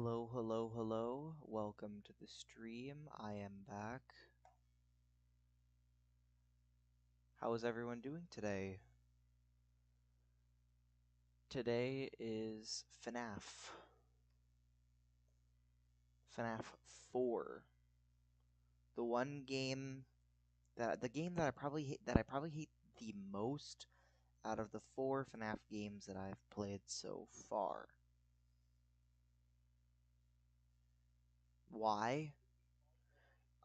Hello, hello, hello. Welcome to the stream. I am back. How is everyone doing today? Today is FNAF. FNAF 4. The game that I probably hate the most out of the 4 FNAF games that I've played so far. Why?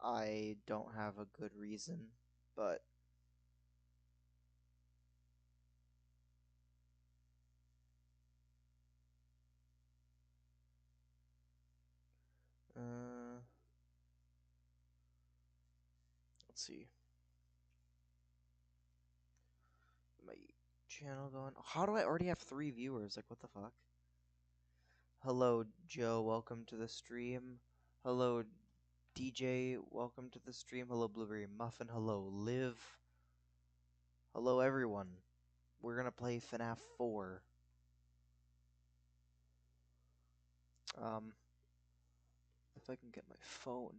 I don't have a good reason, but let's see. My channel going. How do I already have 3 viewers? Like, what the fuck? Hello, Joe. Welcome to the stream. Hello, DJ. Welcome to the stream. Hello, Blueberry Muffin. Hello, Liv. Hello, everyone. We're gonna play FNAF 4. If I can get my phone.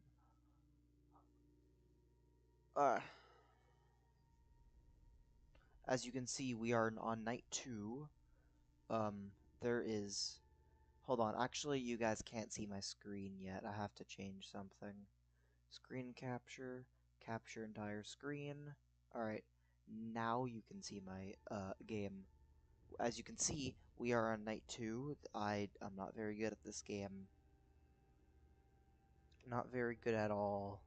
As you can see, we are on night 2. There is. Hold on. Actually, you guys can't see my screen yet. I have to change something. Screen capture. Capture entire screen. Alright. Now you can see my game. As you can see, we are on night 2. I'm not very good at this game. Not very good at all.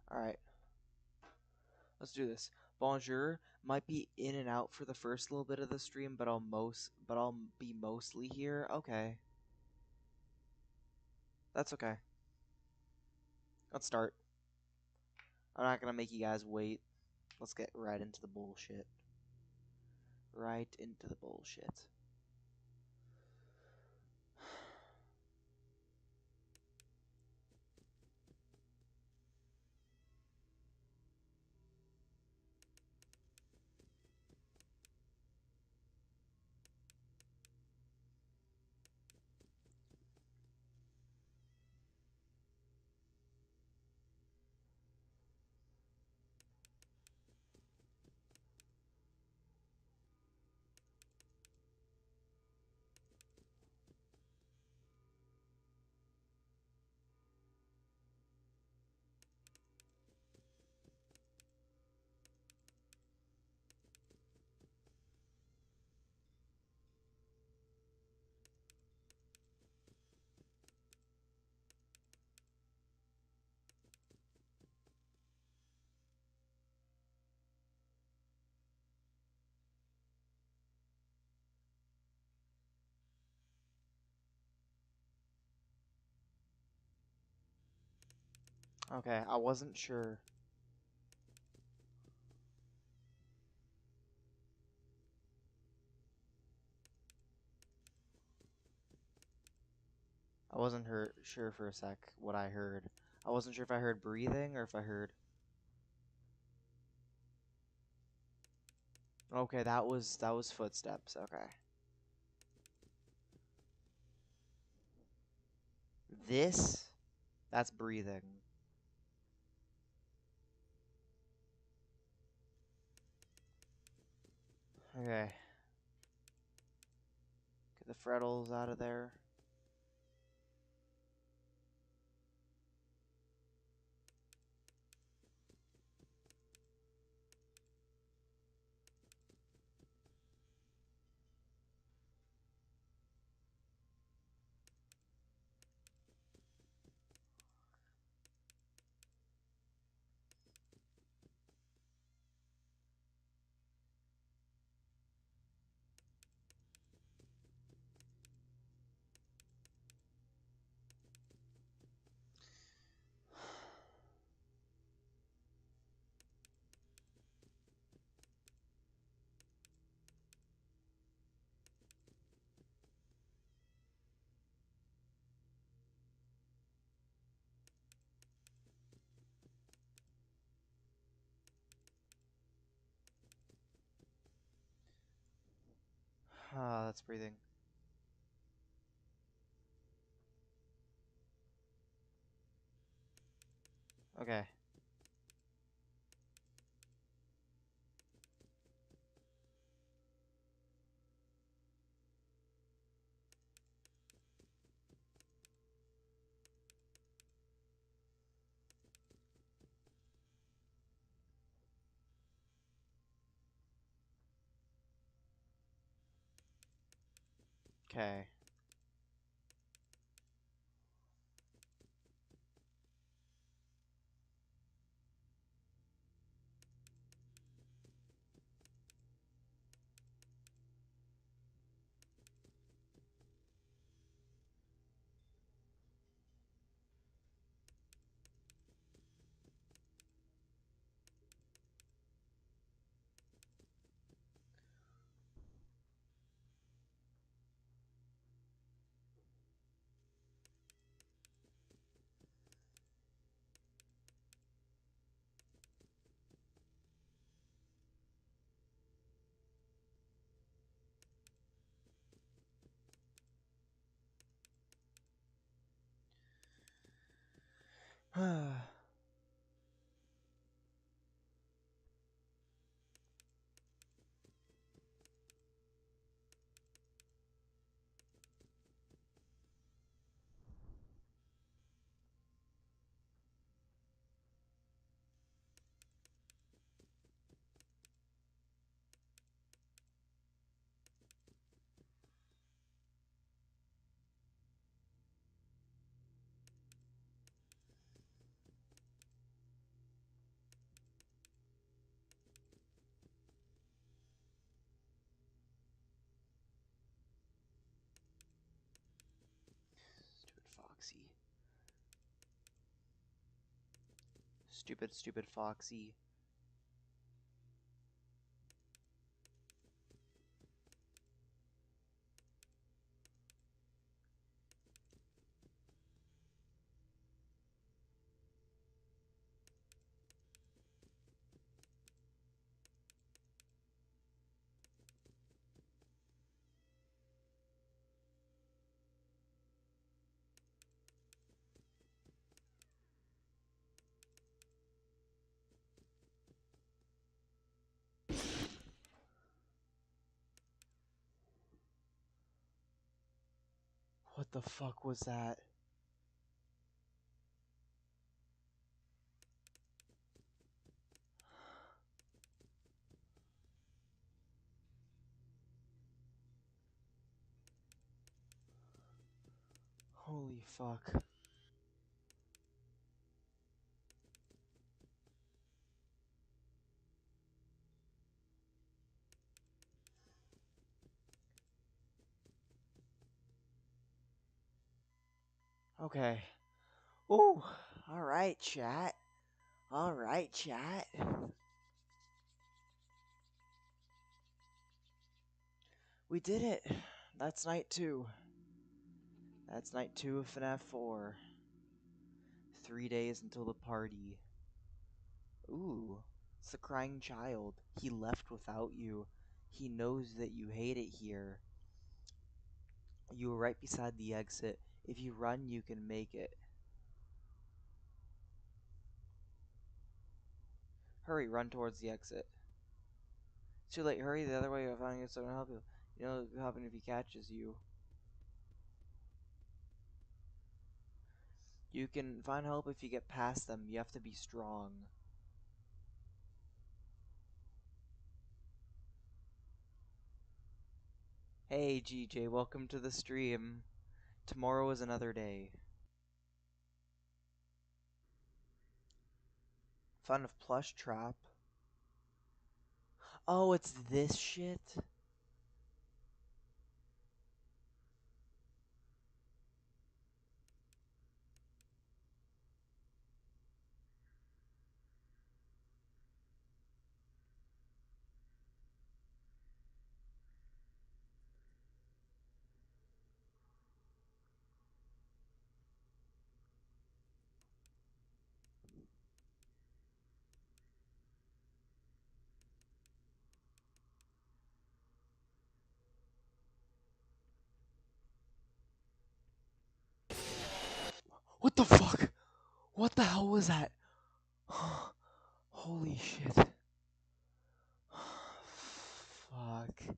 Alright. Let's do this. Bonjour might be in and out for the first little bit of the stream, but I'll be mostly here. Okay. That's okay. Let's start. I'm not gonna make you guys wait. Let's get right into the bullshit. Right into the bullshit. Okay, I wasn't sure. I wasn't sure for a sec what I heard. I wasn't sure if I heard breathing or if I heard... Okay, that was footsteps. Okay. This? That's breathing. Okay. Get the frettles out of there. Ah, that's breathing. Okay. Okay. Stupid Foxy. Stupid, stupid Foxy. What the fuck was that? Holy fuck. Okay. Ooh. Alright, chat. Alright, chat. We did it. That's night 2. That's night 2 of FNAF 4. 3 days until the party. Ooh. It's the crying child. He left without you. He knows that you hate it here. You were right beside the exit. If you run, you can make it. Hurry, run towards the exit. It's too late. Hurry the other way. I'll find someone to help you. You know what'll happen if he catches you. You can find help if you get past them. You have to be strong. Hey, GJ, welcome to the stream. Tomorrow is another day. Fun of plush trap. Oh, it's this shit? What the fuck? What the hell was that? Holy shit. Fuck.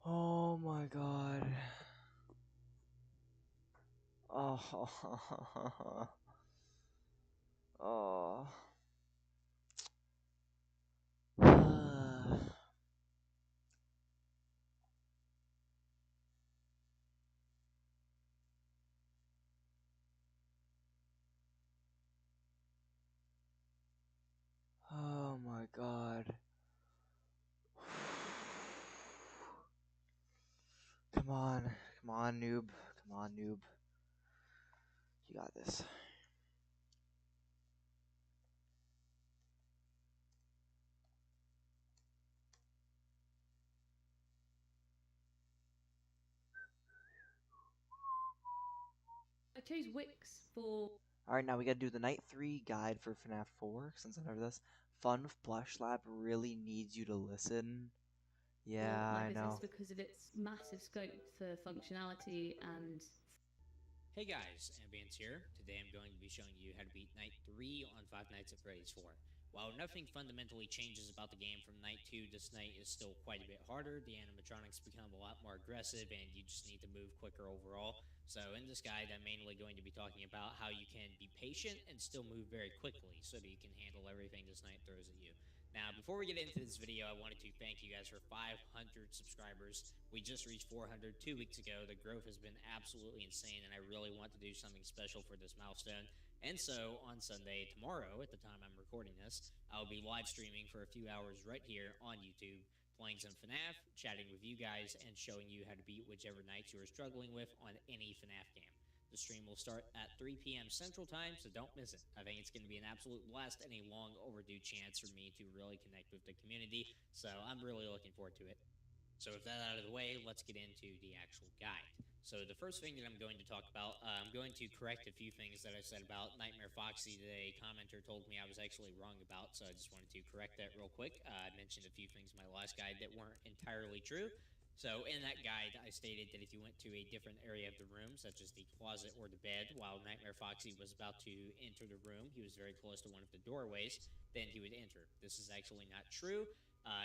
Oh my god. Oh. Oh. Oh my god. Come on. Come on, noob. Come on, noob. You got this. I chose Wix for. Alright, now we gotta do the Night 3 guide for FNAF 4, since I know this. Fun Flush Lab really needs you to listen. Yeah, My I business know. because of its massive scope for functionality and. Hey guys, Ambience here. Today I'm going to be showing you how to beat Night 3 on Five Nights at Freddy's 4. While nothing fundamentally changes about the game from Night 2, this night is still quite a bit harder. The animatronics become a lot more aggressive and you just need to move quicker overall. So in this guide I'm mainly going to be talking about how you can be patient and still move very quickly so that you can handle everything this night throws at you. Now, before we get into this video, I wanted to thank you guys for 500 subscribers. We just reached 400 2 weeks ago. The growth has been absolutely insane, and I really want to do something special for this milestone. And so, on Sunday, tomorrow, at the time I'm recording this, I'll be live streaming for a few hours right here on YouTube, playing some FNAF, chatting with you guys, and showing you how to beat whichever nights you are struggling with on any FNAF game. The stream will start at 3 p.m. Central Time, so don't miss it. I think it's going to be an absolute blast and a long overdue chance for me to really connect with the community, so I'm really looking forward to it. So with that out of the way, let's get into the actual guide. So the first thing that I'm going to talk about, I'm going to correct a few things that I said about Nightmare Foxy that a commenter told me I was actually wrong about, so I just wanted to correct that real quick. I mentioned a few things in my last guide that weren't entirely true. So in that guide, I stated that if you went to a different area of the room, such as the closet or the bed, while Nightmare Foxy was about to enter the room, he was very close to one of the doorways, then he would enter. This is actually not true.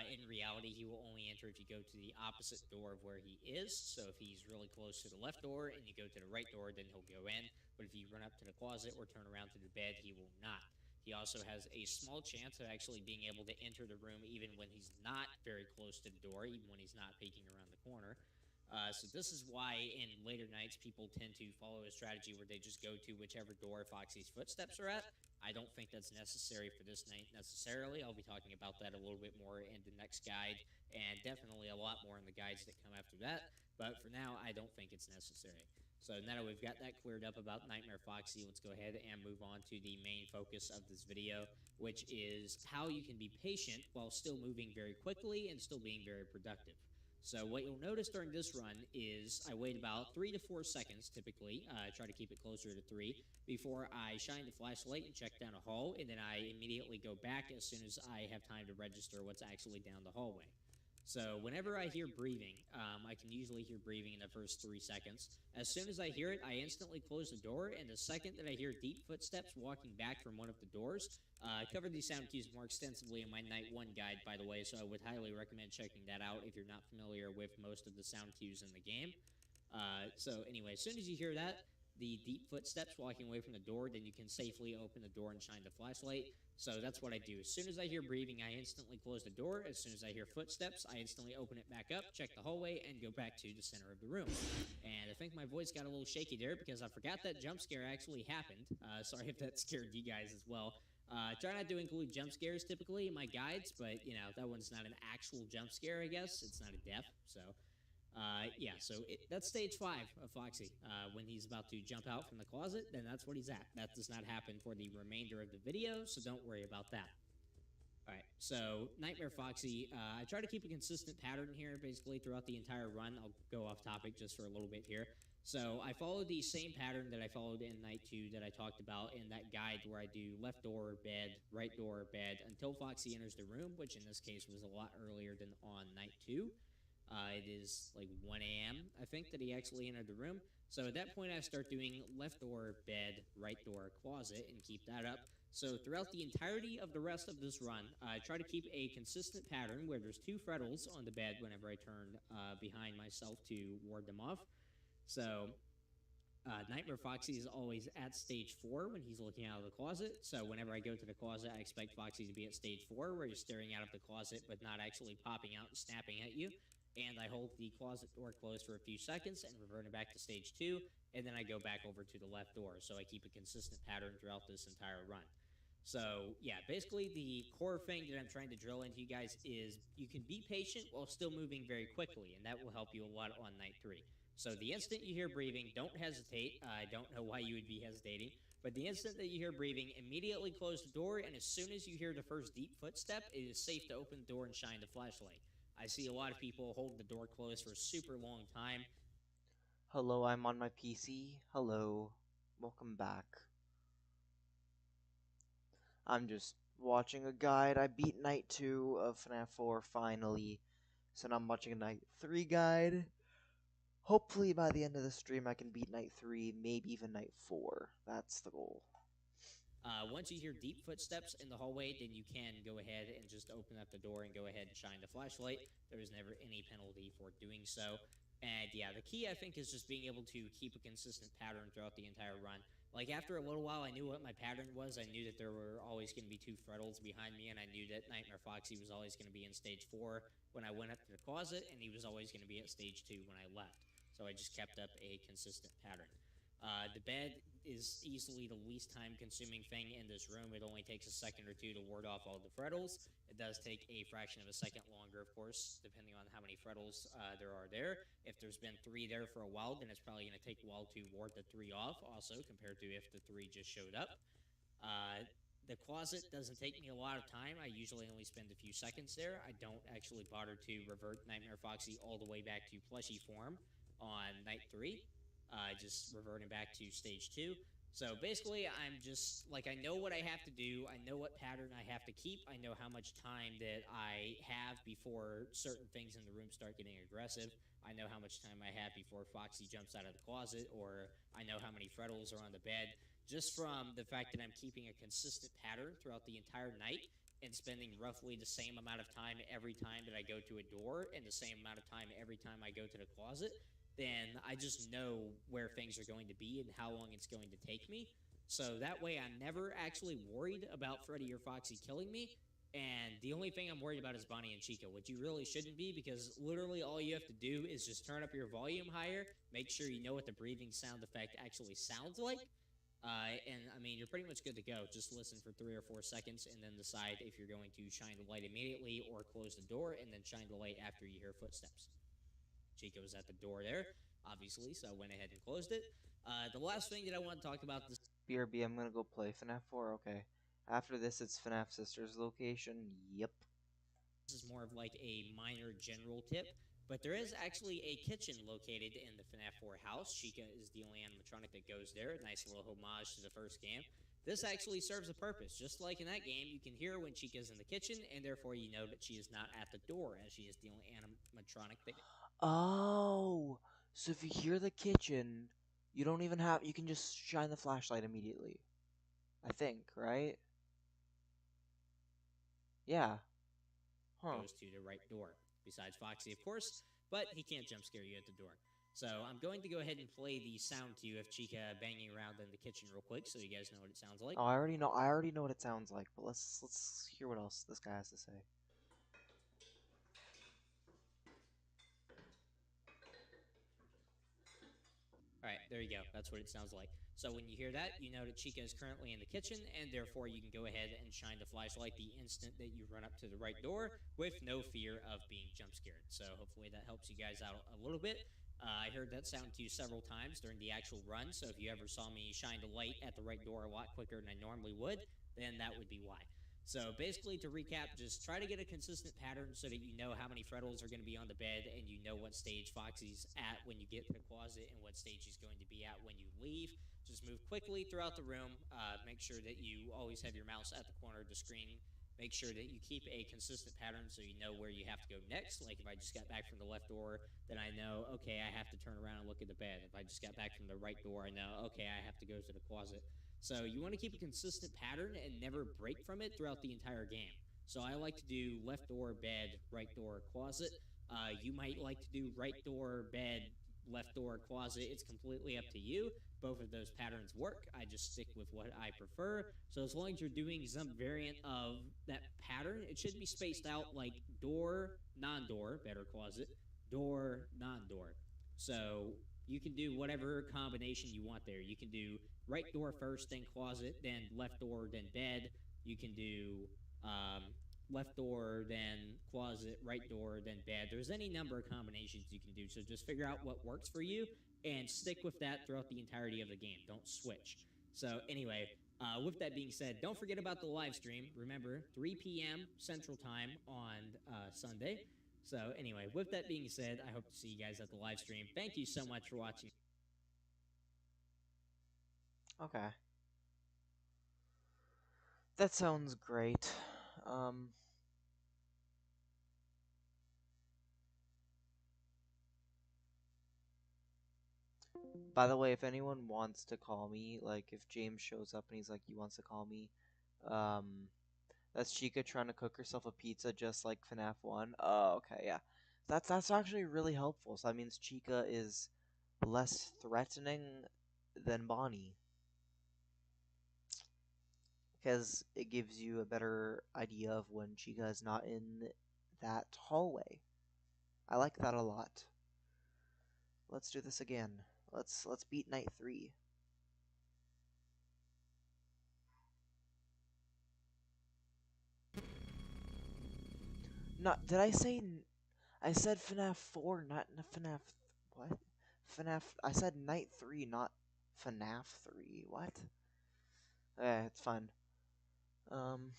In reality, he will only enter if you go to the opposite door of where he is. So if he's really close to the left door and you go to the right door, then he'll go in. But if you run up to the closet or turn around to the bed, he will not. He also has a small chance of actually being able to enter the room even when he's not very close to the door, even when he's not peeking around the corner. So this is why in later nights people tend to follow a strategy where they just go to whichever door Foxy's footsteps are at. I don't think that's necessary for this night necessarily. I'll be talking about that a little bit more in the next guide, and definitely a lot more in the guides that come after that. But for now, I don't think it's necessary. So now that we've got that cleared up about Nightmare Foxy, let's go ahead and move on to the main focus of this video, which is how you can be patient while still moving very quickly and still being very productive. So what you'll notice during this run is I wait about 3 to 4 seconds typically, try to keep it closer to 3, before I shine the flashlight and check down a hall, and then I immediately go back as soon as I have time to register what's actually down the hallway. So whenever I hear breathing, I can usually hear breathing in the first 3 seconds. As soon as I hear it, I instantly close the door, and the second that I hear deep footsteps walking back from one of the doors, I covered these sound cues more extensively in my Night 1 guide, by the way, so I would highly recommend checking that out if you're not familiar with most of the sound cues in the game. So anyway, as soon as you hear that, the deep footsteps walking away from the door, then you can safely open the door and shine the flashlight. So that's what I do. As soon as I hear breathing, I instantly close the door. As soon as I hear footsteps, I instantly open it back up, check the hallway, and go back to the center of the room. And I think my voice got a little shaky there because I forgot that jump scare actually happened. Sorry if that scared you guys as well. Try not to include jump scares typically in my guides, but you know, that one's not an actual jump scare, I guess. It's not a death, so yeah, so that's stage 5 of Foxy. When he's about to jump out from the closet, then that's what he's at. That does not happen for the remainder of the video, so don't worry about that. Alright, so Nightmare Foxy, I try to keep a consistent pattern here basically throughout the entire run. I'll go off topic just for a little bit here. So I follow the same pattern that I followed in Night 2 that I talked about in that guide where I do left door, bed, right door, bed, until Foxy enters the room, which in this case was a lot earlier than on Night 2. It is like 1 a.m., I think, that he actually entered the room. So at that point, I start doing left door, bed, right door, closet, and keep that up. So throughout the entirety of the rest of this run, I try to keep a consistent pattern where there's two Freddles on the bed whenever I turn behind myself to ward them off. So Nightmare Foxy is always at stage 4 when he's looking out of the closet. So whenever I go to the closet, I expect Foxy to be at stage 4, where he's staring out of the closet but not actually popping out and snapping at you. And I hold the closet door closed for a few seconds and revert back to stage 2, and then I go back over to the left door. So I keep a consistent pattern throughout this entire run. So, yeah, basically the core thing that I'm trying to drill into you guys is you can be patient while still moving very quickly, and that will help you a lot on night 3. So, the instant you hear breathing, don't hesitate. I don't know why you would be hesitating, but the instant that you hear breathing, immediately close the door, and as soon as you hear the first deep footstep, it is safe to open the door and shine the flashlight. I see a lot of people hold the door closed for a super long time. Hello, I'm on my PC. Hello. Welcome back. I'm just watching a guide. I beat Night 2 of FNAF 4 finally. So now I'm watching a Night 3 guide. Hopefully by the end of the stream I can beat Night 3, maybe even Night 4. That's the goal. Once you hear deep footsteps in the hallway, then you can go ahead and just open up the door and go ahead and shine the flashlight. There is never any penalty for doing so. And yeah, the key, I think, is just being able to keep a consistent pattern throughout the entire run. Like, after a little while, I knew what my pattern was. I knew that there were always going to be two Freddles behind me, and I knew that Nightmare Foxy was always going to be in stage 4 when I went up to the closet, and he was always going to be at stage 2 when I left. So I just kept up a consistent pattern. The bed is easily the least time-consuming thing in this room. It only takes a second or two to ward off all the Freddles. It does take a fraction of a second longer, of course, depending on how many Freddles there are there. If there's been 3 there for a while, then it's probably going to take a while to ward the 3 off, also, compared to if the 3 just showed up. The closet doesn't take me a lot of time. I usually only spend a few seconds there. I don't actually bother to revert Nightmare Foxy all the way back to plushie form on night 3. Just reverting back to stage 2. So basically, I'm just, like, I know what I have to do. I know what pattern I have to keep. I know how much time that I have before certain things in the room start getting aggressive. I know how much time I have before Foxy jumps out of the closet, or I know how many Freddles are on the bed. Just from the fact that I'm keeping a consistent pattern throughout the entire night and spending roughly the same amount of time every time that I go to a door and the same amount of time every time I go to the closet, then I just know where things are going to be and how long it's going to take me. So that way I'm never actually worried about Freddy or Foxy killing me. And the only thing I'm worried about is Bonnie and Chica, which you really shouldn't be, because literally all you have to do is just turn up your volume higher, make sure you know what the breathing sound effect actually sounds like. And I mean, you're pretty much good to go. Just listen for 3 or 4 seconds and then decide if you're going to shine the light immediately or close the door and then shine the light after you hear footsteps. Chica was at the door there, obviously, so I went ahead and closed it. The last thing that I want to talk about this BRB, I'm gonna go play FNAF 4, okay. After this, it's FNAF Sisters location, yep. is more of like a minor general tip, but there is actually a kitchen located in the FNAF 4 house. Chica is the only animatronic that goes there. A nice little homage to the first game. This actually serves a purpose. Just like in that game, you can hear when Chica's in the kitchen, and therefore you know that she is not at the door, as she is the only animatronic that... Oh, so if you hear the kitchen, you don't even have, you can just shine the flashlight immediately. I think, right? Yeah. Huh. goes to the right door. Besides Foxy, of course, but he can't jump scare you at the door. So I'm going to go ahead and play the sound to you of Chica banging around in the kitchen real quick, so you guys know what it sounds like. Oh, I already know what it sounds like, but let's hear what else this guy has to say. Alright, there you go. That's what it sounds like. So when you hear that, you know that Chica is currently in the kitchen, and therefore you can go ahead and shine the flashlight the instant that you run up to the right door with no fear of being jump scared. So hopefully that helps you guys out a little bit. I heard that sound to you several times during the actual run, so if you ever saw me shine the light at the right door a lot quicker than I normally would, then that would be why. So basically, to recap, just try to get a consistent pattern so that you know how many Freddles are going to be on the bed, and you know what stage Foxy's at when you get to the closet and what stage he's going to be at when you leave. Just move quickly throughout the room. Make sure that you always have your mouse at the corner of the screen make sure that you keep a consistent pattern so you know where you have to go next. Like if I just got back from the left door, then I know, okay, I have to turn around and look at the bed. If I just got back from the right door, I know, okay, I have to go to the closet. So you want to keep a consistent pattern and never break from it throughout the entire game. So I like to do left door, bed, right door, closet. You might like to do right door, bed, left door, closet. It's completely up to you. Both of those patterns work. I just stick with what I prefer. So as long as you're doing some variant of that pattern, it should be spaced out like door, non-door, better closet, door, non-door. So you can do whatever combination you want there. You can do right door first, then closet, then left door, then bed. You can do um, left door, then closet, right door, then bed. There's any number of combinations you can do. So just figure out what works for you and stick with that throughout the entirety of the game. Don't switch. So anyway, with that being said, don't forget about the live stream. Remember, 3 p.m. Central Time on Sunday. So anyway, with that being said, I hope to see you guys at the live stream. Thank you so much for watching. Okay. That sounds great. By the way, if anyone wants to call me, like if James shows up and he's like he wants to call me, um, that's Chica trying to cook herself a pizza just like FNAF 1. Oh, okay, yeah. That's actually really helpful. So that means Chica is less threatening than Bonnie. Because it gives you a better idea of when Chica is not in that hallway. I like that a lot. Let's do this again. Let's beat night 3. Not did I say I said FNAF 4, not FNAF what? FNAF I said night 3, not FNAF 3. What? It's fine. Um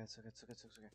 It's okay. It's okay. It's okay.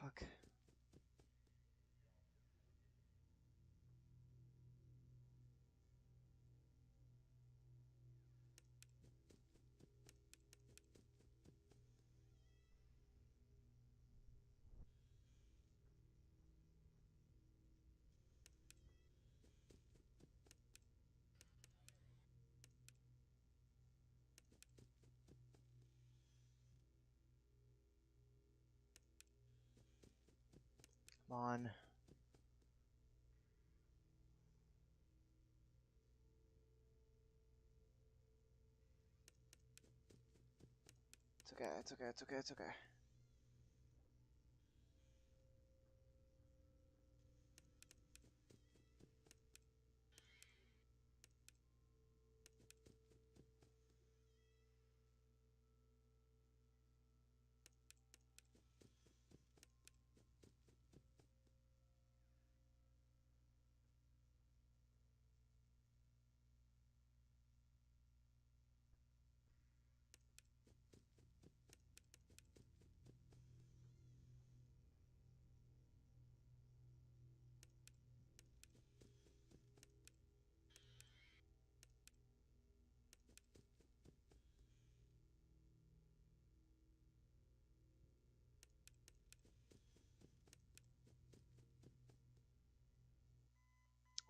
Fuck. Come on. It's okay. It's okay. It's okay. It's okay.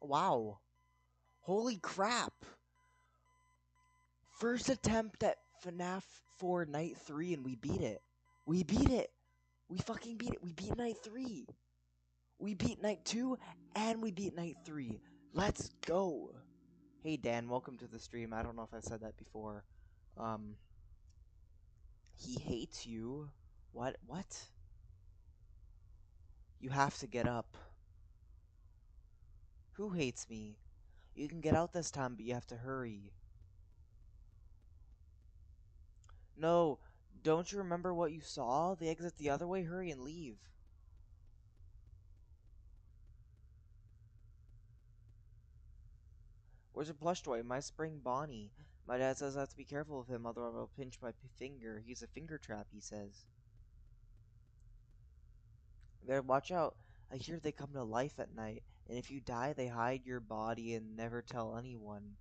Wow. Holy crap. First attempt at FNAF 4 Night 3 and we beat it. We beat it. We fucking beat it. We beat Night 3. We beat Night 2 and we beat Night 3. Let's go. Hey Dan, welcome to the stream. I don't know if I said that before. He hates you. What? What? You have to get up. Who hates me? You can get out this time, but you have to hurry. No, don't you remember what you saw? The exit the other way. Hurry and leave. Where's your plush toy? My spring Bonnie. My dad says I have to be careful of him, otherwise I'll pinch my finger. He's a finger trap, he says. There, watch out. I hear they come to life at night, and if you die, they hide your body and never tell anyone.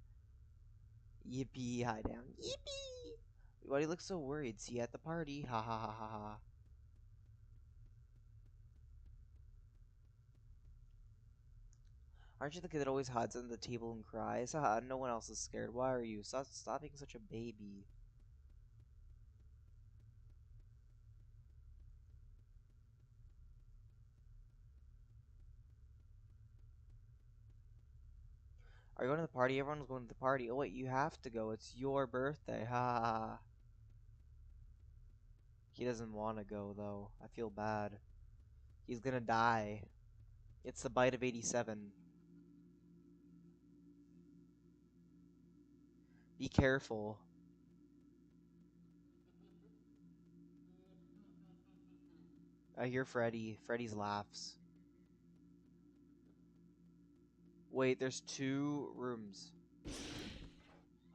Yippee, hide down. Yippee! Why do you look so worried? See you at the party. Ha ha ha ha ha. Aren't you the kid that always hides under the table and cries? Haha, no one else is scared. Why are you? Stop being such a baby. Are you going to the party? Everyone's going to the party. Oh wait, you have to go. It's your birthday. Ha ha ha. He doesn't want to go though. I feel bad. He's gonna die. It's the bite of 87. Be careful. I hear Freddy. Freddy's laughs. Wait, there's 2 rooms.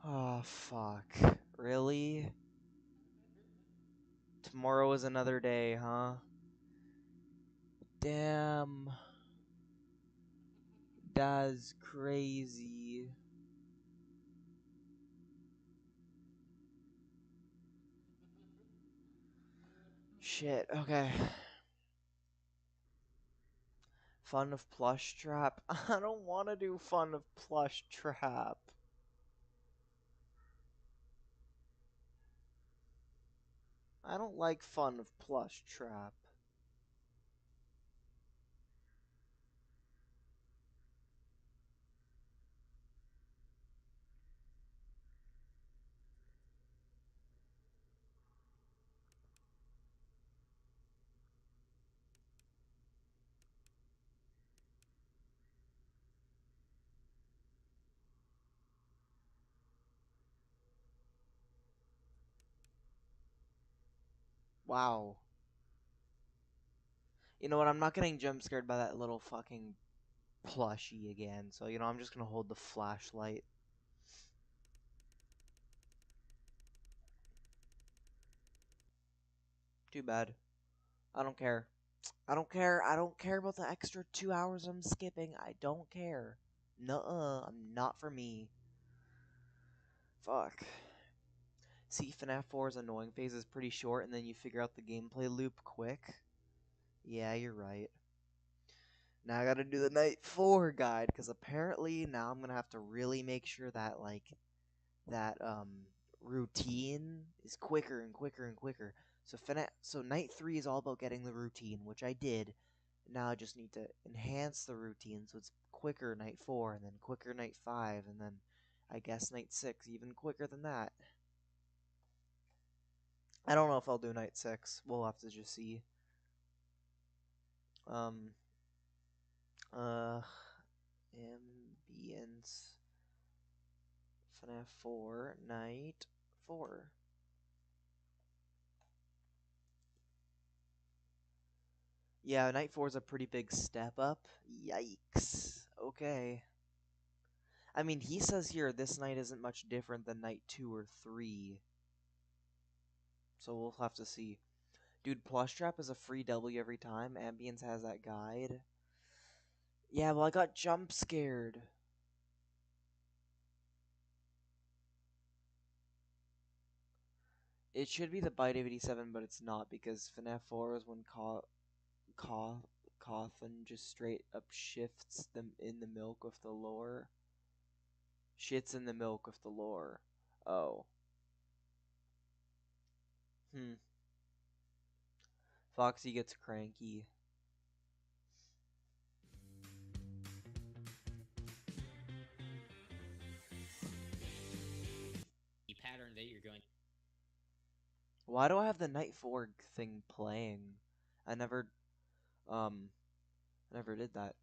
Oh, fuck. Really? Tomorrow is another day, huh? Damn. That's crazy. Shit, okay. Fun of Plush Trap. I don't want to do Fun of Plush Trap. I don't like Fun of Plush Trap. Wow. You know what? I'm not getting jump scared by that little fucking plushie again. So, I'm just gonna hold the flashlight. Too bad. I don't care. I don't care. I don't care about the extra 2 hours I'm skipping. I don't care. Nuh-uh. I'm not for me. Fuck. See, FNAF 4's annoying phase is pretty short, and then you figure out the gameplay loop quick. Yeah, you're right. Now I gotta do the Night 4 guide, because apparently now I'm gonna have to really make sure that, like, that, routine is quicker and quicker and quicker. So Night 3 is all about getting the routine, which I did. Now I just need to enhance the routine so it's quicker Night 4, and then quicker Night 5, and then I guess Night 6 even quicker than that. I don't know if I'll do Night 6. We'll have to just see. Um, uh, Ambience FNAF 4 Night 4. Yeah, Night 4 is a pretty big step up. Yikes. Okay. I mean, he says here this night isn't much different than Night 2 or 3. So we'll have to see. Dude, Plush Trap is a free W every time. Ambience has that guide. Yeah, well, I got jump scared. It should be the Bite of 87, but it's not because FNAF 4 is when Cawthon just straight up shifts them in the milk of the lore. Shits in the milk of the lore. Oh. Foxy gets cranky. The pattern that you're going. Why do I have the Night 4 thing playing? I never, I never did that.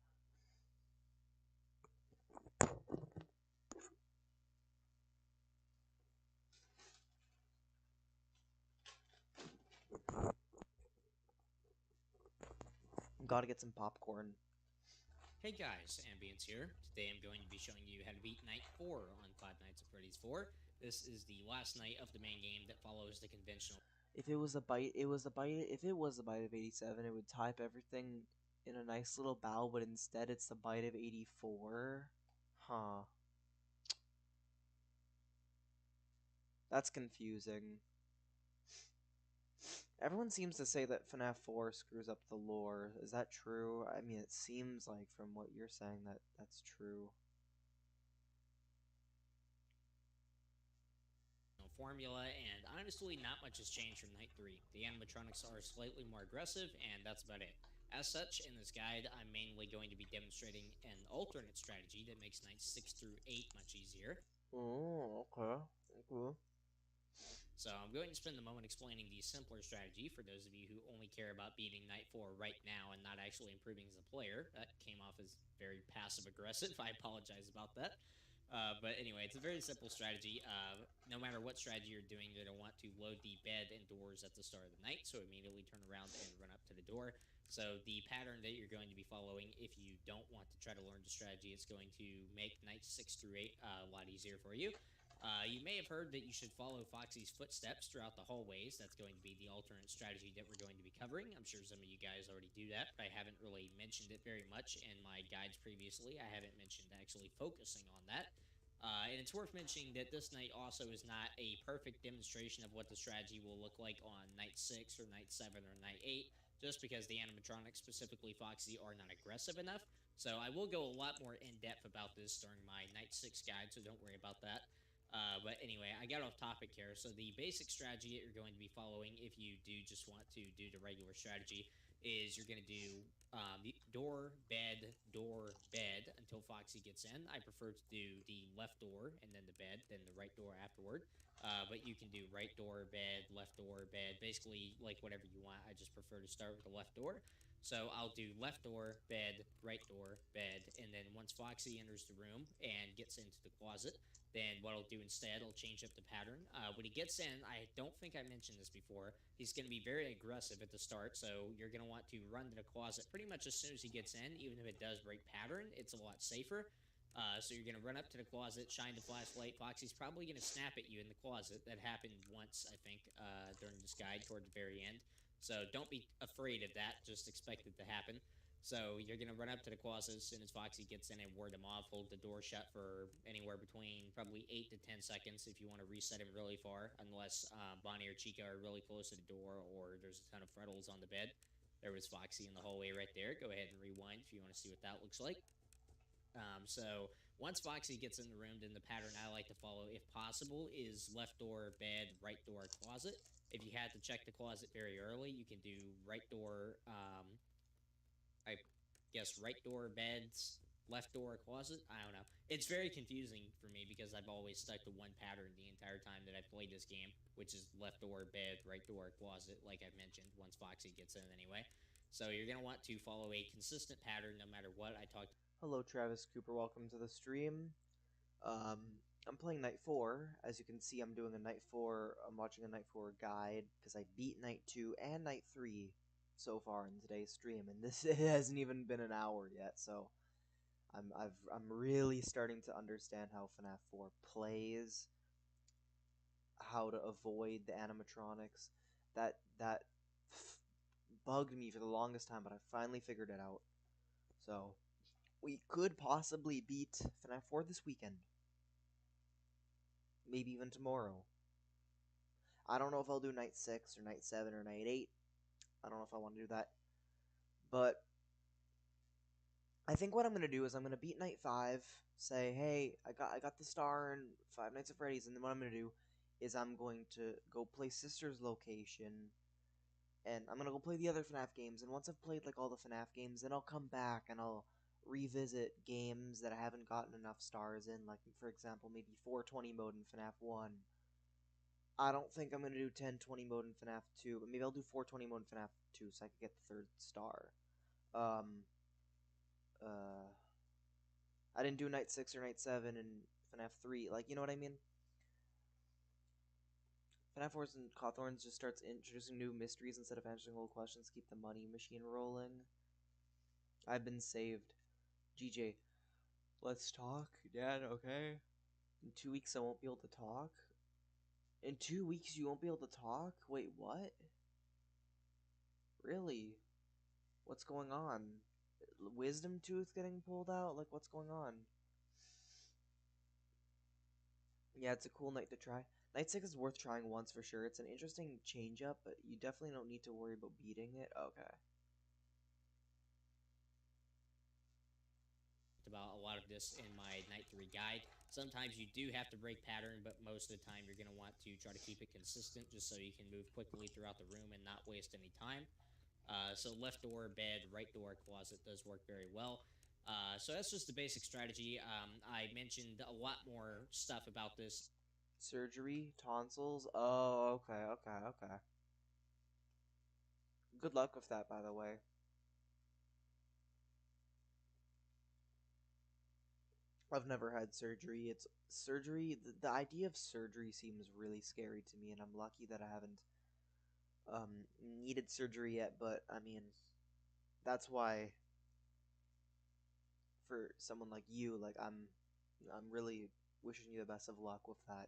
Gotta get some popcorn. Hey guys, Ambience here. Today I'm going to be showing you how to beat Night 4 on Five Nights at Freddy's 4. This is the last night of the main game that follows the conventional. If it was a bite, it was a bite. If it was a bite of 87, it would type everything in a nice little bow, but instead it's the bite of 84. Huh. That's confusing. Everyone seems to say that FNAF 4 screws up the lore. Is that true? I mean, it seems like from what you're saying that that's true. Formula, and honestly, not much has changed from Night 3. The animatronics are slightly more aggressive, and that's about it. As such, in this guide, I'm mainly going to be demonstrating an alternate strategy that makes Nights 6 through 8 much easier. Oh, okay. Okay. So I'm going to spend a moment explaining the simpler strategy for those of you who only care about beating Night 4 right now and not actually improving as a player. That came off as very passive-aggressive. I apologize about that. But anyway, it's a very simple strategy. No matter what strategy you're doing, you're going to want to load the bed and doors at the start of the night, so immediately turn around and run up to the door. So the pattern that you're going to be following, if you don't want to try to learn the strategy, it's going to make nights 6 through 8 a lot easier for you. You may have heard that you should follow Foxy's footsteps throughout the hallways. That's going to be the alternate strategy that we're going to be covering. I'm sure some of you guys already do that, but I haven't really mentioned it very much in my guides previously. I haven't mentioned actually focusing on that. And it's worth mentioning that this night also is not a perfect demonstration of what the strategy will look like on night 6 or night 7 or night 8, just because the animatronics, specifically Foxy, are not aggressive enough. So I will go a lot more in depth about this during my night 6 guide, so don't worry about that. But anyway, I got off topic here. So the basic strategy that you're going to be following, if you do just want to do the regular strategy, is you're going to do the door, bed, until Foxy gets in. I prefer to do the left door and then the bed, then the right door afterward. But you can do right door, bed, basically like whatever you want. I just prefer to start with the left door. So I'll do left door, bed, right door, bed, and then once Foxy enters the room and gets into the closet, then what I'll do instead, I'll change up the pattern. When he gets in, I don't think I mentioned this before, he's going to be very aggressive at the start, so you're going to want to run to the closet pretty much as soon as he gets in. Even if it does break pattern, it's a lot safer. So you're going to run up to the closet, shine the flashlight. Foxy's probably going to snap at you in the closet. That happened once, I think, during this guide toward the very end. So don't be afraid of that. Just expect it to happen. So you're going to run up to the closet as soon as Foxy gets in and ward him off. Hold the door shut for anywhere between probably 8 to 10 seconds if you want to reset him really far, unless Bonnie or Chica are really close to the door or there's a ton of frettles on the bed. There was Foxy in the hallway right there. Go ahead and rewind if you want to see what that looks like. So once Foxy gets in the room, then the pattern I like to follow, if possible, is left door, bed, right door, closet. If you had to check the closet very early, you can do right door, I guess right door, beds, left door, closet. I don't know. It's very confusing for me because I've always stuck to one pattern the entire time that I've played this game, which is left door, bed, right door, closet, like I've mentioned, once Foxy gets in anyway. So you're going to want to follow a consistent pattern no matter what. I talked. Hello, Travis Cooper. Welcome to the stream. I'm playing Night 4. As you can see, I'm doing a Night 4. I'm watching a Night 4 guide because I beat Night 2 and Night 3 so far in today's stream, and this it hasn't even been an hour yet. So I'm really starting to understand how FNAF 4 plays, how to avoid the animatronics. That bugged me for the longest time, but I finally figured it out. So we could possibly beat FNAF 4 this weekend. Maybe even tomorrow. I don't know if I'll do night 6 or night 7 or night 8. I don't know if I want to do that. But I think what I'm going to do is I'm going to beat night 5, say, "Hey, I got the star in Five Nights at Freddy's," and then what I'm going to do is I'm going to go play Sister's Location, and I'm going to go play the other FNAF games, and once I've played like all the FNAF games, then I'll come back and I'll revisit games that I haven't gotten enough stars in, like for example, maybe 420 mode in FNAF 1. I don't think I'm going to do 1020 mode in FNAF 2, but maybe I'll do 420 mode in FNAF 2 so I can get the 3rd star. I didn't do night 6 or night 7 in FNAF 3, like, you know what I mean? FNAF 4's and Cawthorns just starts introducing new mysteries instead of answering old questions, keep the money machine rolling. I've been saved. GJ, let's talk, Dad, okay? In 2 weeks I won't be able to talk? In 2 weeks you won't be able to talk? Wait, what? Really? What's going on? Wisdom tooth getting pulled out? Like, what's going on? Yeah, it's a cool night to try. Night 6 is worth trying once for sure. It's an interesting change up, but you definitely don't need to worry about beating it. Okay. About a lot of this in my night 3 guide. Sometimes you do have to break pattern, but most of the time you're going to want to try to keep it consistent just so you can move quickly throughout the room and not waste any time. So left door, bed, right door, closet does work very well. So that's just the basic strategy. I mentioned a lot more stuff about this. Surgery? Tonsils? Oh, okay, okay, okay. Good luck with that, by the way. I've never had surgery. It's surgery. The idea of surgery seems really scary to me, and I'm lucky that I haven't needed surgery yet. But I mean, that's why for someone like you, like I'm really wishing you the best of luck with that.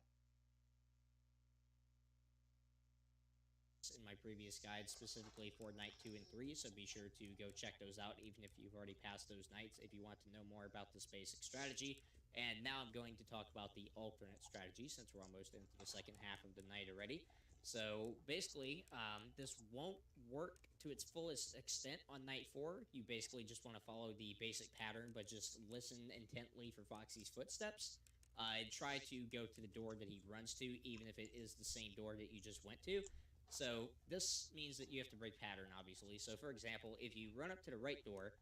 In my previous guide specifically for night 2 and 3, so be sure to go check those out even if you've already passed those nights if you want to know more about this basic strategy. And now I'm going to talk about the alternate strategy since we're almost into the second half of the night already. So basically, this won't work to its fullest extent on night 4. You basically just want to follow the basic pattern, but just listen intently for Foxy's footsteps. And try to go to the door that he runs to, even if it is the same door that you just went to. So this means that you have to break pattern, obviously. So for example, if you run up to the right door,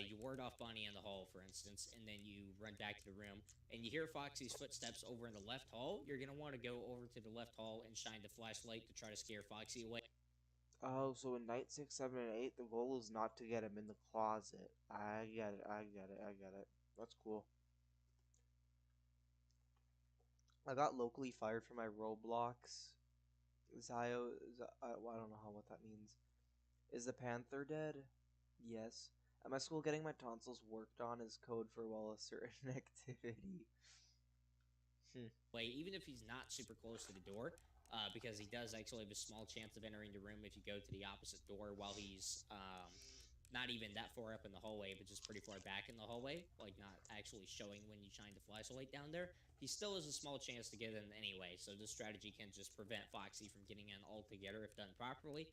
you ward off Bonnie in the hall, for instance, and then you run back to the room, and you hear Foxy's footsteps over in the left hall, you're going to want to go over to the left hall and shine the flashlight to try to scare Foxy away. Oh, so in night 6, 7, and 8, the goal is not to get him in the closet. I get it. I get it. I get it. That's cool. I got locally fired for my Roblox. Zio, well, I don't know what that means. Is the panther dead? Yes. At my school, getting my tonsils worked on is code for, well, a certain activity. Even if he's not super close to the door, because he does actually have a small chance of entering the room if you go to the opposite door while he's not even that far up in the hallway, but just pretty far back in the hallway, like not actually showing when you shine the flashlight down there. He still has a small chance to get in anyway, so this strategy can just prevent Foxy from getting in altogether if done properly.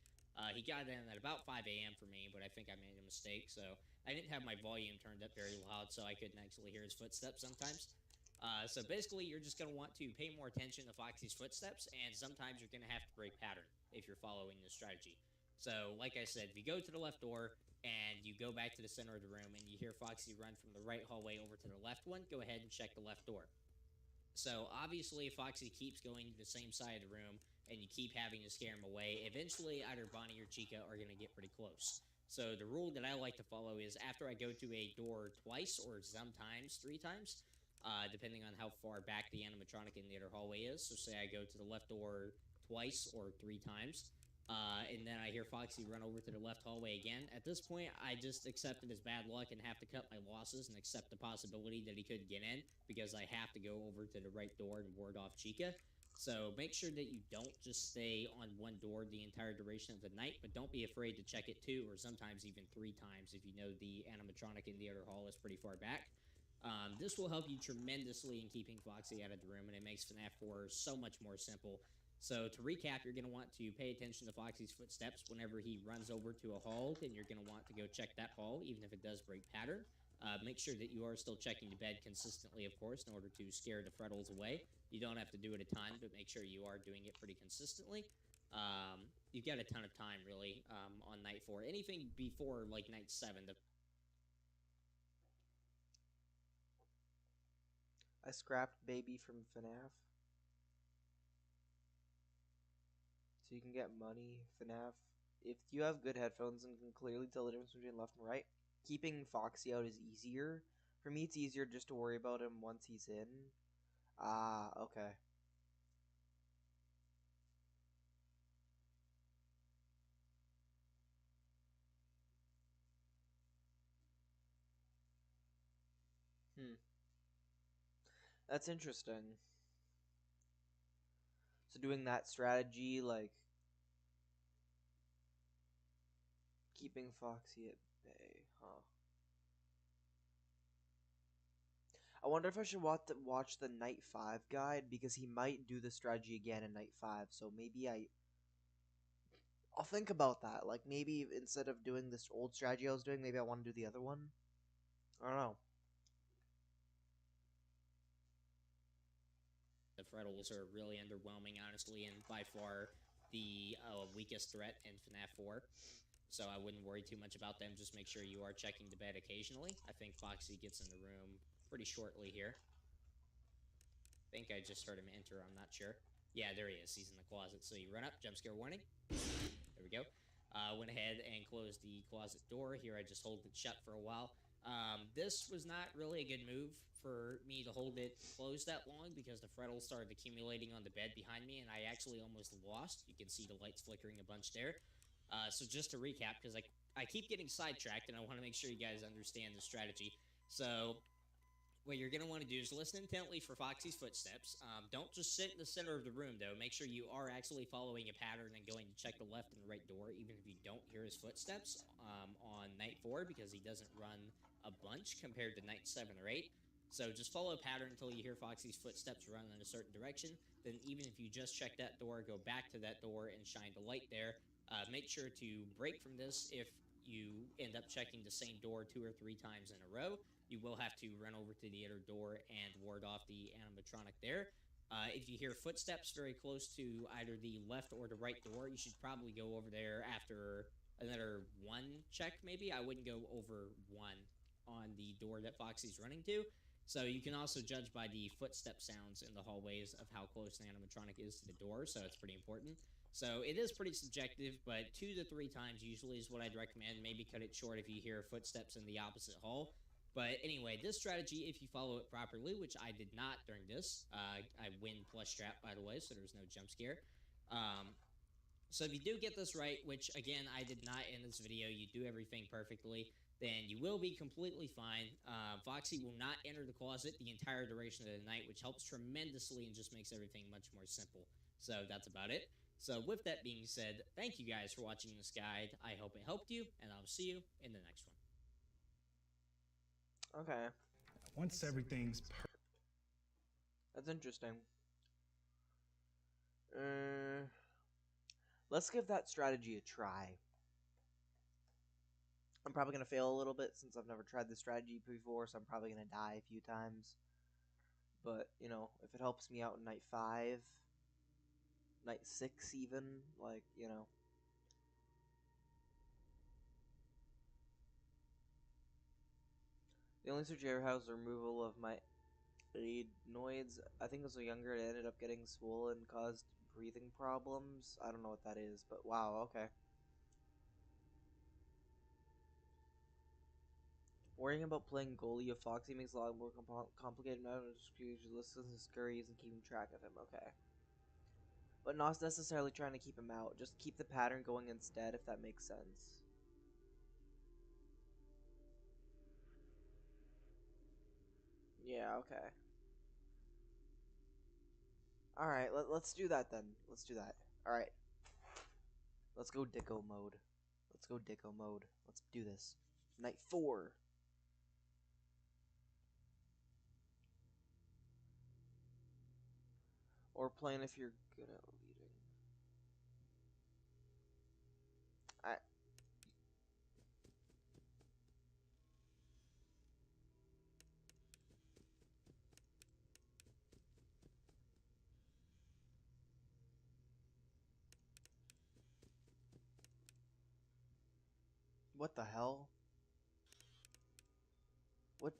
He got in at about 5 a.m. for me, but I think I made a mistake, so I didn't have my volume turned up very loud, so I couldn't actually hear his footsteps sometimes. So basically, you're just going to want to pay more attention to Foxy's footsteps, and sometimes you're going to have to break pattern if you're following this strategy. So, like I said, if you go to the left door and you go back to the center of the room and you hear Foxy run from the right hallway over to the left one, go ahead and check the left door. So, obviously, if Foxy keeps going to the same side of the room and you keep having to scare him away, eventually either Bonnie or Chica are going to get pretty close. So, the rule that I like to follow is after I go to a door twice or sometimes 3 times, depending on how far back the animatronic in the other hallway is. So, say I go to the left door twice or 3 times, and then I hear Foxy run over to the left hallway again. At this point, I just accept it as bad luck and have to cut my losses and accept the possibility that he could get in because I have to go over to the right door and ward off Chica. So make sure that you don't just stay on one door the entire duration of the night, but don't be afraid to check it 2 or sometimes even 3 times if you know the animatronic in the other hall is pretty far back. This will help you tremendously in keeping Foxy out of the room, and it makes FNAF 4 so much more simple. So to recap, you're going to want to pay attention to Foxy's footsteps whenever he runs over to a hall, and you're going to want to go check that hall, even if it does break pattern. Make sure that you are still checking the bed consistently, of course, in order to scare the Frettles away. You don't have to do it a ton, but make sure you are doing it pretty consistently. You've got a ton of time, really, on night 4. Anything before, like, night 7, I scrapped Baby from FNAF. So you can get money, FNAF. If you have good headphones and can clearly tell the difference between left and right, keeping Foxy out is easier. For me, it's easier just to worry about him once he's in. Ah, okay. Hmm. That's interesting. So doing that strategy, like keeping Foxy at bay, huh? I wonder if I should watch the Night 5 guide because he might do the strategy again in Night 5. So maybe I'll think about that. Like maybe instead of doing this old strategy I was doing, maybe I want to do the other one. I don't know. the Frettles are really underwhelming, honestly, and by far the weakest threat in FNAF 4. So I wouldn't worry too much about them. Just make sure you are checking the bed occasionally. I think Foxy gets in the room pretty shortly here. I think I just heard him enter. I'm not sure. Yeah, there he is. He's in the closet. So you run up, jump scare warning. There we go. Went ahead and closed the closet door. Here I just hold it shut for a while. This was not really a good move for me to hold it closed that long because the Frettles started accumulating on the bed behind me, and I actually almost lost. You can see the lights flickering a bunch there. So just to recap, because I keep getting sidetracked, and I want to make sure you guys understand the strategy. So what you're going to want to do is listen intently for Foxy's footsteps. Don't just sit in the center of the room, though. Make sure you are actually following a pattern and going to check the left and right door, even if you don't hear his footsteps on night 4, because he doesn't run a bunch compared to night 7 or 8. So just follow a pattern until you hear Foxy's footsteps run in a certain direction. Then even if you just check that door, go back to that door and shine the light there. Make sure to break from this if you end up checking the same door 2 or 3 times in a row. You will have to run over to the inner door and ward off the animatronic there. If you hear footsteps very close to either the left or the right door, you should probably go over there after another 1 check, maybe. I wouldn't go over 1 on the door that Foxy's running to. So you can also judge by the footstep sounds in the hallways of how close the animatronic is to the door, so it's pretty important. So it is pretty subjective, but 2 to 3 times usually is what I'd recommend. Maybe cut it short if you hear footsteps in the opposite hall. But anyway, this strategy, if you follow it properly, which I did not during this, I win plus strap, by the way, so there's no jump scare. So if you do get this right, which again, I did not in this video, you do everything perfectly, then you will be completely fine. Foxy will not enter the closet the entire duration of the night, which helps tremendously and just makes everything much more simple. So that's about it. So with that being said, thank you guys for watching this guide. I hope it helped you, and I'll see you in the next one. Okay. Once everything's That's interesting. Let's give that strategy a try. I'm probably going to fail a little bit since I've never tried this strategy before, so I'm probably going to die a few times. But, you know, if it helps me out in night 5, night 6 even, like, you know. The only surgery I ever had was the removal of my adenoids. I think as a younger, it ended up getting swollen, caused breathing problems. I don't know what that is, but wow, okay. Worrying about playing goalie of Foxy makes it a lot more complicated now. Just listen to scurries and keeping track of him, okay. But not necessarily trying to keep him out. Just keep the pattern going instead, if that makes sense. Yeah, okay. Alright, let's do that then. Let's do that. Alright. Let's go Dicko mode. Let's go Dicko mode. Let's do this. Night 4. Or plan if you're good at leading. I. What the hell? What?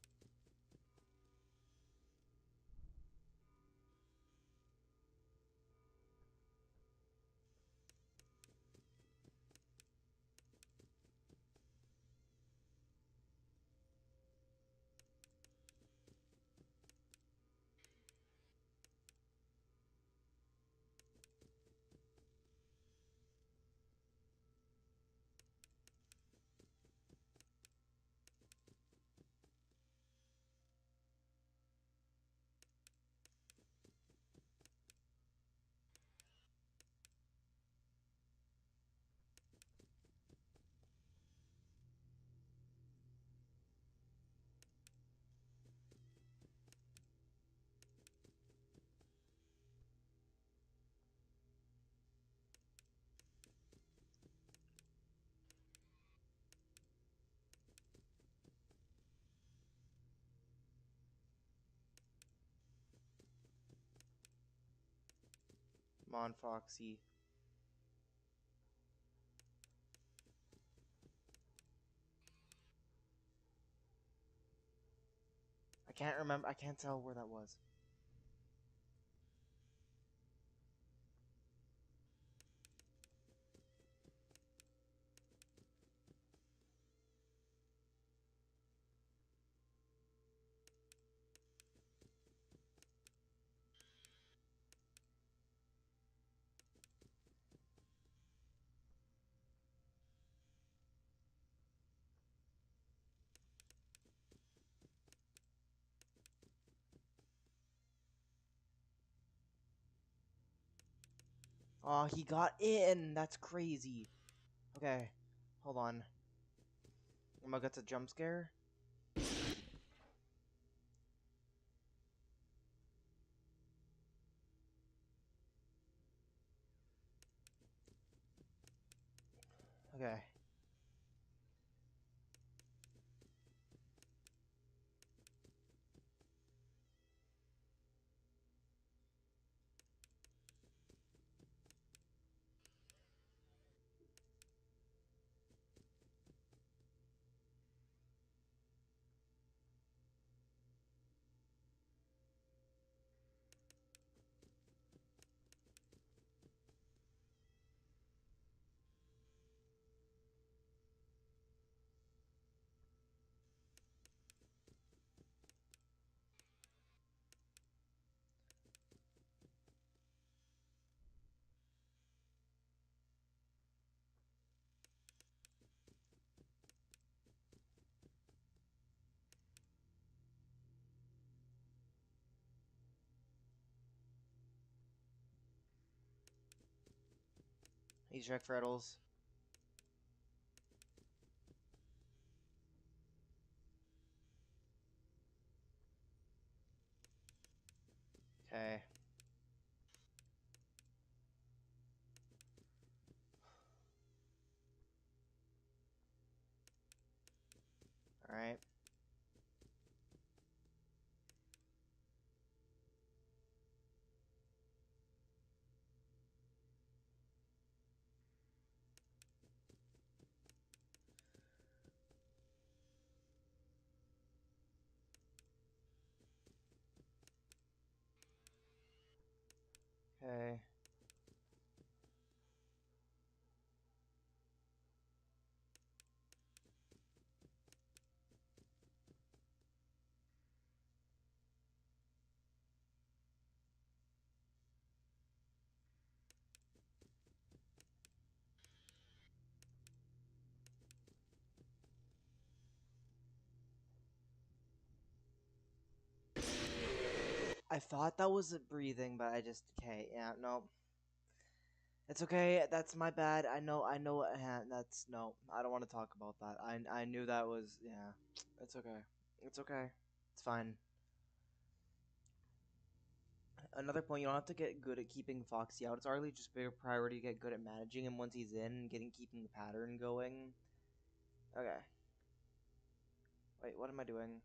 Come on, Foxy. I can't remember. I can't tell where that was. Oh, he got in! That's crazy. Okay, hold on. Am I get a jump scare? Okay. Easter egg Freddles. Okay. Alright. Okay. I thought that was it breathing, but I just okay, yeah, no. It's okay, that's my bad. I know what that's no. I don't want to talk about that. I knew that was yeah. It's okay. It's okay. It's fine. Another point, you don't have to get good at keeping Foxy out. It's already just bigger priority to get good at managing him once he's in and keeping the pattern going. Okay. Wait, what am I doing?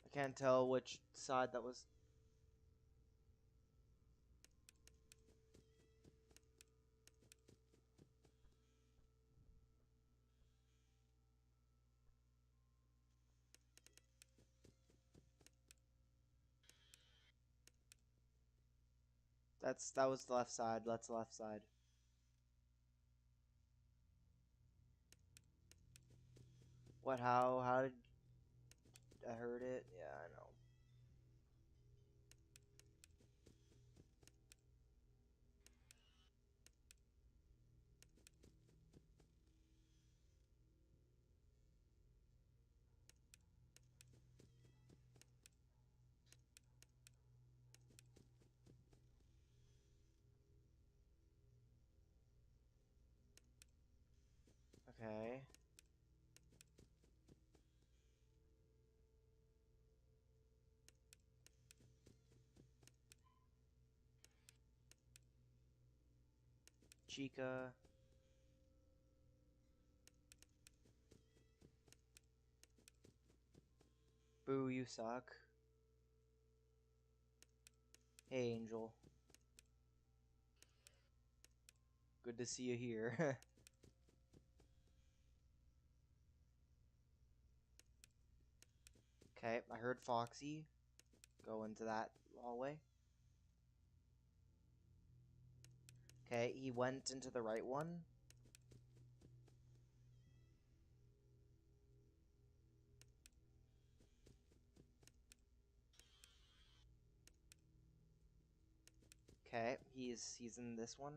I can't tell which side that was. That was the left side. That's the left side. What? How did I heard it? Yeah, I know. Okay. Chica. Boo, you suck. Hey, Angel. Good to see you here. Okay, I heard Foxy go into that hallway. Okay, he went into the right one. Okay, he's in this one.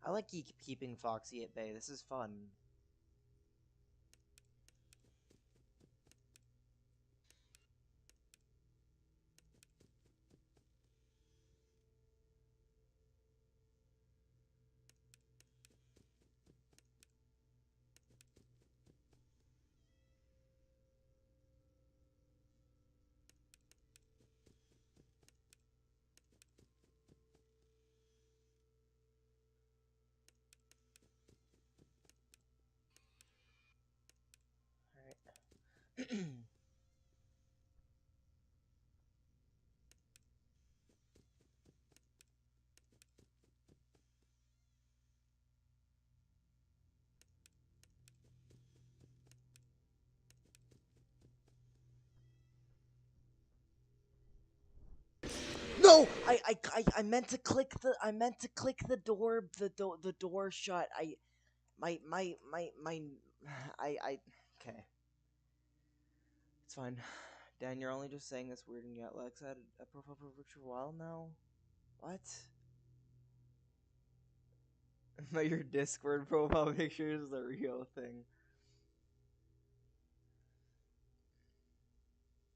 I like keeping Foxy at bay. This is fun. Alright. No, I meant to click the door the door shut. My I okay. It's fine. Dan, you're only just saying this weird and yet Lex had a profile picture for a while now. What? But your Discord profile picture is the real thing.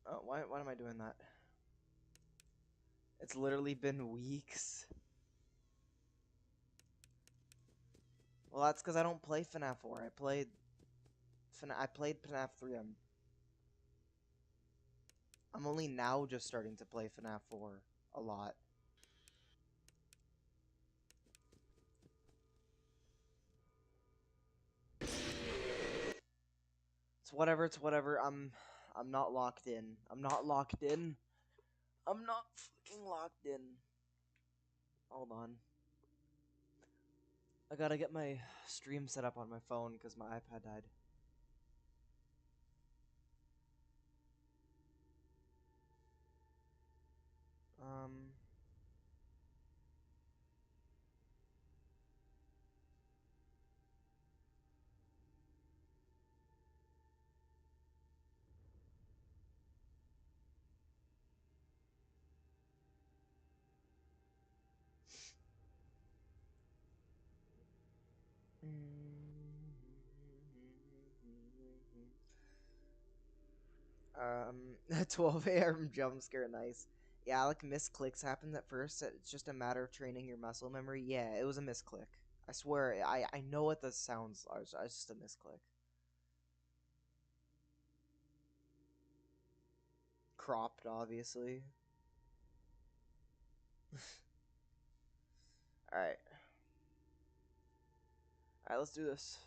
Oh, why am I doing that? It's literally been weeks. Well, that's because I don't play FNAF 4. I played FNAF 3. I'm only now just starting to play FNAF 4 a lot. It's whatever. I'm not locked in. I'm not locked in. I'm not fucking locked in. Hold on. I gotta get my stream set up on my phone because my iPad died. Um. Um, 12 a.m. jump scare, nice. Yeah, like misclicks happen at first. It's just a matter of training your muscle memory. Yeah, it was a misclick. I swear, I know what the sounds are. It's just a misclick. Cropped, obviously. Alright. Alright, let's do this.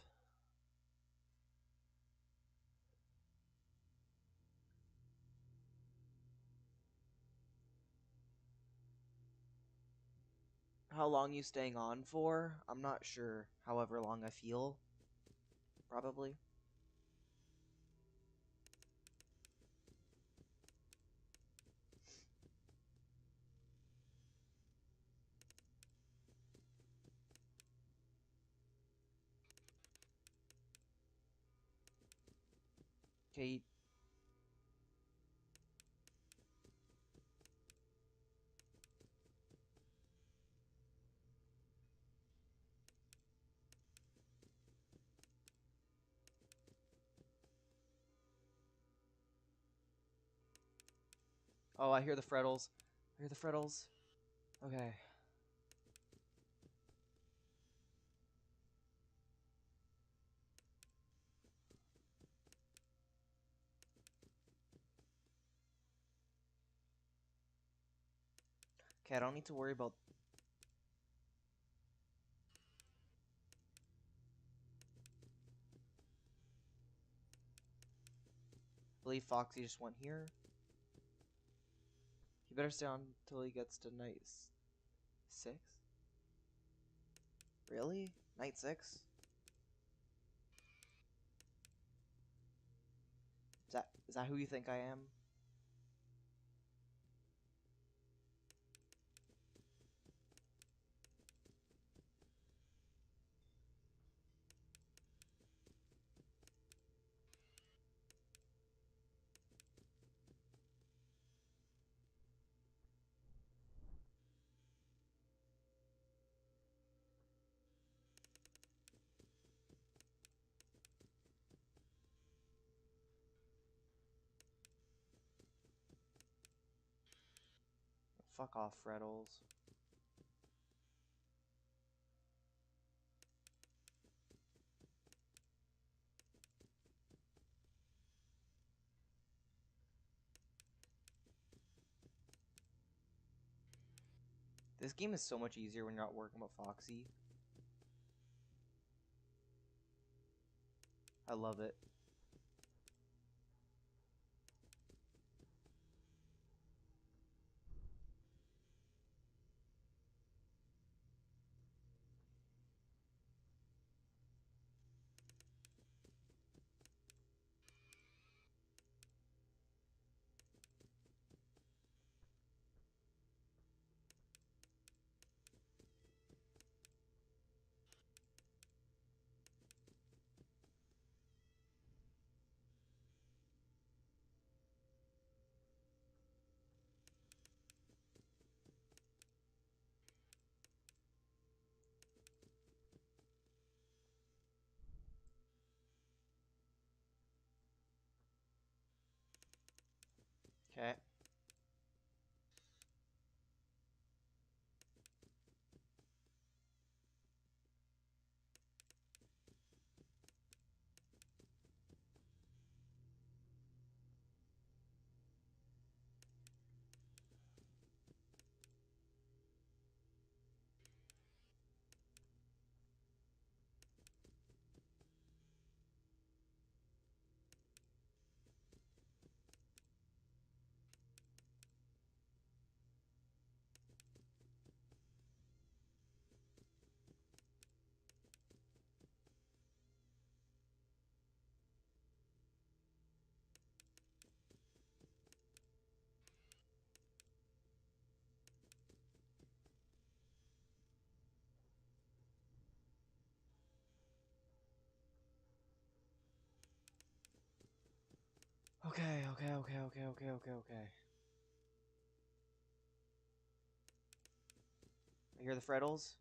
How long you staying on for? I'm not sure. However long I feel. Probably. Okay. Oh, I hear the frettles. I hear the frettles. Okay. Okay, I don't need to worry about... I believe Foxy just went here. He better stay on until he gets to night 6? Really? Night 6? Is that who you think I am? fuck off, Freddles. This game is so much easier when you're not working with Foxy. I love it. Okay. Okay. I hear the Freddles.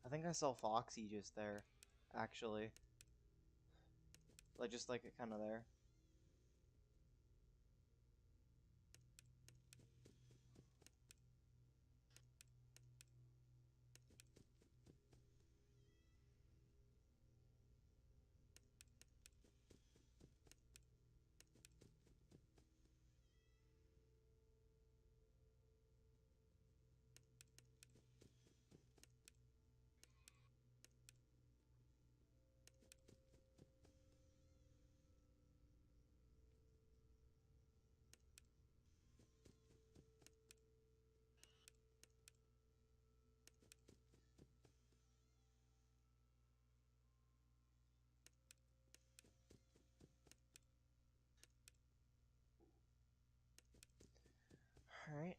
I think I saw Foxy just there, actually. Like, just like it kind of there. Alright.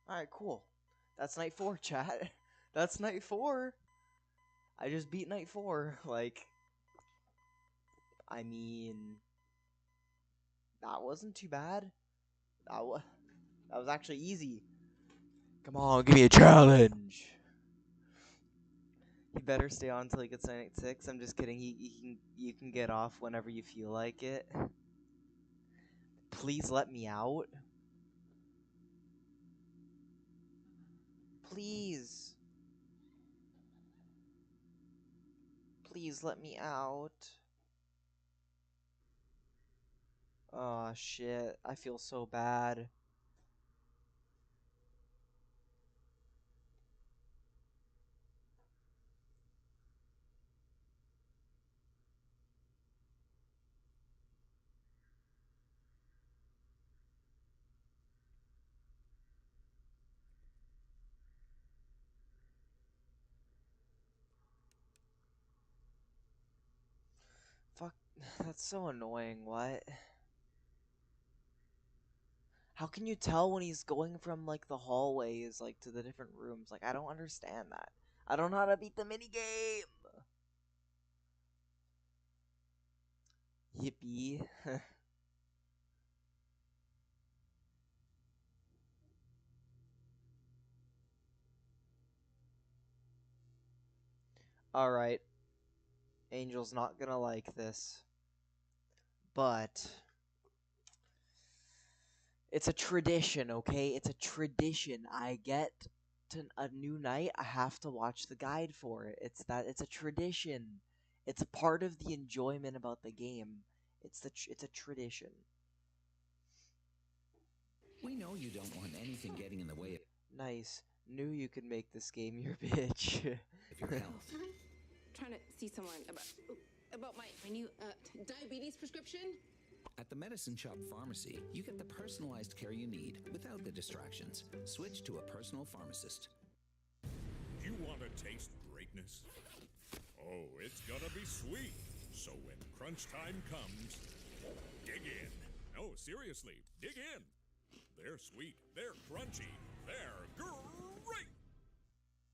Alright, cool. That's night 4, chat. That's night 4. I just beat night 4. Like, I mean, that wasn't too bad. That was actually easy. Come on, give me a challenge. He better stay on until he gets to night 6. I'm just kidding. You can get off whenever you feel like it. Please let me out. Please. Please let me out. Oh shit, I feel so bad. That's so annoying. What? How can you tell when he's going from like the hallways like to the different rooms? Like I don't understand that. I don't know how to beat the minigame. Yippee. Alright. Angel's not gonna like this. But it's a tradition, okay? It's a tradition. I get to a new night, I have to watch the guide for it. It's a tradition. It's a part of the enjoyment about the game. It's a tradition. We know you don't want anything getting in the way Nice. Knew you could make this game your bitch. of your health. Trying to see someone about my new diabetes prescription. At the Medicine Shop Pharmacy, you get the personalized care you need without the distractions. Switch to a personal pharmacist. You want to taste greatness? Oh, it's gonna be sweet. So when crunch time comes, dig in. No, seriously, dig in. They're sweet, they're crunchy, they're great!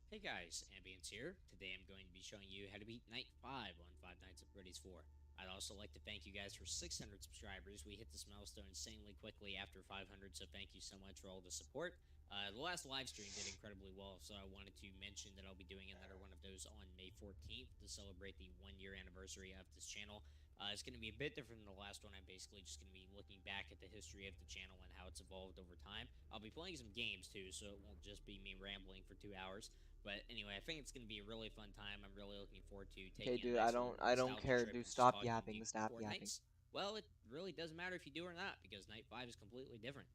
Hey guys, Ambience here. Today I'm going to be showing you how to beat Night 5 on Five Nights at Freddy's 4. I'd also like to thank you guys for 600 subscribers. We hit this milestone insanely quickly after 500, so thank you so much for all the support. The last live stream did incredibly well, so I wanted to mention that I'll be doing another one of those on May 14th to celebrate the 1-year anniversary of this channel. It's going to be a bit different than the last one. I'm basically just going to be looking back at the history of the channel and how it's evolved over time. I'll be playing some games too, so it won't just be me rambling for 2 hours. But anyway, I think it's going to be a really fun time. I'm really looking forward to taking Okay, dude, a nice I don't nostalgia care, trip dude. and just Stop talking yapping. to you Stop before yapping. nights. Well, it really doesn't matter if you do or not, because Night 5 is completely different.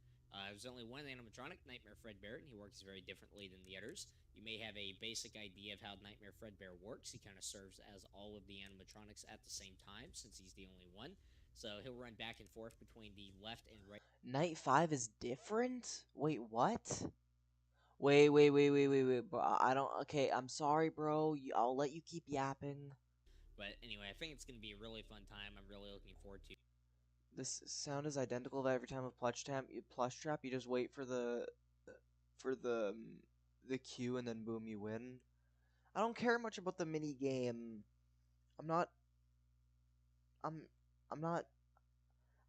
There's only one animatronic, Nightmare Fredbear, and he works very differently than the others. You may have a basic idea of how Nightmare Fredbear works. He kind of serves as all of the animatronics at the same time, since he's the only one. So he'll run back and forth between the left and right. Night 5 is different? Wait, what? Wait, bro. I don't. Okay, I'm sorry, bro. I'll let you keep yapping. But anyway, I think it's going to be a really fun time. I'm really looking forward to. This sound is identical to every time with plush trap. You just wait for the cue and then boom, you win. I don't care much about the mini game. I'm not. I'm. I'm not.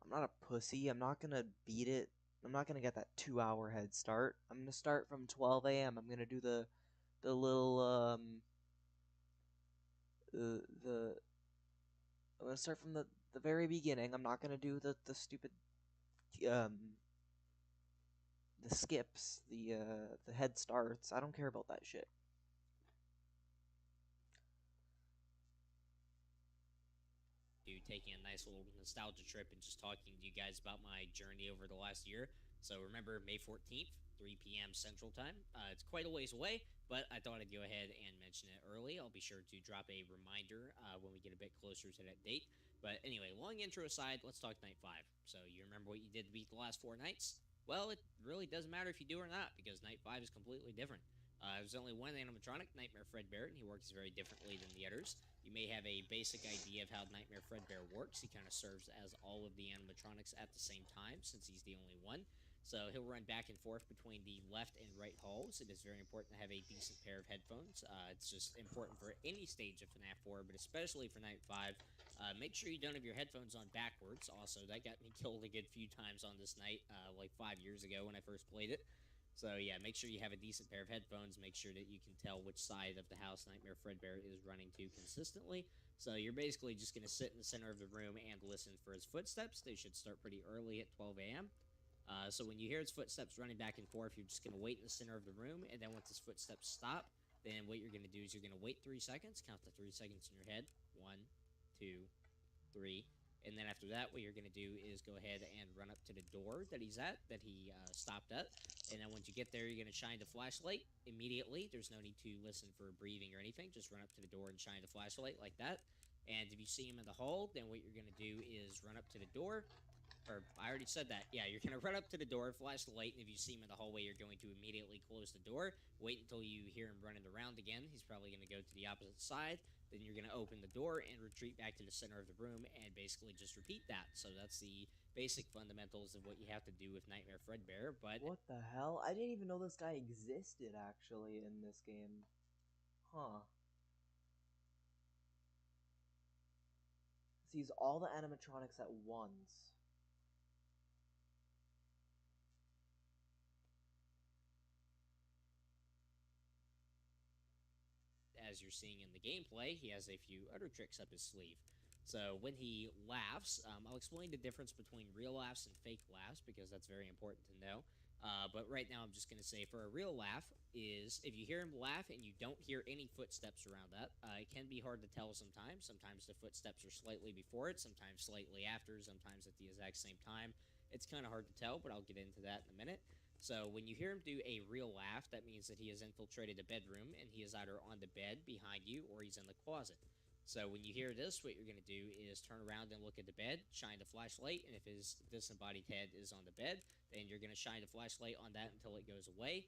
I'm not a pussy. I'm not gonna beat it. I'm not gonna get that 2-hour head start. I'm gonna start from 12 a.m. I'm gonna do the little the I'm gonna start from the very beginning. I'm not gonna do the stupid the skips, the head starts. I don't care about that shit. Taking a nice little nostalgia trip and just talking to you guys about my journey over the last year. So remember, May 14th, 3 p.m. Central Time. It's quite a ways away, but I thought I'd go ahead and mention it early. I'll be sure to drop a reminder when we get a bit closer to that date. But anyway, long intro aside, let's talk Night 5. So you remember what you did to beat the last 4 nights? Well, it really doesn't matter if you do or not, because Night 5 is completely different. There's only one animatronic, Nightmare Fredbear, and he works very differently than the others. You may have a basic idea of how Nightmare Fredbear works. He kind of serves as all of the animatronics at the same time, since he's the only one. So he'll run back and forth between the left and right halls. It is very important to have a decent pair of headphones. It's just important for any stage of FNAF 4, but especially for Night 5. Make sure you don't have your headphones on backwards. Also, that got me killed a good few times on this night, like 5 years ago when I first played it. So yeah, make sure you have a decent pair of headphones. Make sure that you can tell which side of the house Nightmare Fredbear is running to consistently. So you're basically just going to sit in the center of the room and listen for his footsteps. They should start pretty early at 12 a.m. So when you hear his footsteps running back and forth, you're just going to wait in the center of the room. And then once his footsteps stop, then what you're going to do is you're going to wait 3 seconds. Count the 3 seconds in your head. 1, 2, 3. And then after that, what you're going to do is go ahead and run up to the door that he's at, that he stopped at. And then once you get there, you're going to shine the flashlight immediately. There's no need to listen for breathing or anything. Just run up to the door and shine the flashlight like that. And if you see him in the hall, then what you're going to do is run up to the door. or I already said that. Yeah, you're going to run up to the door, flash the light, and if you see him in the hallway, you're going to immediately close the door. Wait until you hear him running around again. He's probably going to go to the opposite side. Then you're going to open the door and retreat back to the center of the room and basically just repeat that. So that's the basic fundamentals of what you have to do with Nightmare Fredbear. But What the hell? I didn't even know this guy existed, actually, in this game. Huh. Sees all the animatronics at once. as you're seeing in the gameplay, he has a few other tricks up his sleeve. So when he laughs, I'll explain the difference between real laughs and fake laughs because that's very important to know. But right now I'm just going to say for a real laugh is if you hear him laugh and you don't hear any footsteps around that, it can be hard to tell sometimes. Sometimes the footsteps are slightly before it, sometimes slightly after, sometimes at the exact same time. It's kind of hard to tell, but I'll get into that in a minute. So when you hear him do a real laugh, that means that he has infiltrated the bedroom and he is either on the bed behind you or he's in the closet. So when you hear this, what you're going to do is turn around and look at the bed, shine the flashlight, and if his disembodied head is on the bed, then you're going to shine the flashlight on that until it goes away.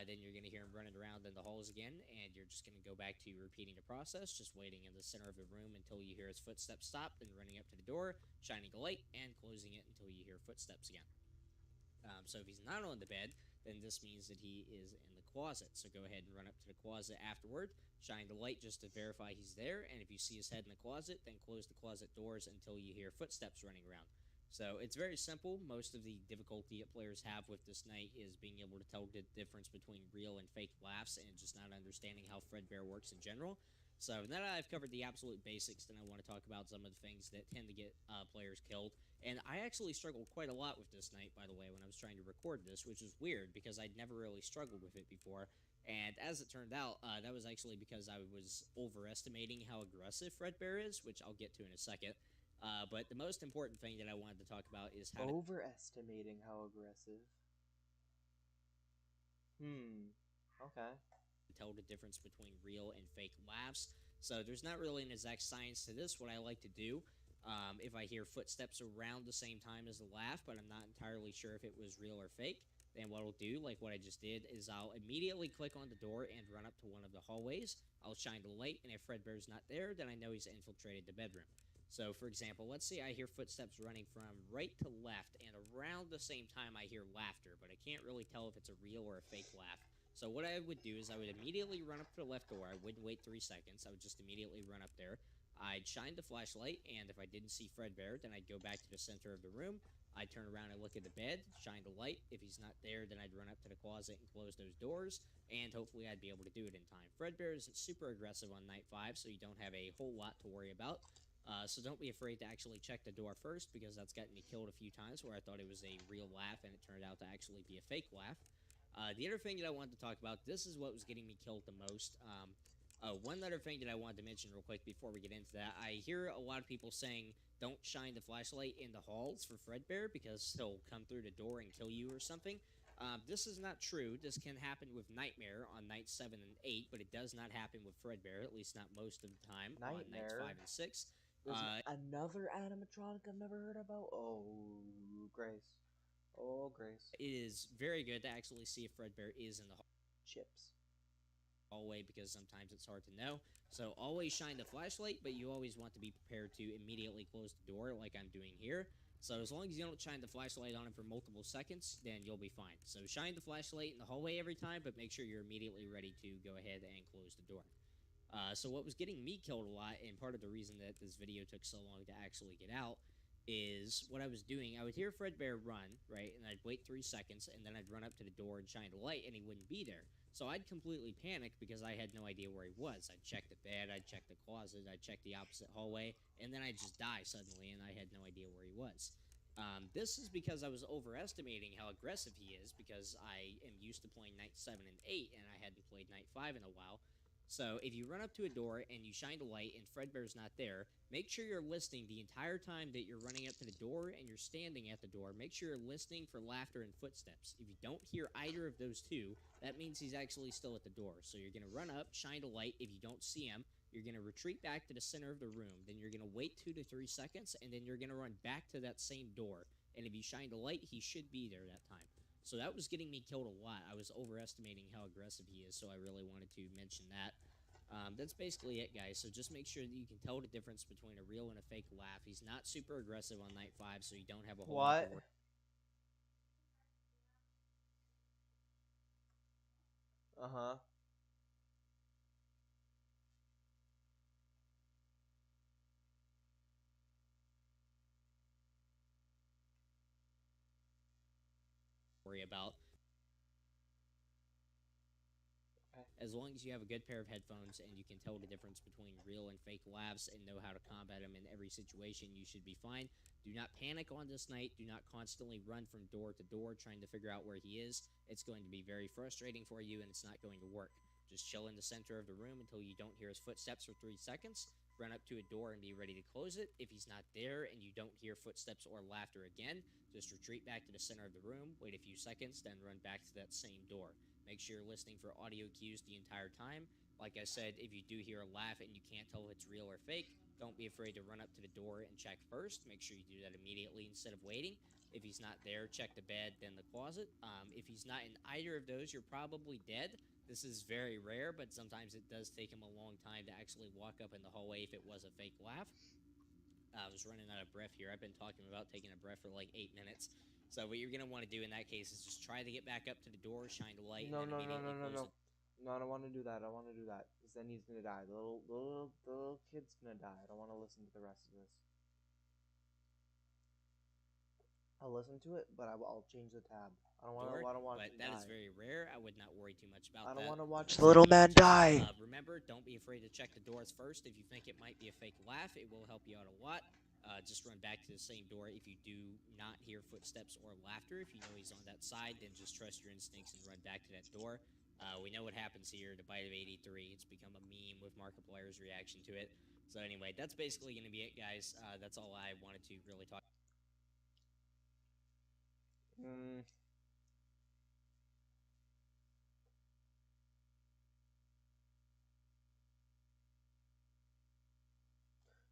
Then you're going to hear him running around in the halls again, and you're just going to go back to repeating the process, just waiting in the center of the room until you hear his footsteps stop, then running up to the door, shining a light, and closing it until you hear footsteps again. So if he's not on the bed, then this means that he is in the closet. So go ahead and run up to the closet afterward, shine the light just to verify he's there, and if you see his head in the closet, then close the closet doors until you hear footsteps running around. So it's very simple. Most of the difficulty that players have with this night is being able to tell the difference between real and fake laughs and just not understanding how Fredbear works in general. So now that I've covered the absolute basics, then I want to talk about some of the things that tend to get players killed. And I actually struggled quite a lot with this night, by the way, when I was trying to record this, which is weird because I'd never really struggled with it before. And as it turned out, that was actually because I was overestimating how aggressive Fredbear is, which I'll get to in a second. But the most important thing that I wanted to talk about is how Overestimating how aggressive. Okay. tell the difference between real and fake laughs. So there's not really an exact science to this. What I like to do, if I hear footsteps around the same time as the laugh, but I'm not entirely sure if it was real or fake, then what I'll do, like what I just did, is I'll immediately click on the door and run up to one of the hallways. I'll shine the light, and if Fredbear's not there, then I know he's infiltrated the bedroom. So, for example, let's say I hear footsteps running from right to left, and around the same time I hear laughter, but I can't really tell if it's a real or a fake laugh. So what I would do is I would immediately run up to the left door. I wouldn't wait 3 seconds. I would just immediately run up there. I'd shine the flashlight, and if I didn't see Fredbear, then I'd go back to the center of the room. I'd turn around and look at the bed, shine the light. If he's not there, then I'd run up to the closet and close those doors, and hopefully I'd be able to do it in time. Fredbear isn't super aggressive on night 5, so you don't have a whole lot to worry about. So don't be afraid to actually check the door first, because that's gotten me killed a few times where I thought it was a real laugh, and it turned out to actually be a fake laugh. The other thing that I wanted to talk about, this is what was getting me killed the most. One other thing that I wanted to mention real quick before we get into that, I hear a lot of people saying don't shine the flashlight in the halls for Fredbear because he'll come through the door and kill you or something. This is not true. This can happen with Nightmare on night 7 and 8, but it does not happen with Fredbear, at least not most of the time on nights 5 and 6. There's another animatronic I've never heard about. Oh, Grace. Oh, Grace. It is very good to actually see if Fredbear is in the Chips. hallway because sometimes it's hard to know. So always shine the flashlight, but you always want to be prepared to immediately close the door like I'm doing here. So as long as you don't shine the flashlight on him for multiple seconds, then you'll be fine. So shine the flashlight in the hallway every time, but make sure you're immediately ready to go ahead and close the door. So what was getting me killed a lot, and part of the reason that this video took so long to actually get out, is what I was doing. I would hear Fredbear run, right, and I'd wait 3 seconds, and then I'd run up to the door and shine the light, and he wouldn't be there. So I'd completely panic because I had no idea where he was. I'd check the bed, I'd check the closet, I'd check the opposite hallway, and then I'd just die suddenly, and I had no idea where he was. This is because I was overestimating how aggressive he is because I am used to playing night 7 and 8, and I hadn't played night 5 in a while. So if you run up to a door and you shine the light and Fredbear's not there, make sure you're listening the entire time that you're running up to the door and you're standing at the door. Make sure you're listening for laughter and footsteps. If you don't hear either of those two, that means he's actually still at the door. So you're going to run up, shine the light. If you don't see him, you're going to retreat back to the center of the room. Then you're going to wait 2 to 3 seconds, and then you're going to run back to that same door. and if you shined a light, he should be there that time. So that was getting me killed a lot. I was overestimating how aggressive he is, so I really wanted to mention that. That's basically it, guys. So just make sure that you can tell the difference between a real and a fake laugh. He's not super aggressive on night 5, so you don't have a whole lot to What? worry. Uh-huh. About. As long as you have a good pair of headphones and you can tell the difference between real and fake laughs and know how to combat them in every situation, you should be fine. Do not panic on this night. Do not constantly run from door to door trying to figure out where he is. It's going to be very frustrating for you and it's not going to work. Just chill in the center of the room until you don't hear his footsteps for 3 seconds. Run up to a door and be ready to close it. If he's not there and you don't hear footsteps or laughter again, just retreat back to the center of the room, wait a few seconds, then run back to that same door. Make sure you're listening for audio cues the entire time. Like I said, if you do hear a laugh and you can't tell if it's real or fake, don't be afraid to run up to the door and check first. Make sure you do that immediately instead of waiting. If he's not there, check the bed, then the closet. If he's not in either of those, you're probably dead. This is very rare, but sometimes it does take him a long time to actually walk up in the hallway if it was a fake laugh. I was running out of breath here. I've been talking about taking a breath for like 8 minutes. So what you're going to want to do in that case is just try to get back up to the door, shine the light, No, and then no, no, no, immediately no, close no. it. No, I don't want to do that. I don't want to do that. Because then he's gonna die. The little kid's gonna die. I don't want to listen to the rest of this. I'll listen to it, but I'll change the tab. I don't want to. Door, I don't want but to that die. is very rare. I would not worry too much about I don't that. want to watch So the little man just, die. remember, don't be afraid to check the doors first. If you think it might be a fake laugh, it will help you out a lot. Just run back to the same door. If you do not hear footsteps or laughter, if you know he's on that side, then just trust your instincts and run back to that door. We know what happens here. The bite of 83. It's become a meme with Markiplier's reaction to it. So anyway, that's basically going to be it, guys. That's all I wanted to really talk. Mm.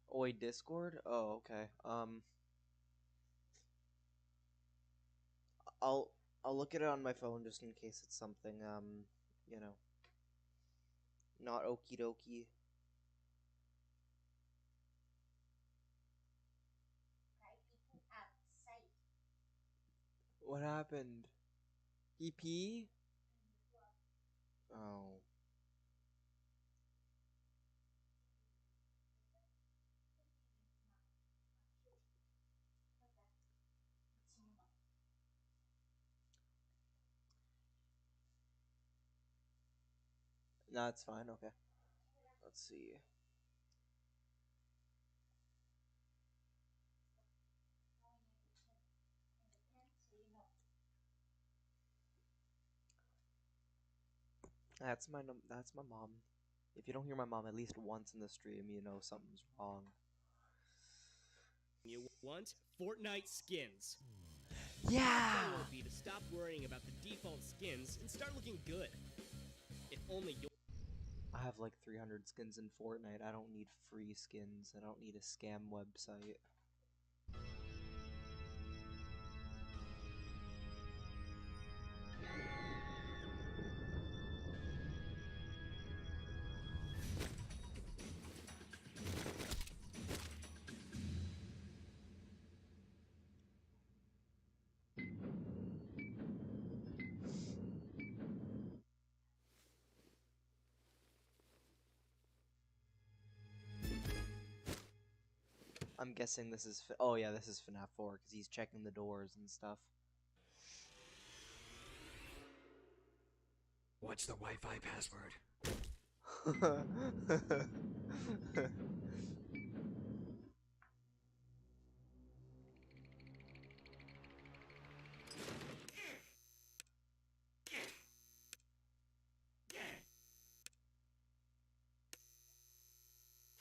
Oh wait, Discord? Oh, okay. I'll I'll look at it on my phone just in case it's something you know, not okie dokie. What happened? He pee? Oh. That's fine, okay. Let's see. That's my mom. If you don't hear my mom at least once in the stream, you know something's wrong. You want Fortnite skins. Yeah. My goal will be to stop worrying about the default skins and start looking good. If only you. I have like 300 skins in Fortnite. I don't need free skins. I don't need a scam website. I'm guessing this is. Oh yeah, this is FNAF 4 because he's checking the doors and stuff. What's the Wi-Fi password?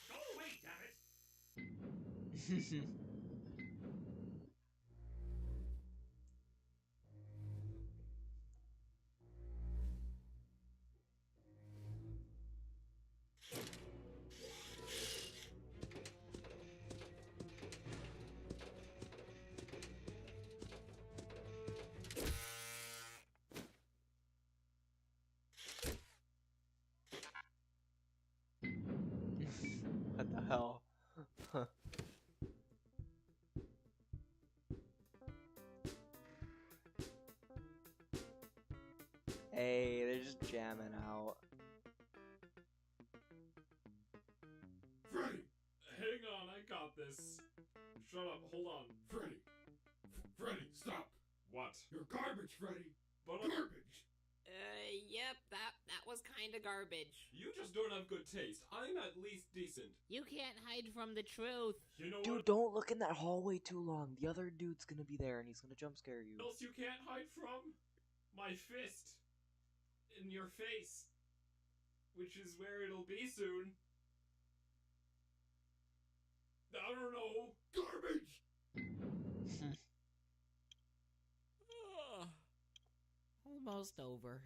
Go away, damn it! this. Shut up, hold on. Freddy! Freddy, stop! What? You're garbage, Freddy! But garbage! Yep, that was kinda garbage. You just don't have good taste. I'm at least decent. You can't hide from the truth. You know Dude, what don't look in that hallway too long. The other dude's gonna be there and he's gonna jump scare you. else you can't hide from? My fist. In your face. Which is where it'll be soon. I don't know. Garbage! Almost over.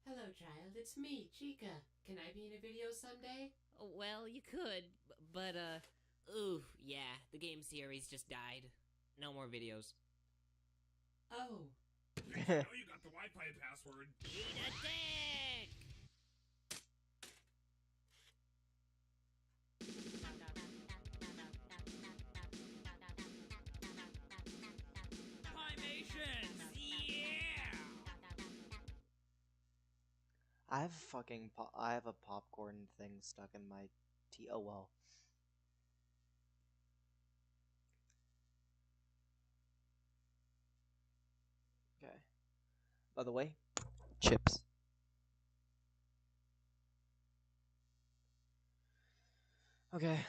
Hello, child. It's me, Chica. Can I be in a video someday? Well, you could, but, ooh, yeah, the game series just died. No more videos. Oh. I know you got the Wi-Fi password. Eat a dick! Climations! Yeah! I have a popcorn thing stuck in my tea. Oh well. Okay. By the way, chips. Okay.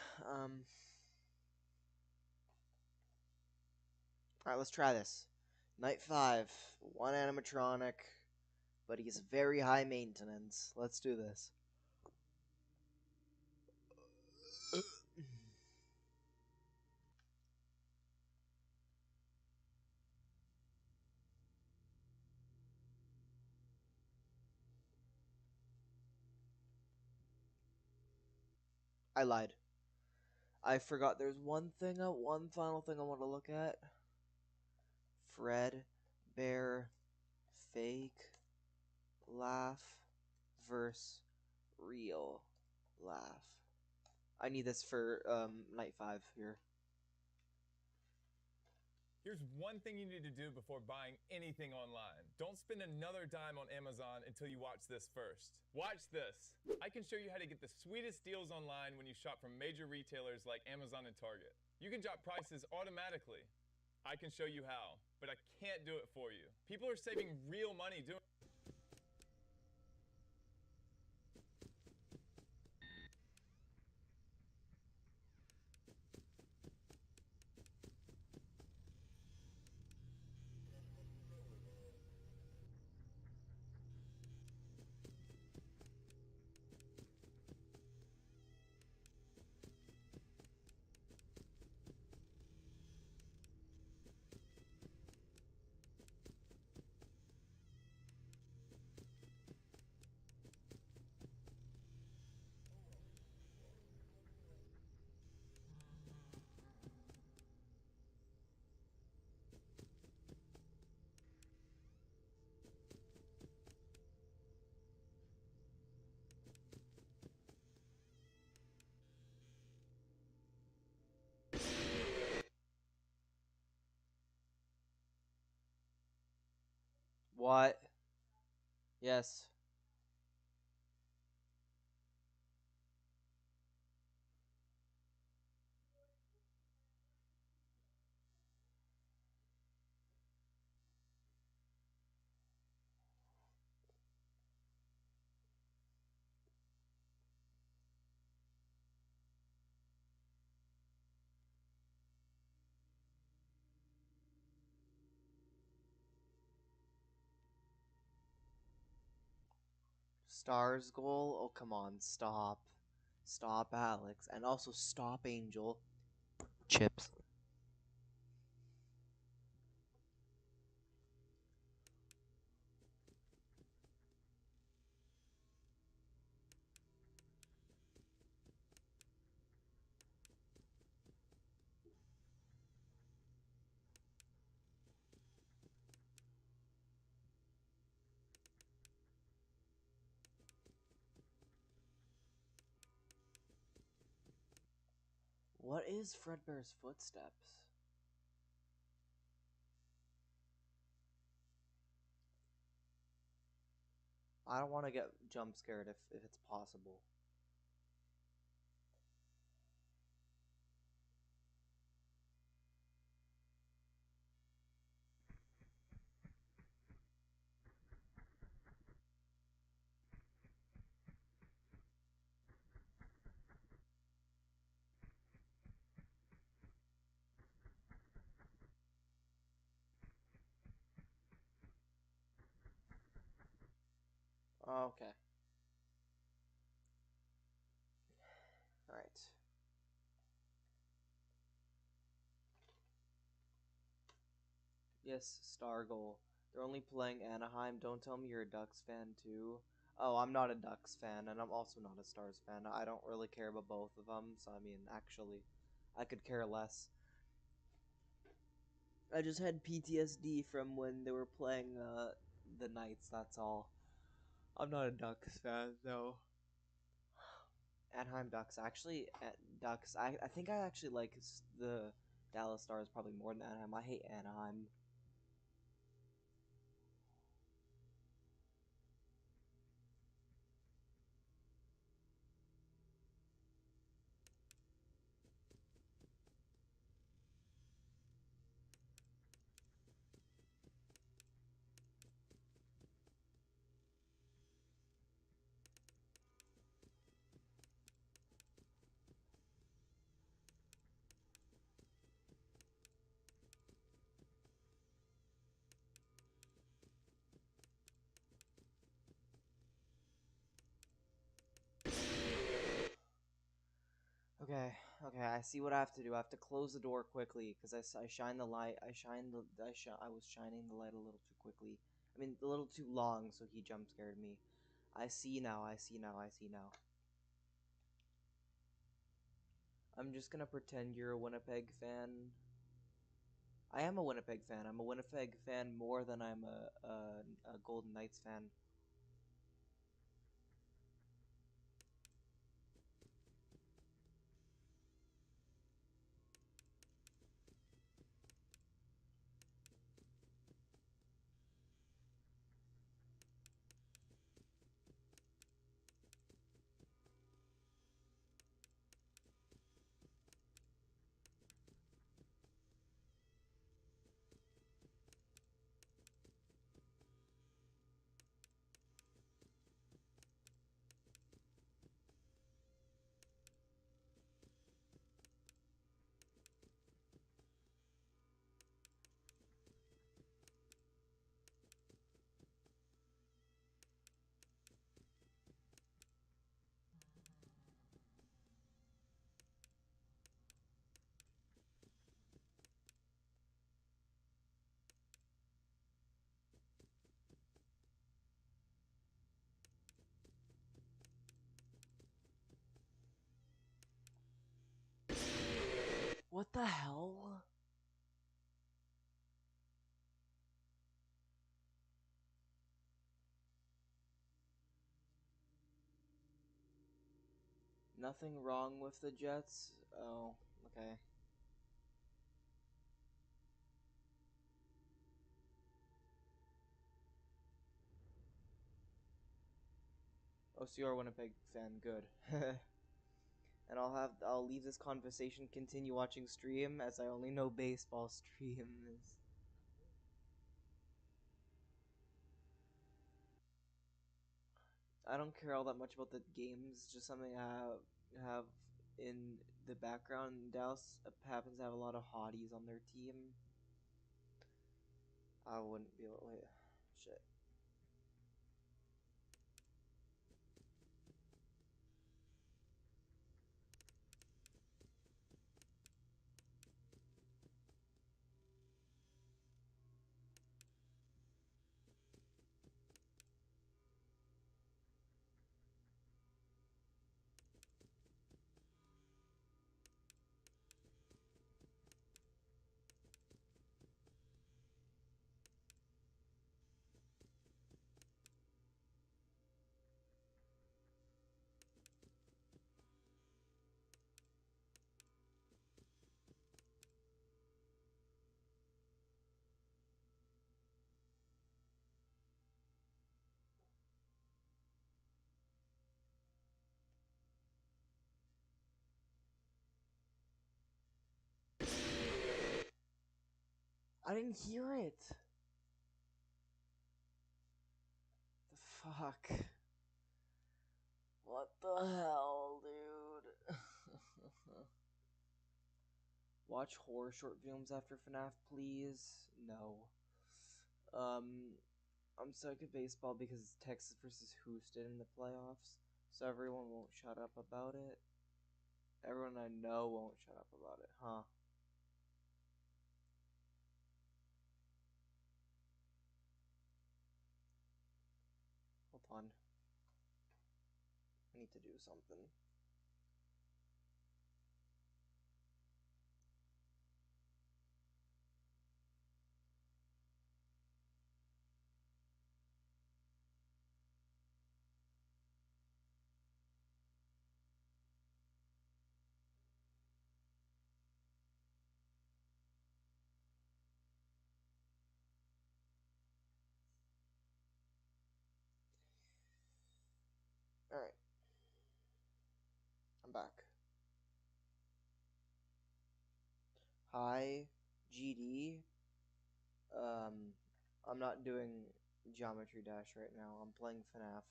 Alright, let's try this. Night 5. One animatronic, but he's very high maintenance. Let's do this. I lied. I forgot there's one final thing I want to look at. Fred, Bear, Fake, Laugh, verse, Real, Laugh. I need this for night 5 here. Here's one thing you need to do before buying anything online. Don't spend another dime on Amazon until you watch this first. Watch this. I can show you how to get the sweetest deals online when you shop from major retailers like Amazon and Target. You can drop prices automatically. I can show you how, but I can't do it for you. People are saving real money doing it. What? Yes. Stars goal? Oh, come on, stop. Stop, Alex. And also stop, Angel. Chips. What is Fredbear's footsteps? I don't want to get jump scared if, it's possible. Okay. Alright. Yes, Star Goal. They're only playing Anaheim. Don't tell me you're a Ducks fan too. Oh, I'm not a Ducks fan, and I'm also not a Stars fan. I don't really care about both of them, so I mean, actually, I could care less. I just had PTSD from when they were playing the Knights, that's all. I'm not a Ducks fan, though. Anaheim Ducks. Actually, Ducks. I think I actually like the Dallas Stars probably more than Anaheim. I hate Anaheim. Okay, okay, I see what I have to do. I have to close the door quickly because I shine the light. I was shining the light a little too quickly. I mean, a little too long, so he jump scared me. I see now. I see now. I see now. I'm just gonna pretend you're a Winnipeg fan. I am a Winnipeg fan. I'm a Winnipeg fan more than I'm a Golden Knights fan. What the hell? Nothing wrong with the Jets? Oh, okay. Oh, so you're a Winnipeg fan. Good. And I'll leave this conversation, continue watching stream, as I only know baseball streams. I don't care all that much about the games, just something I have in the background. Dallas happens to have a lot of hotties on their team. I wouldn't be able to wait. Shit. I didn't hear it. The fuck? What the hell, dude? Watch horror short films after FNAF, please? No. I'm stuck at baseball because it's Texas versus Houston in the playoffs, so everyone won't shut up about it. Everyone I know won't shut up about it, huh? Hold on. I need to do something. Alright. I'm back. Hi, GD. I'm not doing Geometry Dash right now. I'm playing FNAF.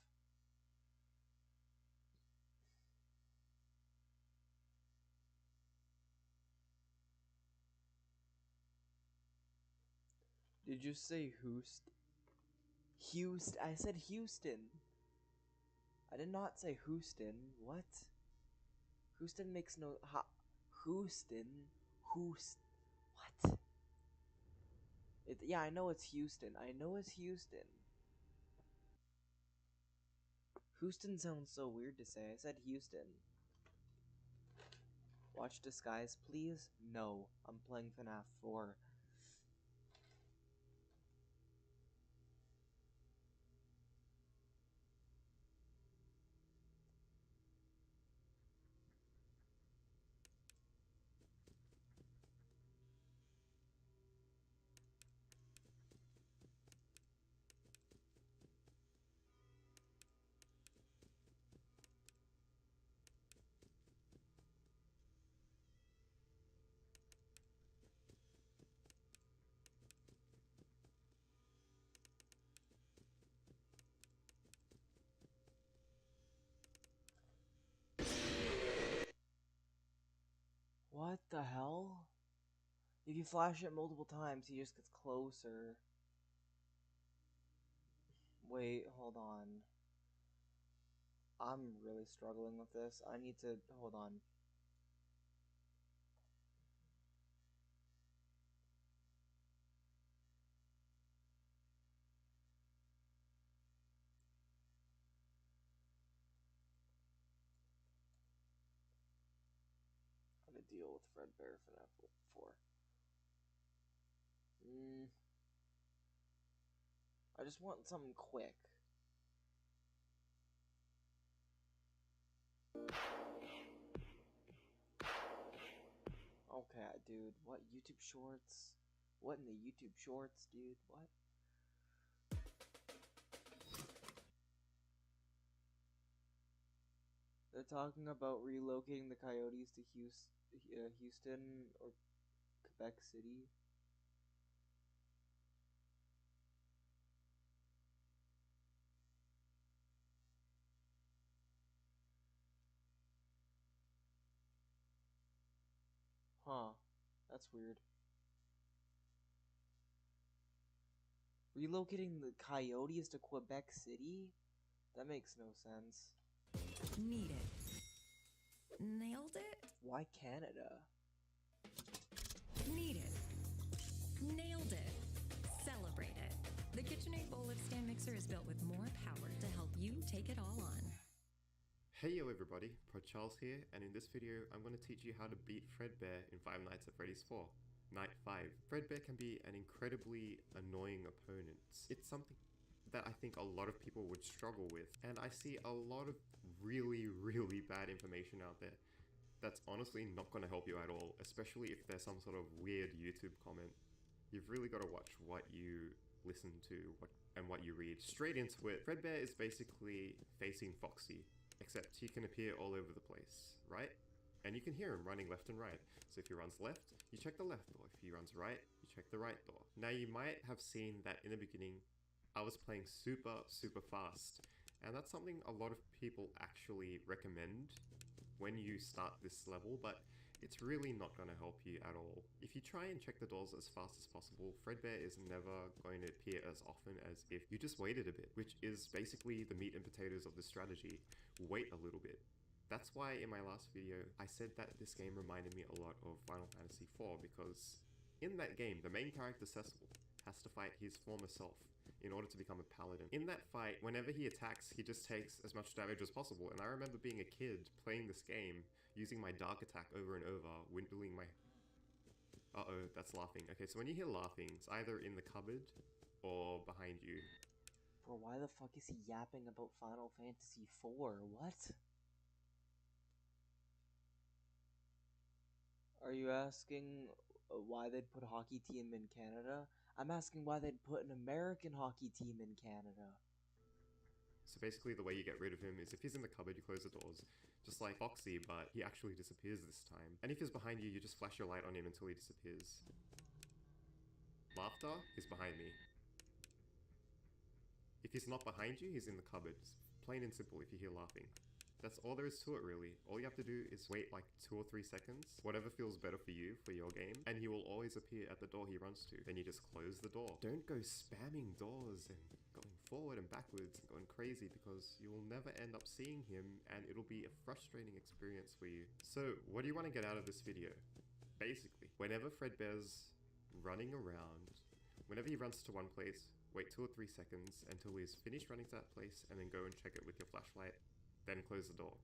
Did you say Houston? Houston. I said Houston. I did not say Houston. What? Houston makes no. Houston. What? Yeah, I know it's Houston. I know it's Houston. Houston sounds so weird to say. I said Houston. Watch Disguise, please? No. I'm playing FNAF 4. What the hell? If you flash it multiple times, he just gets closer. Wait, hold on. I'm really struggling with this. I need to... Hold on. How to deal with Fredbear FNAF 4. I just want something quick. Okay, dude. What? YouTube Shorts? What in the YouTube Shorts, dude? What? They're talking about relocating the Coyotes to Houston or Quebec City. Huh. That's weird. Relocating the Coyotes to Quebec City? That makes no sense. Need it. Nailed it? Why Canada? Need it. Nailed it. Celebrate it. The KitchenAid bowl lift stand mixer is built with more power to help you take it all on. Hey yo everybody, Charles here, and in this video I'm going to teach you how to beat Fredbear in Five Nights at Freddy's 4. Night 5. Fredbear can be an incredibly annoying opponent. It's something that I think a lot of people would struggle with, and I see a lot of really bad information out there that's honestly not going to help you at all, especially if there's some sort of weird YouTube comment. You've really got to watch what you listen to and what you read. Straight into it, Fredbear is basically facing Foxy, except he can appear all over the place, right? And you can hear him running left and right. So if he runs left, you check the left door. If he runs right, you check the right door. Now you might have seen that in the beginning, I was playing super fast. And that's something a lot of people actually recommend when you start this level, but it's really not going to help you at all. If you try and check the doors as fast as possible, Fredbear is never going to appear as often as if you just waited a bit, which is basically the meat and potatoes of the strategy. Wait a little bit. That's why in my last video, I said that this game reminded me a lot of Final Fantasy IV, because in that game, the main character Cecil has to fight his former self in order to become a paladin. In that fight, whenever he attacks, he just takes as much damage as possible, and I remember being a kid playing this game, using my dark attack over and over, windling my... Uh-oh, that's laughing. Okay, so when you hear laughing, it's either in the cupboard or behind you. Bro, why the fuck is he yapping about Final Fantasy IV? What? Are you asking why they'd put a hockey team in Canada? I'm asking why they'd put an American hockey team in Canada. So basically the way you get rid of him is if he's in the cupboard, you close the doors. Just like Foxy, but he actually disappears this time. And if he's behind you, you just flash your light on him until he disappears. Laughter is behind me. If he's not behind you, he's in the cupboard. It's plain and simple if you hear laughing. That's all there is to it, really. All you have to do is wait like 2 or 3 seconds, whatever feels better for you, for your game, and he will always appear at the door he runs to. Then you just close the door. Don't go spamming doors and going forward and backwards and going crazy, because you will never end up seeing him and it'll be a frustrating experience for you. So what do you want to get out of this video? Basically, whenever Fredbear's running around, whenever he runs to one place, wait 2 or 3 seconds until he's finished running to that place, and then go and check it with your flashlight. Then close the door.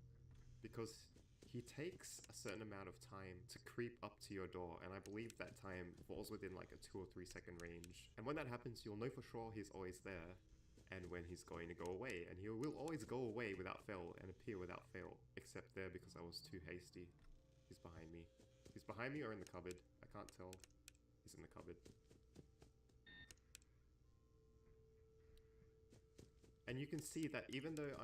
Because he takes a certain amount of time to creep up to your door, and I believe that time falls within like a 2 or 3 second range. And when that happens, you'll know for sure he's always there, and when he's going to go away. And he will always go away without fail and appear without fail, except there because I was too hasty. He's behind me. He's behind me or in the cupboard. I can't tell. He's in the cupboard. And you can see that even though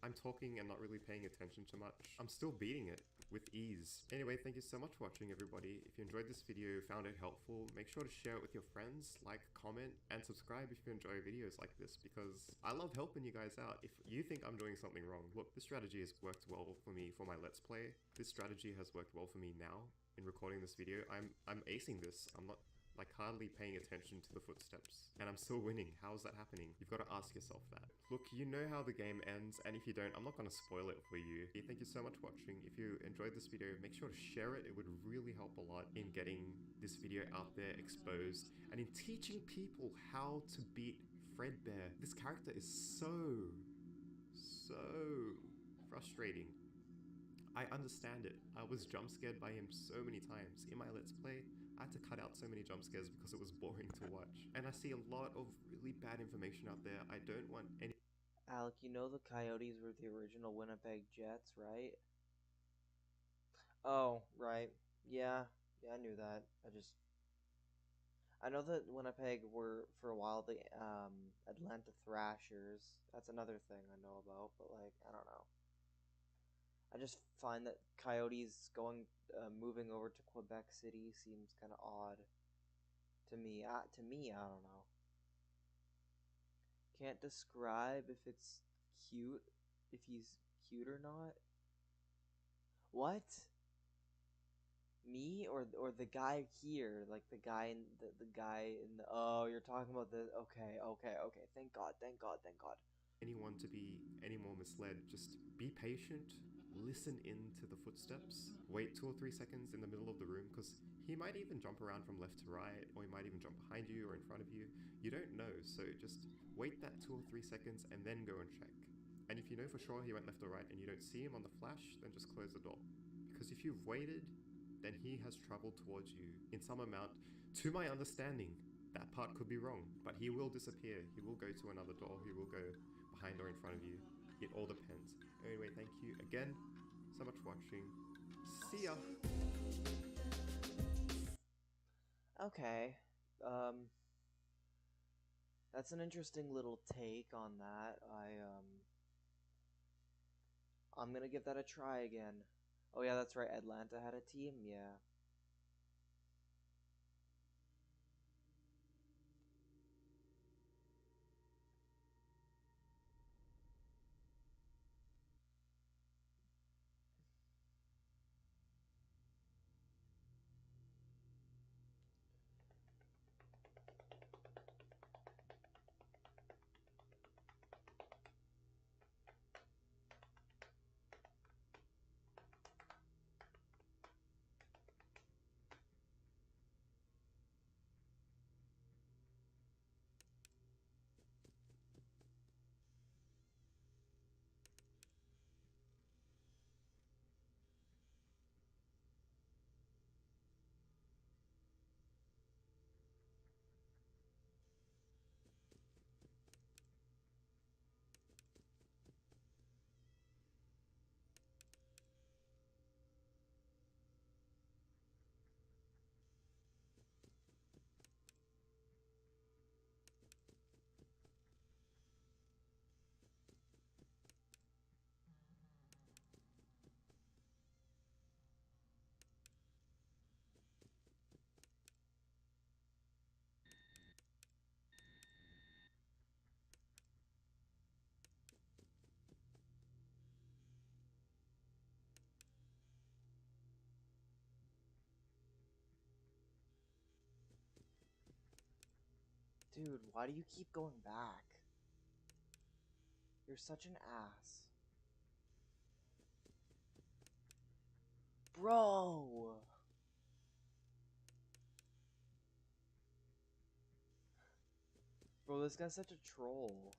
I'm talking and not really paying attention too much, I'm still beating it with ease. Anyway, thank you so much for watching, everybody. If you enjoyed this video, found it helpful, make sure to share it with your friends, like, comment, and subscribe if you enjoy videos like this, because I love helping you guys out. If you think I'm doing something wrong, look, this strategy has worked well for me for my Let's Play. This strategy has worked well for me now in recording this video. I'm acing this. I'm not like hardly paying attention to the footsteps, and I'm still winning. How is that happening? You've got to ask yourself that. Look, you know how the game ends, and if you don't, I'm not going to spoil it for you. Thank you so much for watching. If you enjoyed this video, make sure to share it. It would really help a lot in getting this video out there, exposed, and in teaching people how to beat Fredbear. This character is so frustrating. I understand it. I was jump scared by him so many times. In my Let's Play, I had to cut out so many jump scares because it was boring to watch. And I see a lot of really bad information out there. I don't want any... Alec, you know the Coyotes were the original Winnipeg Jets, right? Oh, right. Yeah, I knew that. I know that Winnipeg were, for a while, the Atlanta Thrashers. That's another thing I know about, but like, I don't know. I just find that Coyotes moving over to Quebec City seems kind of odd to me. I don't know. Can't describe if it's cute, if he's cute or not. What? Me or the guy here, like the guy in the guy in the... Oh, you're talking about the... Okay. Thank God. Anyone to be any more misled. Just be patient. Listen into the footsteps. Wait 2 or 3 seconds in the middle of the room, because he might even jump around from left to right, or he might even jump behind you or in front of you. You don't know, so just wait that 2 or 3 seconds and then go and check. And if you know for sure he went left or right and you don't see him on the flash, then just close the door. Because if you've waited, then he has traveled towards you in some amount. To my understanding, that part could be wrong, but he will disappear. He will go to another door. He will go behind or in front of you. It all depends. Anyway, thank you again so much for watching. See ya! Okay. That's an interesting little take on that. I'm gonna give that a try again. Oh yeah, that's right, Atlanta had a team, yeah. Dude, why do you keep going back? You're such an ass. Bro! Bro, this guy's such a troll.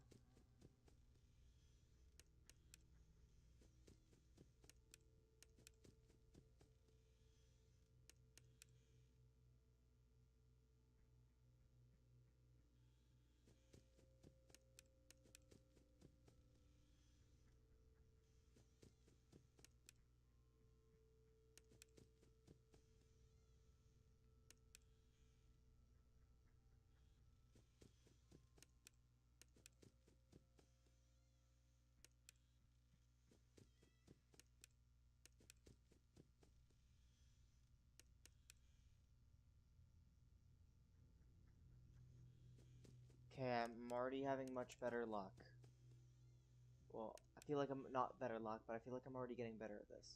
Okay, I'm already having much better luck. Well, I feel like I'm not better luck, but I feel like I'm already getting better at this.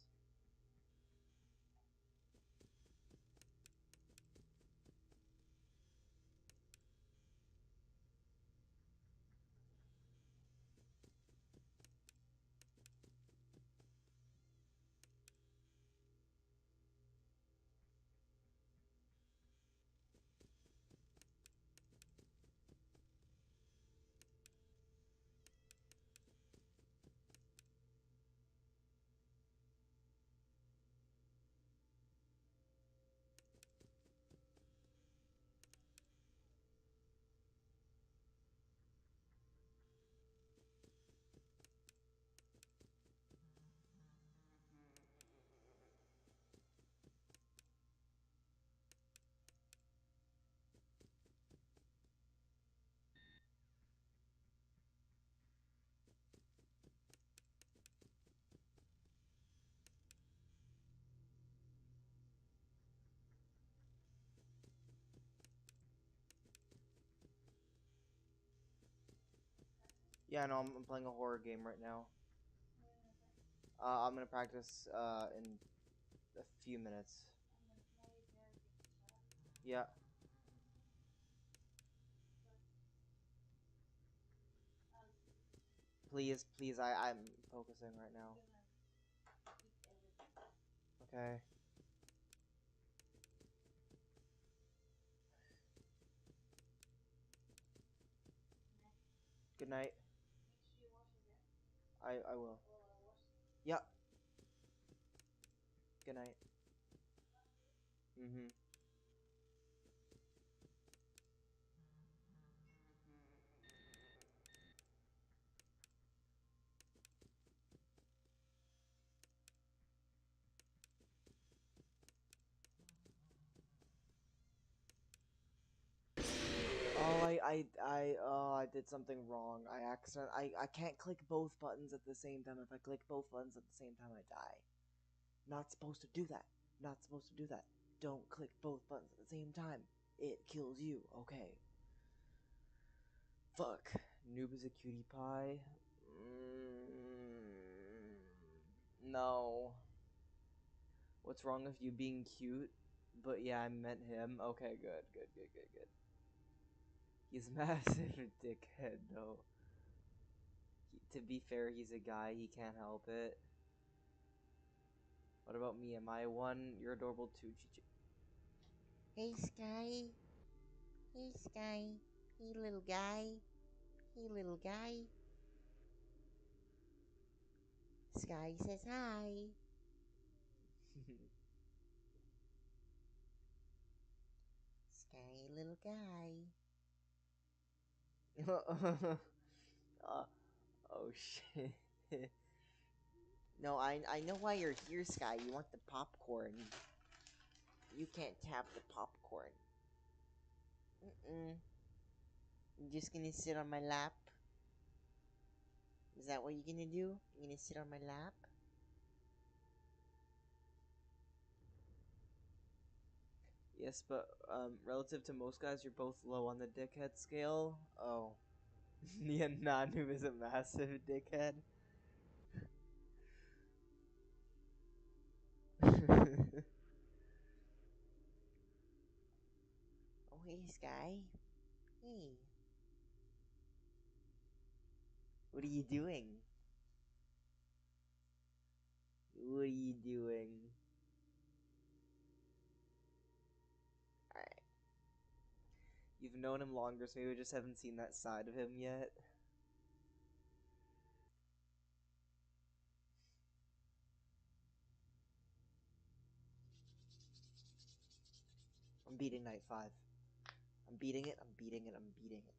Yeah, no, I'm playing a horror game right now. I'm gonna practice in a few minutes. Yeah. Please, please, I'm focusing right now. Okay. Good night. I will. Yep. Good night. Mm-hmm. Oh, I did something wrong. I can't click both buttons at the same time. If I click both buttons at the same time, I die. Not supposed to do that. Not supposed to do that. Don't click both buttons at the same time. It kills you. Okay. Fuck. Noob is a cutie pie. No. What's wrong with you being cute? But yeah, I meant him. Okay, good, good, good, good, good. He's massive dickhead though. To be fair, he's a guy. He can't help it. What about me? Am I one? You're adorable too, Chichi. Hey, Sky. Hey, Sky. Hey, little guy. Hey, little guy. Sky says hi. Sky, little guy. Oh shit. No, I know why you're here, Sky. You want the popcorn. You can't tap the popcorn. You just gonna sit on my lap? Is that what you're gonna do? You're gonna sit on my lap? Yes, but relative to most guys, you're both low on the dickhead scale. Oh. Yeah, Nanu is a massive dickhead. Oh, hey, Sky. Hey. What are you doing? What are you doing? Alright. You've known him longer, so maybe we just haven't seen that side of him yet. I'm beating night 5. I'm beating it, I'm beating it, I'm beating it.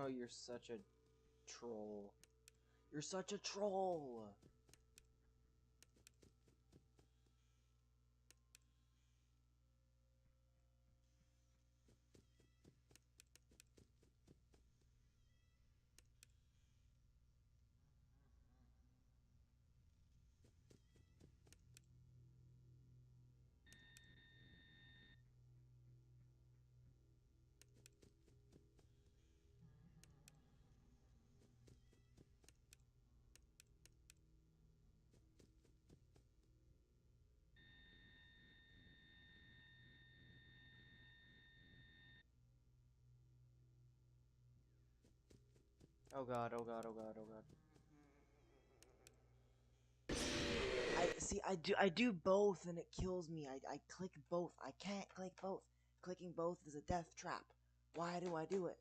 Oh, you're such a troll. You're such a troll! Oh god, oh god, oh god, oh god. I do both and it kills me. I click both. I can't click both. Clicking both is a death trap. Why do I do it?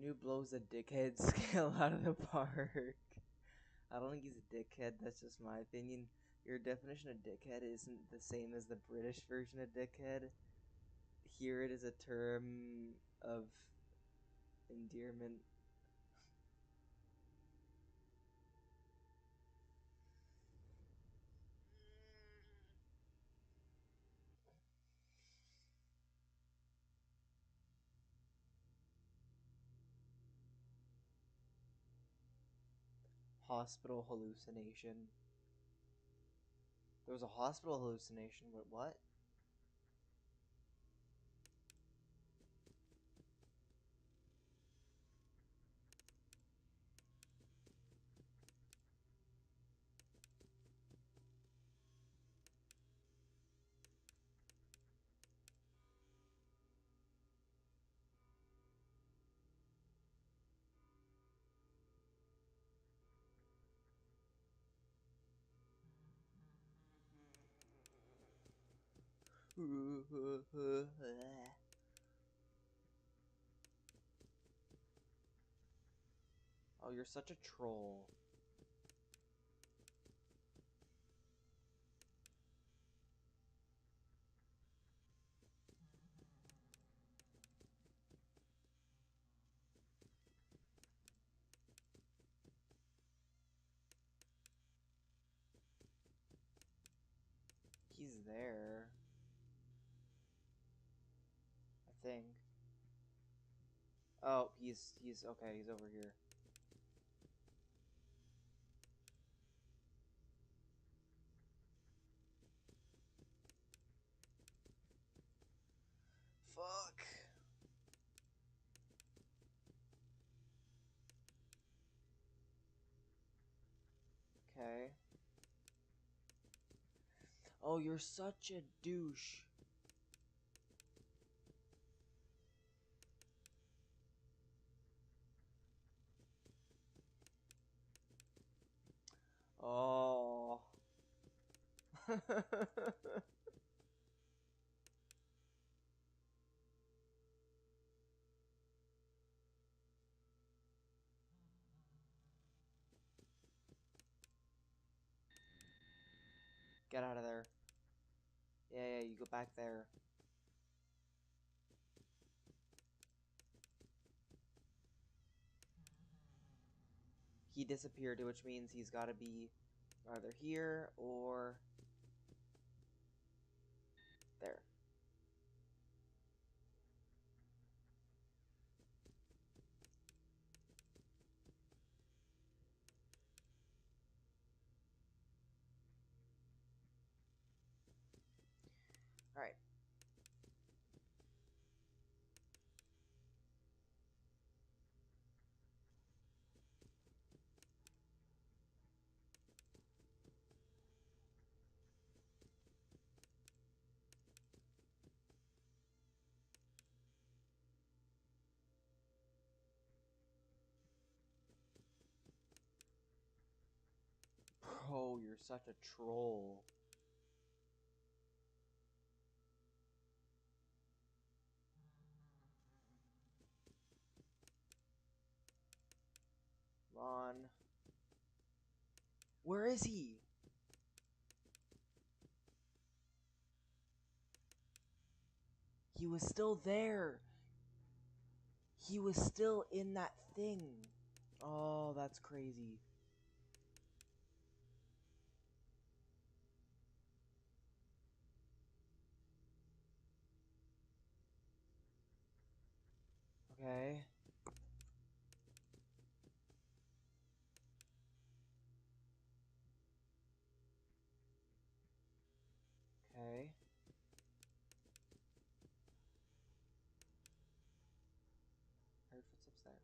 New blows a dickhead scale out of the park. I don't think he's a dickhead, that's just my opinion. Your definition of dickhead isn't the same as the British version of dickhead. Here it is a term of endearment. Hospital hallucination. There was a hospital hallucination, but what? Oh, you're such a troll. He's there. I think. Oh, he's okay, he's over here. Fuck. Okay. Oh, you're such a douche. Oh. Get out of there. Yeah, you go back there. he disappeared, which means he's got to be either here or there. All right. Oh, you're such a troll. Come on. Where is he? He was still there. He was still in that thing. Oh, that's crazy. Okay. Okay. Heard footsteps there.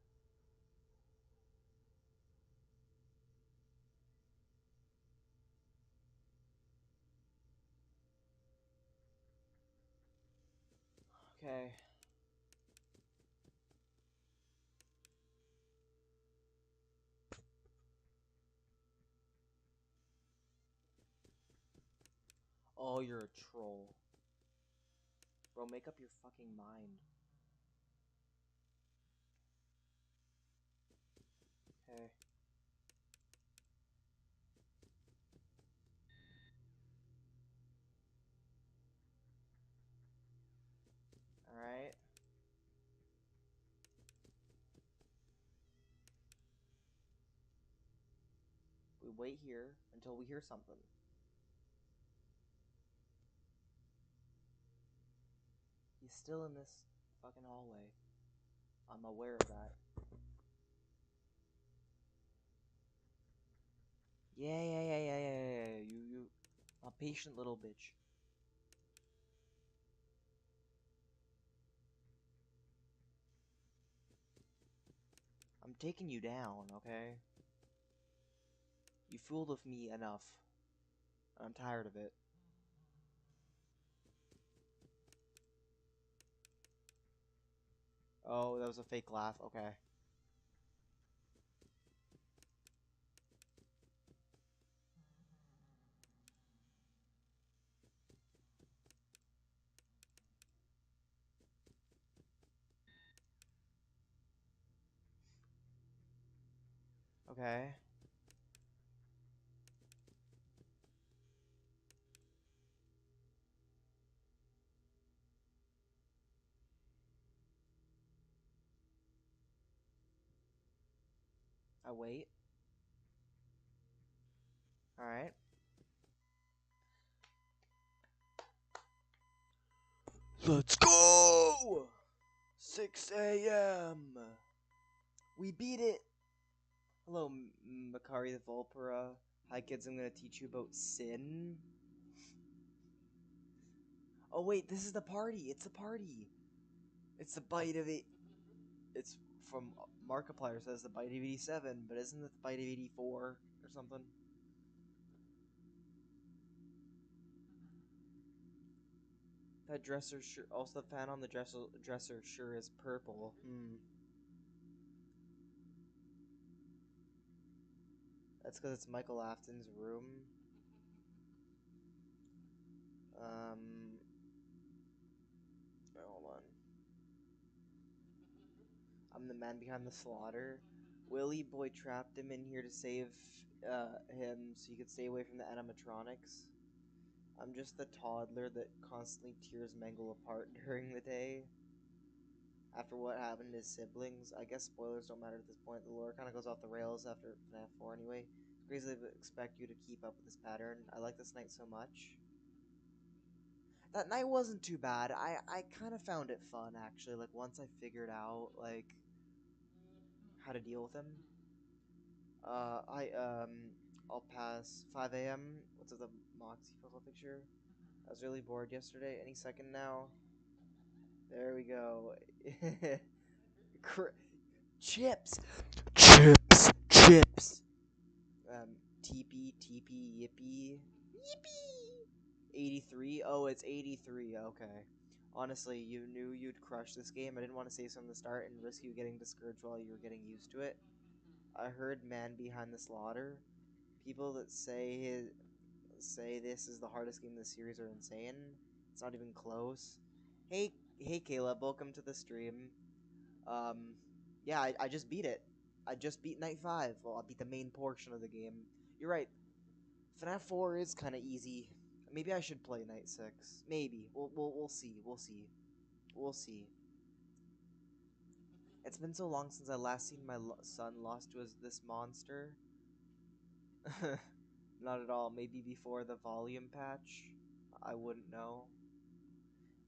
Okay. Oh, you're a troll. Bro, make up your fucking mind. Okay. Alright. We wait here until we hear something. He's still in this fucking hallway. I'm aware of that. Yeah. You, a patient little bitch. I'm taking you down, okay? You fooled with me enough. I'm tired of it. Oh, that was a fake laugh. Okay. Okay. I wait. Alright. Let's go! 6 a.m. We beat it! Hello, Makari the Volpera. Hi, kids, I'm gonna teach you about sin. Oh, wait, this is the party. It's a party. It's the bite of it. It's from Markiplier says the bite of 87, but isn't it the bite of 84 or something? That dresser sure. Also, the fan on the dresser sure is purple. That's because it's Michael Afton's room. Hold on. I'm the man behind the slaughter. Willy Boy trapped him in here to save him so he could stay away from the animatronics. I'm just the toddler that constantly tears Mangle apart during the day. after what happened to his siblings. I guess spoilers don't matter at this point. The lore kind of goes off the rails after FNAF 4 anyway. It's crazy they expect you to keep up with this pattern. I like this night so much. That night wasn't too bad. I kind of found it fun, actually. Like, once I figured out, like, how to deal with him. I'll pass 5 a.m. What's up, the Moxie profile picture? I was really bored yesterday. Any second now. There we go. Chips! Chips! Chips! TP, Yippee. Yippee! 83? Oh, it's 83. Okay. Honestly, you knew you'd crush this game. I didn't want to say so from the start and risk you getting discouraged while you were getting used to it. I heard Man Behind the Slaughter. People that say this is the hardest game in the series are insane. It's not even close. Hey Caleb, welcome to the stream. Yeah, I just beat it. I just beat Night 5. Well, I beat the main portion of the game. You're right. FNAF 4 is kind of easy. Maybe I should play Night 6. Maybe. We'll see. We'll see. We'll see. It's been so long since I last seen my son lost to this monster. Not at all. Maybe before the volume patch. I wouldn't know.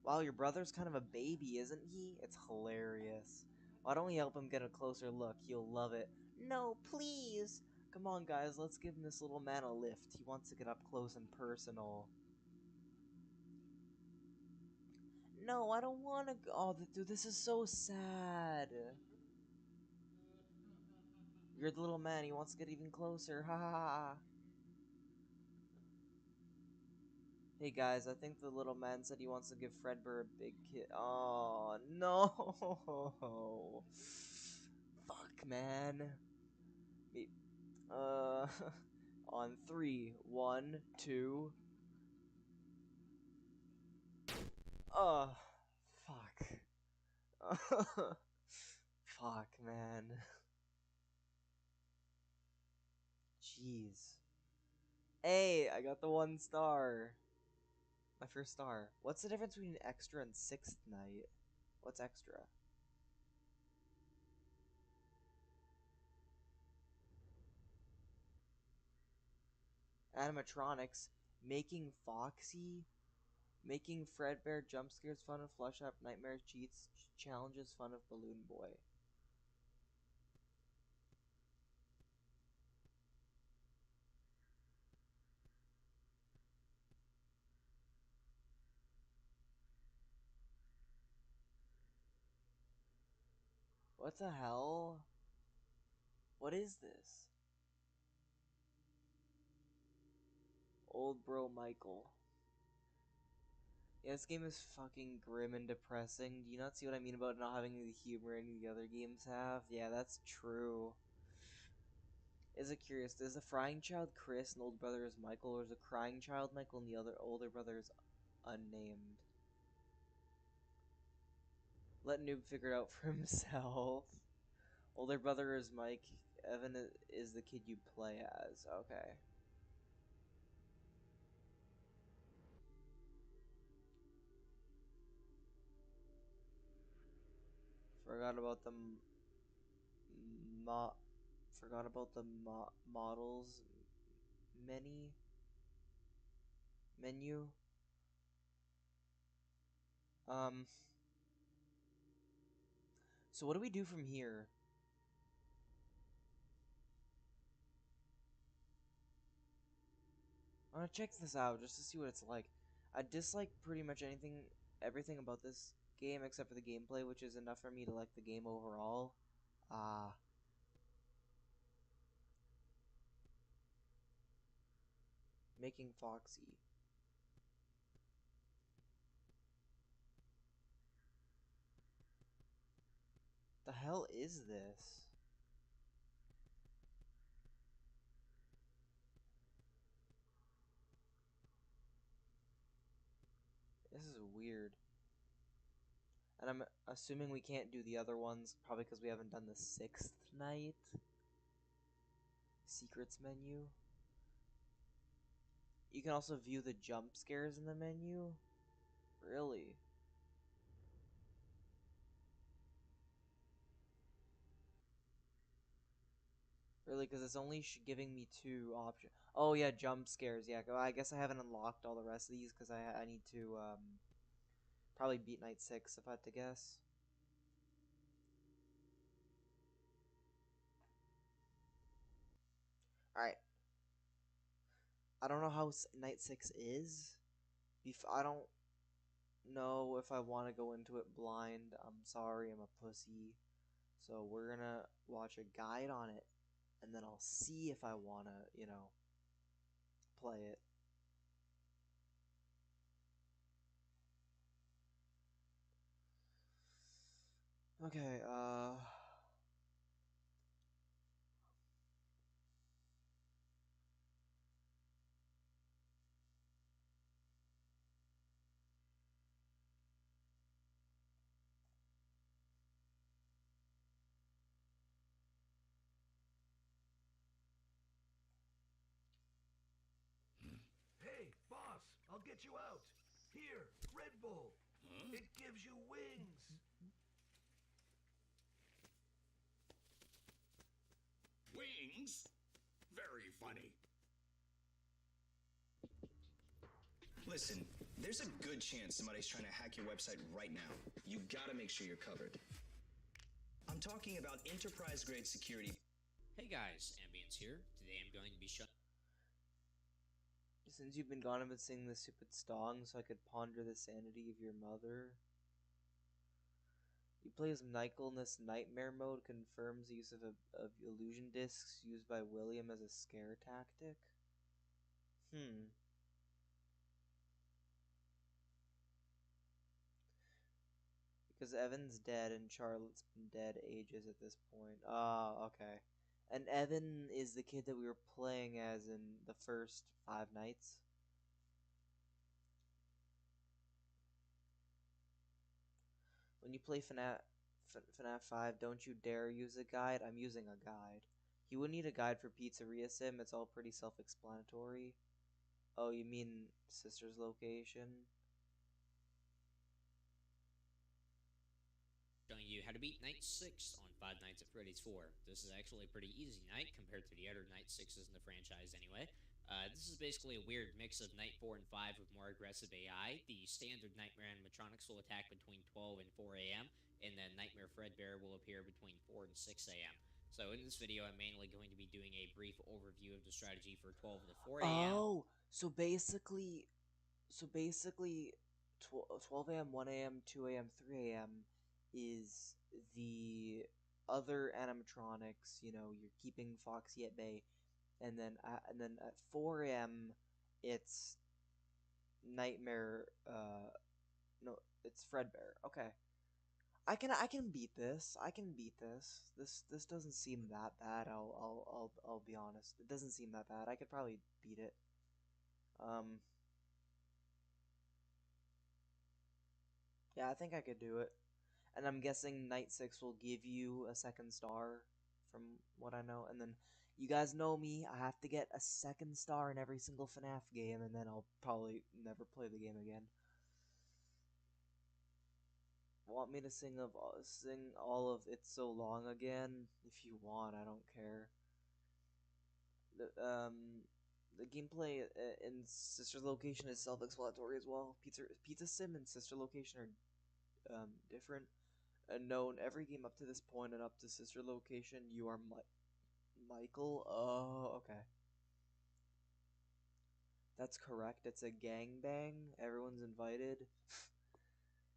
Wow, your brother's kind of a baby, isn't he? It's hilarious. Why don't we help him get a closer look? He'll love it. No, please! Come on, guys, let's give him this little man a lift. He wants to get up close and personal. No, I don't want to go. Oh, dude, this is so sad. You're the little man. He wants to get even closer. Ha ha ha. Hey guys, I think the little man said he wants to give Fredbear a big kiss. Oh no! Fuck, man. On 3, 1, 2. Fuck. Fuck, man. Jeez. Hey, I got the 1 star. My first star. What's the difference between extra and 6th night? What's extra? Animatronics. Making Foxy. Making Fredbear jump scares fun of Flush Up. Nightmare cheats. Challenges fun of Balloon Boy. What the hell? What is this? Old bro Michael. Yeah, this game is fucking grim and depressing. Do you not see what I mean about not having the humor any of the other games have? Yeah, that's true. Is it curious? Is the frying child Chris and older brother is Michael, or is the crying child Michael and the other older brother is unnamed? Let Noob figure it out for himself. Older brother is Mike. Evan is the kid you play as. Okay. Forgot about the models menu. So what do we do from here? I want to check this out just to see what it's like. I dislike pretty much everything about this game except for the gameplay, which is enough for me to like the game overall. Making Foxy. The hell is this? This is weird. And I'm assuming we can't do the other ones, probably because we haven't done the 6th night. Secrets menu. You can also view the jump scares in the menu. Really? Really, because it's only giving me 2 options. Oh yeah, jump scares. Yeah, I guess I haven't unlocked all the rest of these because I need to probably beat night 6 if I had to guess. All right. I don't know how night 6 is. I don't know if I want to go into it blind. I'm sorry, I'm a pussy. So we're gonna watch a guide on it, and then I'll see if I wanna, play it. Okay, Hey, boss, I'll get you out. Here, Red Bull. It gives you wings. Wings? Very funny. Listen, there's a good chance somebody's trying to hack your website right now. You gotta make sure you're covered. I'm talking about enterprise-grade security. Hey guys, Ambience here. Today I'm going to be showing... since you've been gone, I've been singing this stupid song so I could ponder the sanity of your mother. You play as Michael in this nightmare mode confirms the use of illusion discs used by William as a scare tactic. Because Evan's dead and Charlotte's been dead ages at this point. Okay. And Evan is the kid that we were playing as in the first 5 nights. When you play FNAF 5, don't you dare use a guide. I'm using a guide. You wouldn't need a guide for Pizzeria Sim. It's all pretty self-explanatory. Oh, you mean Sister's Location? Showing you how to beat Night 6 on Five Nights at Freddy's 4. This is actually a pretty easy night compared to the other Night 6s in the franchise anyway. This is basically a weird mix of Night 4 and 5 with more aggressive AI. The standard Nightmare animatronics will attack between 12 and 4 a.m., and then Nightmare Fredbear will appear between 4 and 6 a.m. So in this video, I'm mainly going to be doing a brief overview of the strategy for 12 to 4 a.m. Oh, so basically 12 a.m., 1 a.m., 2 a.m., 3 a.m. is the other animatronics, you're keeping Foxy at bay, and then at 4 a.m. it's Nightmare. No, it's Fredbear. Okay, I can beat this. I can beat this. This doesn't seem that bad. I'll be honest. It doesn't seem that bad. I could probably beat it. Yeah, I think I could do it. And I'm guessing Night 6 will give you a 2nd star, from what I know. And then, you guys know me, I have to get a 2nd star in every single FNAF game, and then I'll probably never play the game again. Want me to sing all of It's So Long again? If you want, I don't care. The gameplay in Sister Location is self-explanatory as well. Pizza Sim and Sister Location are different. Known every game up to this point and up to Sister Location, you are Michael. Oh, okay. That's correct. It's a gangbang. Everyone's invited.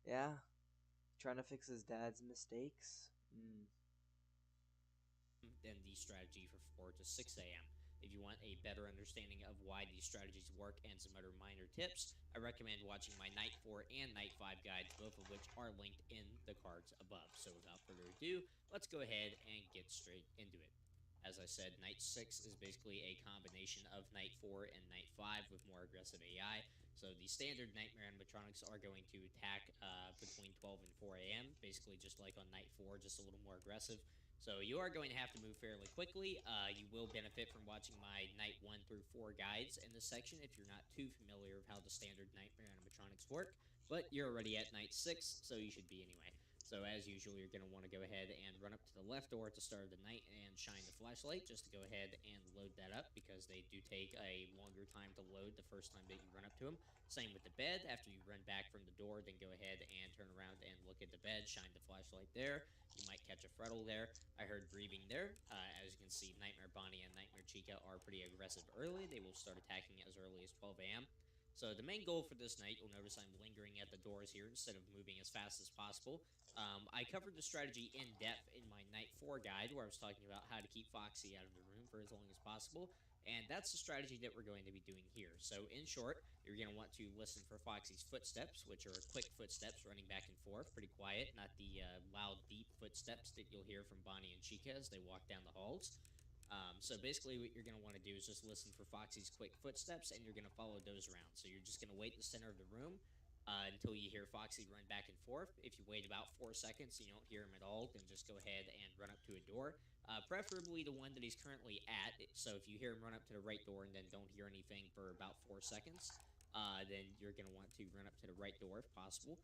Yeah. Trying to fix his dad's mistakes. Than the strategy for 4 to 6 a.m. If you want a better understanding of why these strategies work and some other minor tips, I recommend watching my Night 4 and Night 5 guides, both of which are linked in the cards above. So without further ado, let's go ahead and get straight into it. As I said, Night 6 is basically a combination of Night 4 and Night 5 with more aggressive AI. So the standard Nightmare animatronics are going to attack between 12 and 4 a.m., basically just like on Night 4, just a little more aggressive. So you are going to have to move fairly quickly. You will benefit from watching my Night 1 through 4 guides in this section if you're not too familiar with how the standard Nightmare animatronics work, but you're already at Night 6, so you should be anyway. So as usual, you're going to want to go ahead and run up to the left door at the start of the night and shine the flashlight just to go ahead and load that up, because they do take a longer time to load the first time that you run up to them. Same with the bed. After you run back from the door, then go ahead and turn around and look at the bed, shine the flashlight there. You might catch a Freddle there. I heard breathing there. As you can see, Nightmare Bonnie and Nightmare Chica are pretty aggressive early. They will start attacking as early as 12 a.m. So the main goal for this night, you'll notice I'm lingering at the doors here instead of moving as fast as possible. I covered the strategy in depth in my Night 4 guide, where I was talking about how to keep Foxy out of the room for as long as possible, and that's the strategy that we're going to be doing here. So in short, you're going to want to listen for Foxy's footsteps, which are quick footsteps running back and forth, pretty quiet, not the loud, deep footsteps that you'll hear from Bonnie and Chica as they walk down the halls. So basically what you're going to want to do is just listen for Foxy's quick footsteps, and you're going to follow those around. So you're just going to wait in the center of the room until you hear Foxy run back and forth. If you wait about 4 seconds and you don't hear him at all, then just go ahead and run up to a door, preferably the one that he's currently at. So if you hear him run up to the right door and then don't hear anything for about 4 seconds, then you're going to want to run up to the right door if possible.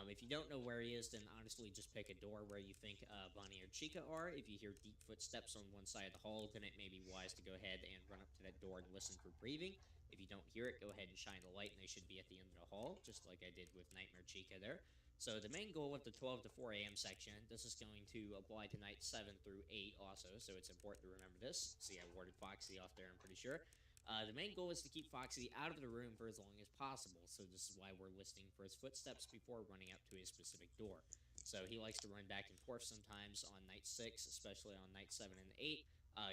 If you don't know where he is, then honestly just pick a door where you think Bonnie or Chica are. If you hear deep footsteps on one side of the hall, then it may be wise to go ahead and run up to that door and listen for breathing. If you don't hear it, go ahead and shine the light, and they should be at the end of the hall, just like I did with Nightmare Chica there. So the main goal of the 12 to 4 a.m. section, this is going to apply to nights 7 through 8 also, so it's important to remember this. See, I warded Foxy off there, I'm pretty sure. The main goal is to keep Foxy out of the room for as long as possible, so this is why we're listening for his footsteps before running up to a specific door. So he likes to run back and forth sometimes on night 6, especially on night 7 and 8.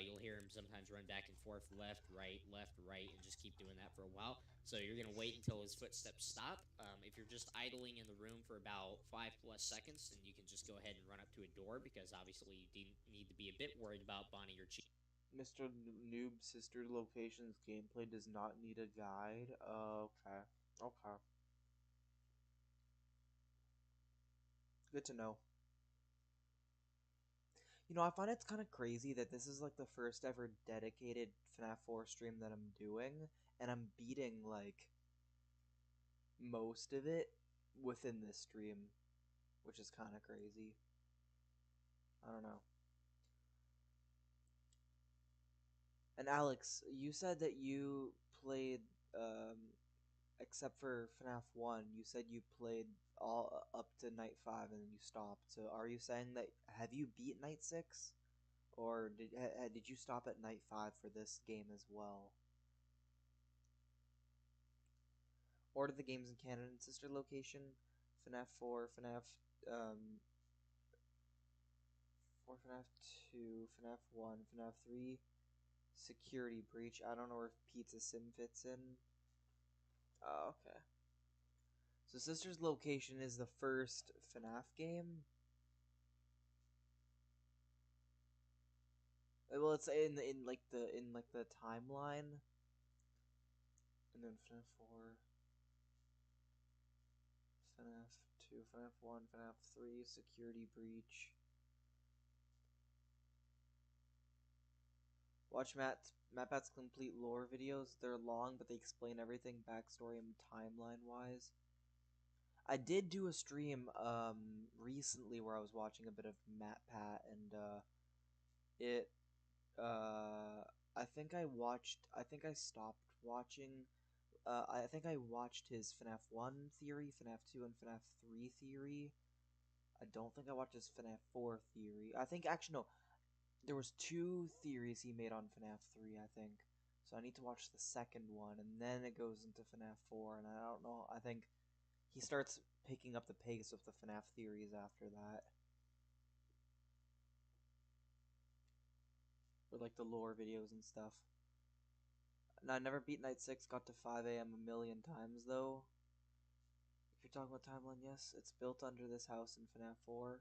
You'll hear him sometimes run back and forth, left, right, and just keep doing that for a while. So you're going to wait until his footsteps stop. If you're just idling in the room for about 5+ seconds, then you can just go ahead and run up to a door, because obviously you need to be a bit worried about Bonnie or Chica. Mr. Noob Sister Location's gameplay does not need a guide. Okay. Okay. Good to know. You know, I find it's kind of crazy that this is like the first ever dedicated FNAF 4 stream that I'm doing, and I'm beating like most of it within this stream, which is kind of crazy. I don't know. And Alex, you said that you played, except for FNAF 1, you said you played all up to night 5 and then you stopped. So are you saying that, have you beat night 6? Or did you stop at night 5 for this game as well? Order the games in canon and sister location. FNAF 4, FNAF 4, FNAF 2, FNAF 1, FNAF 3, Security Breach. I don't know where Pizza Sim fits in. Oh, okay. So Sister's Location is the first FNAF game? Well, it's in the timeline. And then FNAF 4, FNAF 2, FNAF 1, FNAF 3, Security Breach. Watch MatPat's complete lore videos. They're long, but they explain everything backstory and timeline-wise. I did do a stream recently where I was watching a bit of MatPat, and I think I stopped watching. I think I watched his FNAF 1 theory, FNAF 2, and FNAF 3 theory. I don't think I watched his FNAF 4 theory. I think, actually, no. There was 2 theories he made on FNAF 3, I think. So I need to watch the second one, and then it goes into FNAF 4, and I don't know. I think he starts picking up the pace with the FNAF theories after that. Or like the lore videos and stuff. Now, I never beat Night 6, got to 5 a.m. a million times, though. If you're talking about timeline, yes, it's built under this house in FNAF 4.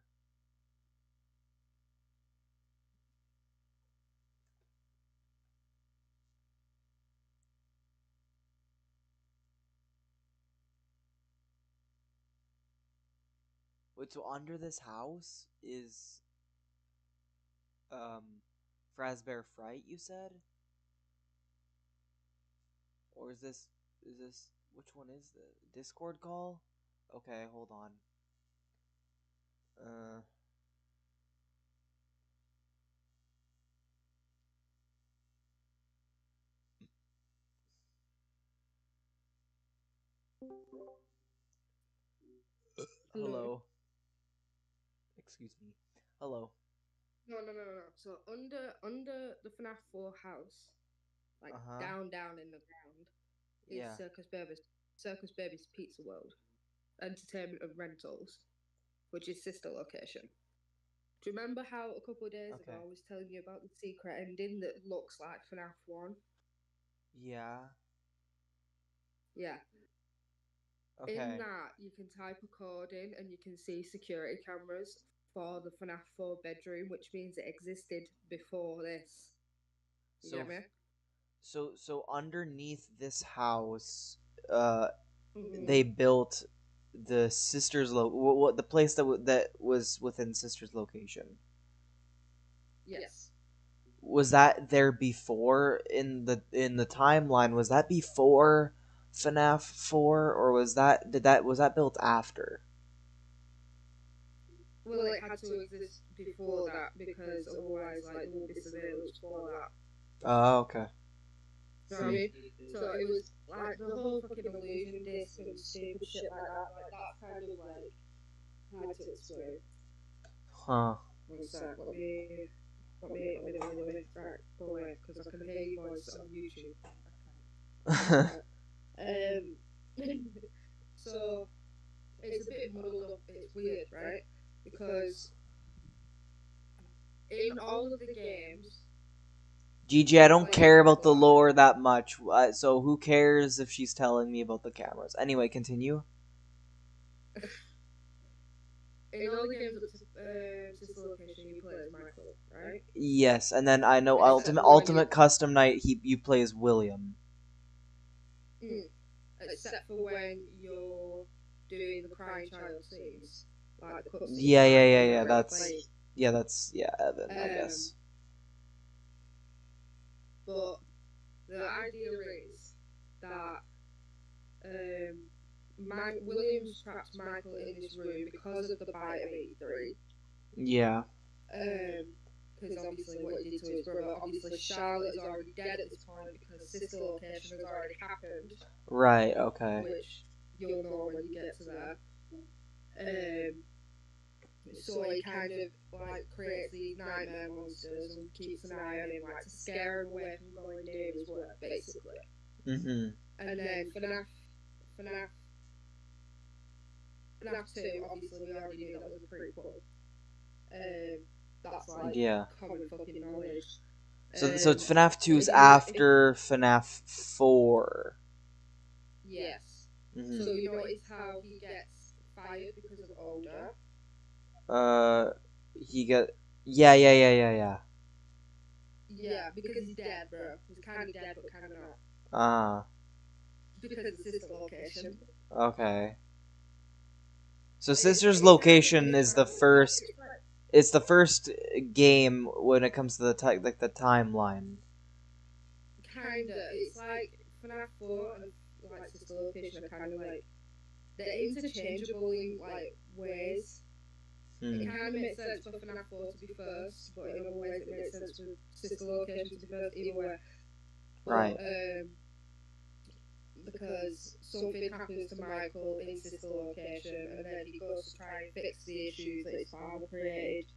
Wait, so under this house is Fazbear Fright, you said? Or is this which one is the Discord call? Okay, hold on. Uh. Hello. Excuse me. Hello. No. So under the FNAF 4 house, like Uh-huh. down in the ground, is Yeah. Circus Baby's Pizza World, Entertainment and Rentals, which is sister location. Do you remember how a couple of days ago I was telling you about the secret ending that looks like FNAF 1? Yeah. Yeah. Okay. In that, you can type a code in and you can see security cameras for the FNAF 4 bedroom, which means it existed before this. You So get me? so underneath this house, Mhm. they built the sisters what the place that was within sisters location. Yes. Was that there before in the timeline? Was that before FNAF 4 or was that built after? Well, it had to exist before that because otherwise, like, there would be surveillance for that. Oh, okay. You know what I mean? So it was like the whole fucking illusion disc and stupid shit like that. Like that's kind of like hard to explain. Huh. One sec, let me right, go away because I can hear your voice on YouTube. So it's a bit muddled up. It's weird, right? Because in all of the games. Gigi, I don't care about the lore that much, so who cares if she's telling me about the cameras? Anyway, continue. In all the games up to sister location, you play as Michael, right? Yes, and then I know Except Ultimate Custom Night. You play as William. Except for when you're doing the crying child scenes, like the cutscenes. Yeah. That's Evan, I guess. But the idea is that Williams trapped Michael in this room because of the bite of 83. Yeah. Because obviously what he did to his brother. Obviously Charlotte is already dead at this point because sister location has already happened. Right. Okay. Which you'll know when you get to there. So he kind of like creates these nightmare monsters and keeps an eye on him, like to scare him away from going near his work, basically. Mm-hmm. And then FNAF 2, obviously we already knew that was a prequel. That's like common fucking knowledge. So FNAF 2 is after FNAF 4. Yes. Mm-hmm. So you notice how he gets fired because of older. He got yeah. Yeah, because he's dead, bro. He's kind of dead, but kind of not. Ah. Because it's sister location. Okay. So Sister's Location is the first. It's the first game when it comes to the timeline. Kinda. It's like FNAF 4 and like Sister Location are kind of like they're interchangeable in like ways. It kind of makes sense for FNAF 4 to be first, but in other ways it makes sense for Sister Location to be first. Either way. Right. Because something happens to Michael in Sister Location, and then he goes to try and fix the issues that his father created,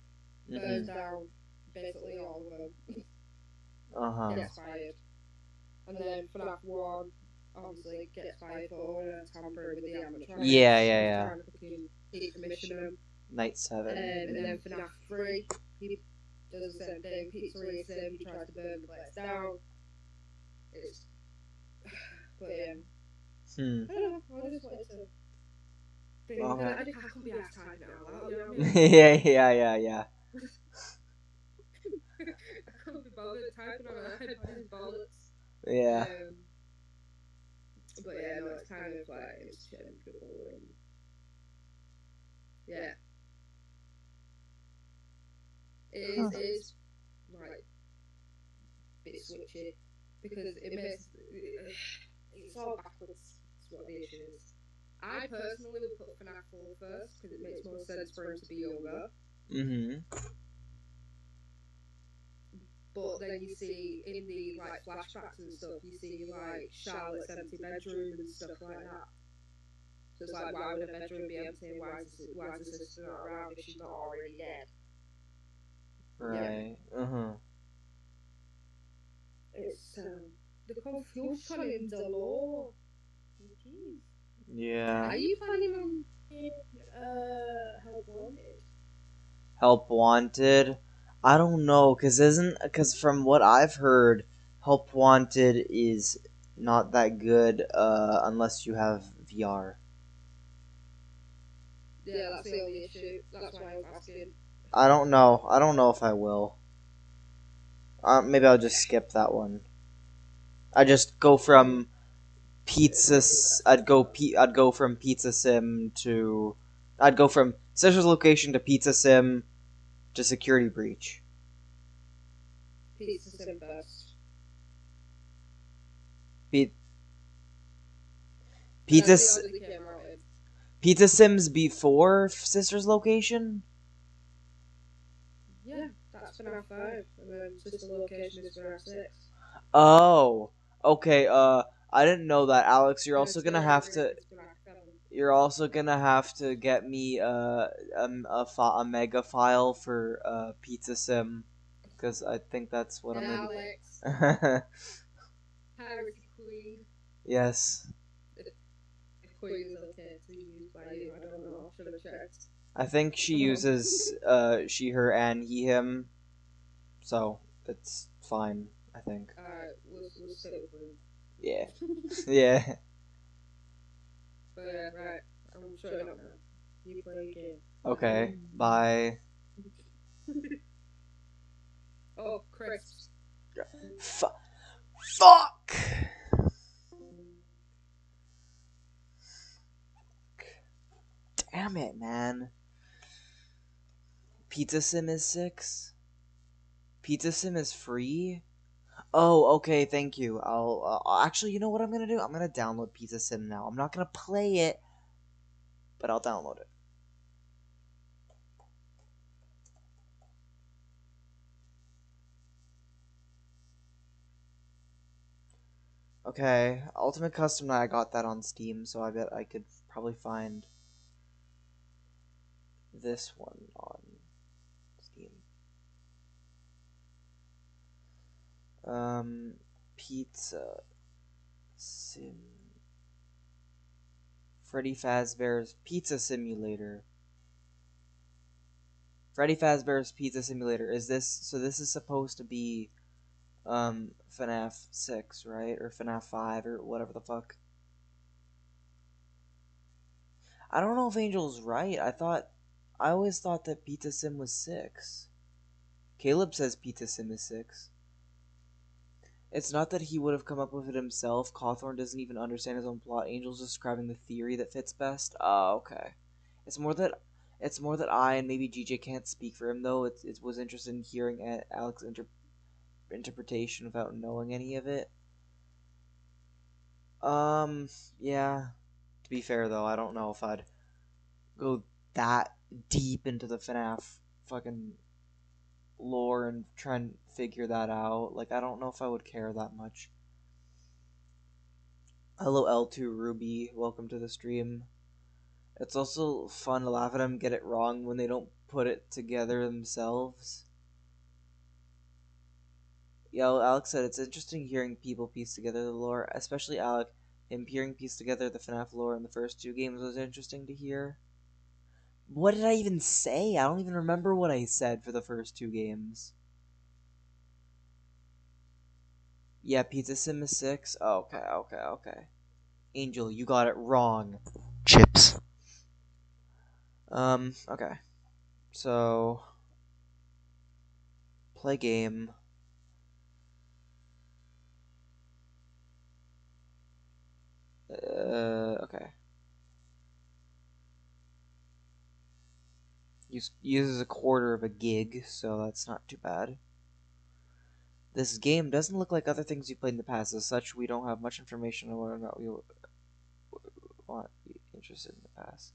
burns down basically all of them, gets fired. And then FNAF 1 obviously gets fired for tampering with the animatronics. Yeah. Trying to fucking decommission them. Night 7. And then FNAF 3, he does the same thing, Pizzeria Sim, he tries to burn the place down. It's. But yeah. I don't know, I just wanted to. I can't be asked typing it out loud, you know what I mean? Yeah. I can't be bothered typing on a headphones bollocks. Yeah. But yeah, no, it's kind of like interchangeable and. Yeah. It is like a bit switchy because it makes it's all backwards. That's what the issue is. I personally would put FNAF 4 first because it makes more sense for him to be younger. Mm-hmm. But then you see in the like flashbacks and stuff, you see like Charlotte's empty bedroom and stuff like that. So it's like, why would a bedroom be empty? Why is the sister not around if she's not already dead? Right. Yeah. Uh-huh. It's the confusion in the law. Jeez. Yeah. Are you planning on Help Wanted? Help Wanted? I don't know, cause from what I've heard, Help Wanted is not that good unless you have VR. Yeah, that's the only issue. That's why I was asking. I don't know. I don't know if I will. Maybe I'll just skip that one. I just go from I'd go from Pizza Sim to I'd go from Sister's Location to Pizza Sim to Security Breach. Pizza Sim first. Pizza Sims before Sister's Location? Yeah, that's FNAF 5, and then Sister Location is FNAF 6. Oh, okay. I didn't know that, Alex. You're also gonna have to. You're also gonna have to get me a mega file for Pizza Sim, because I think that's what I'm gonna. Alex. Parity Queen. Yes. If Queen is okay to use by you, I don't know. Should have checked. I think she uses she, her, and he, him, so it's fine. I think. Alright, we'll stick with Queen. Yeah. Yeah. But yeah, right. I'm shutting up now. You play a game. Okay. Bye. Oh, crisps. Fuck! Damn it, man. Pizza Sim is 6? Pizza Sim is free? Oh, okay, thank you. I'll actually, you know what I'm gonna do? I'm gonna download Pizza Sim now. I'm not gonna play it, but I'll download it. Okay, Ultimate Custom Night, I got that on Steam, so I bet I could probably find this one on Steam. Pizza Sim. Freddy Fazbear's Pizza Simulator. Freddy Fazbear's Pizza Simulator. Is this, so this is supposed to be FNAF 6, right? Or FNAF 5 or whatever the fuck. I don't know if Angel's right. I always thought that Pizza Sim was 6. Caleb says Pizza Sim is 6. It's not that he would have come up with it himself. Cawthorn doesn't even understand his own plot. Angel's describing the theory that fits best. Oh, okay. It's more that I and maybe GJ can't speak for him though. It was interested in hearing Alex's interpretation without knowing any of it. Yeah. To be fair though, I don't know if I'd go that deep into the FNAF fucking lore and try and figure that out. Like, I don't know if I would care that much. Hello L2 Ruby, welcome to the stream. It's also fun to laugh at them get it wrong when they don't put it together themselves. Yo, Alex said it's interesting hearing people piece together the lore, especially Alec. Him hearing piece together the FNAF lore in the first 2 games was interesting to hear. What did I even say? I don't even remember what I said for the first 2 games. Yeah, Pizza Sim is 6? Oh, okay. Angel, you got it wrong. Chips. Okay. So, play game. Okay. Uses a quarter of a gig, so that's not too bad. This game doesn't look like other things you played in the past. As such, we don't have much information on whether or not we want interested in the past.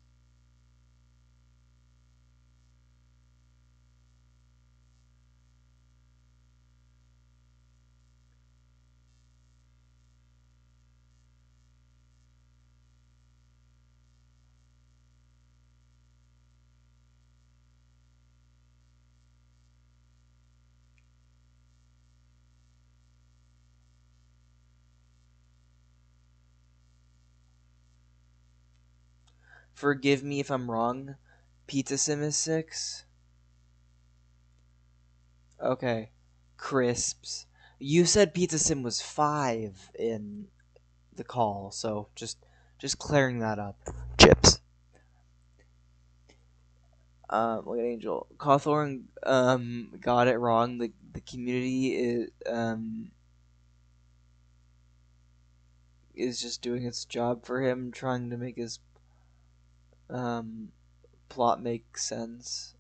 Forgive me if I'm wrong. Pizza Sim is 6. Okay. Crisps. You said Pizza Sim was 5 in the call, so just clearing that up. Chips. Look at Angel. Cawthorn got it wrong. The community is just doing its job for him, trying to make his plot make sense.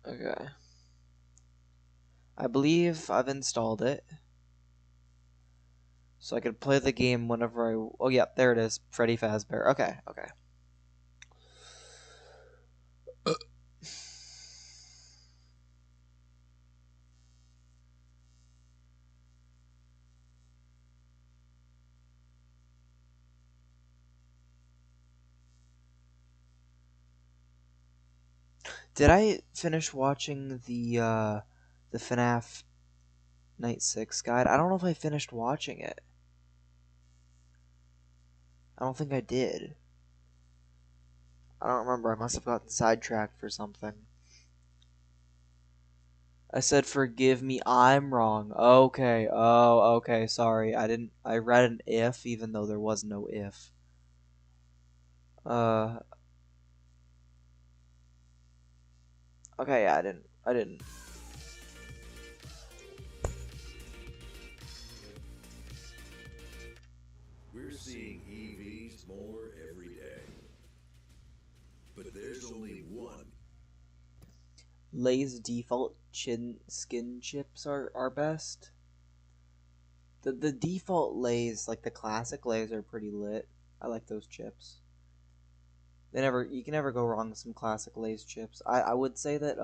Okay. I believe I've installed it. So I can play the game whenever I... Oh, yeah, there it is. Freddy Fazbear. Okay, okay. Did I finish watching the FNAF Night 6 guide? I don't know if I finished watching it. I don't think I did. I don't remember. I must have gotten sidetracked for something. I said, forgive me, I'm wrong. Okay. Oh, okay. Sorry. I read an if, even though there was no if. Okay, yeah, I didn't. We're seeing EVs more every day. But there's only one. Lay's default skin chips are best. The default Lays, like the classic Lays, are pretty lit. I like those chips. You can never go wrong with some classic Lay's chips. I would say that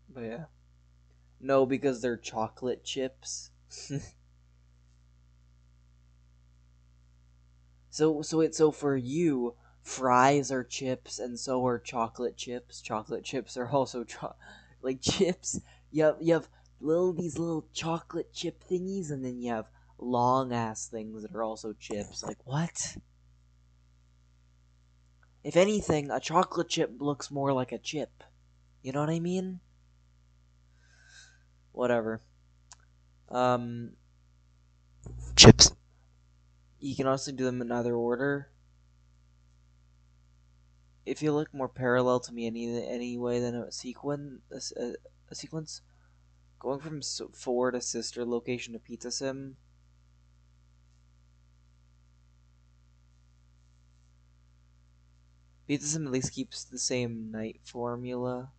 but yeah. No, because they're chocolate chips. So for you, fries are chips, and so are chocolate chips. Chocolate chips are also like chips. You have these little chocolate chip thingies, and then you have long ass things that are also chips. Like what? If anything, a chocolate chip looks more like a chip. You know what I mean? Whatever. Chips. You can also do them in either order. If you look more parallel to me any way than a sequence, going from 4 to sister location to Pizza Sim. Pizza Sim at least keeps the same night formula.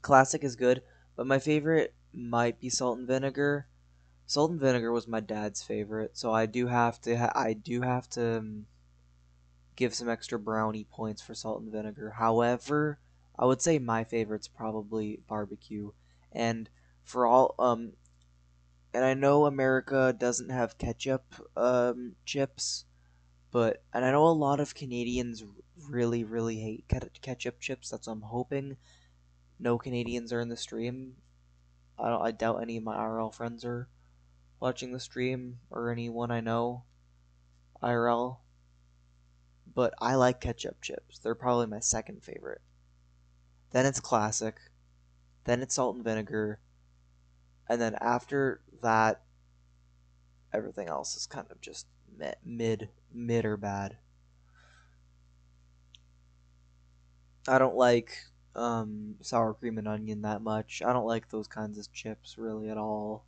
Classic is good, but my favorite might be Salt and Vinegar. Salt and Vinegar was my dad's favorite, so I do have to give some extra brownie points for Salt and Vinegar. However, I would say my favorite's probably barbecue, and for all and I know America doesn't have ketchup chips, and I know a lot of Canadians really really hate ketchup chips. That's what I'm hoping no Canadians are in the stream. I doubt any of my IRL friends are watching the stream, or anyone I know IRL. But I like ketchup chips. They're probably my second favorite. Then it's classic. Then it's salt and vinegar. And then after that, everything else is kind of just mid or bad. I don't like sour cream and onion that much. I don't like those kinds of chips really at all.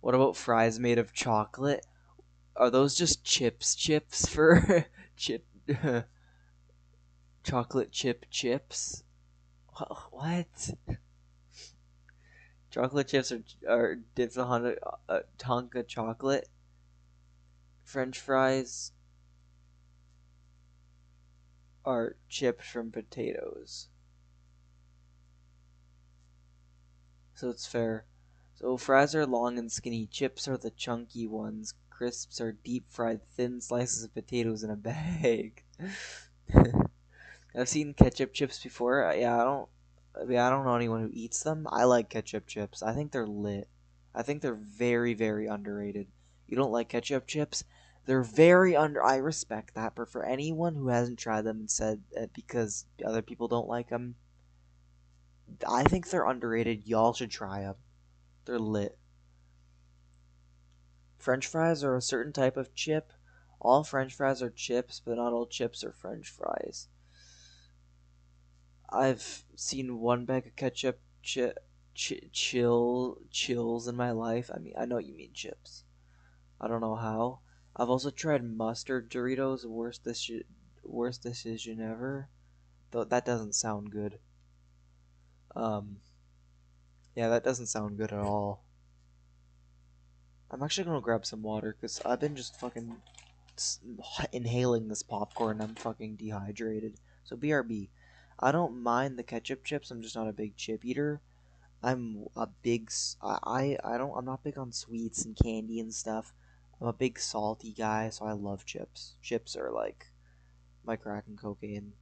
What about fries made of chocolate? Are those just chips for chip chocolate chip chips? What? Chocolate chips are dipped in Tonka chocolate. French fries are chipped from potatoes. So it's fair. So fries are long and skinny, chips are the chunky ones, crisps are deep fried thin slices of potatoes in a bag. I've seen ketchup chips before. I don't know anyone who eats them. I like ketchup chips. I think they're lit. I think they're very, very underrated. You don't like ketchup chips? They're very I respect that, but for anyone who hasn't tried them and said that because other people don't like them, I think they're underrated. Y'all should try them. They're lit. French fries are a certain type of chip. All French fries are chips, but not all chips are French fries. I've seen one bag of ketchup chills in my life. I mean, I know you mean chips. I don't know how. I've also tried mustard Doritos. Worst decision ever. Though that doesn't sound good. Yeah, that doesn't sound good at all. I'm actually gonna grab some water because I've been just fucking inhaling this popcorn. I'm fucking dehydrated. So BRB. I don't mind the ketchup chips. I'm just not a big chip eater. I'm a big I'm not big on sweets and candy and stuff. I'm a big salty guy, so I love chips. Chips are like my crack and cocaine.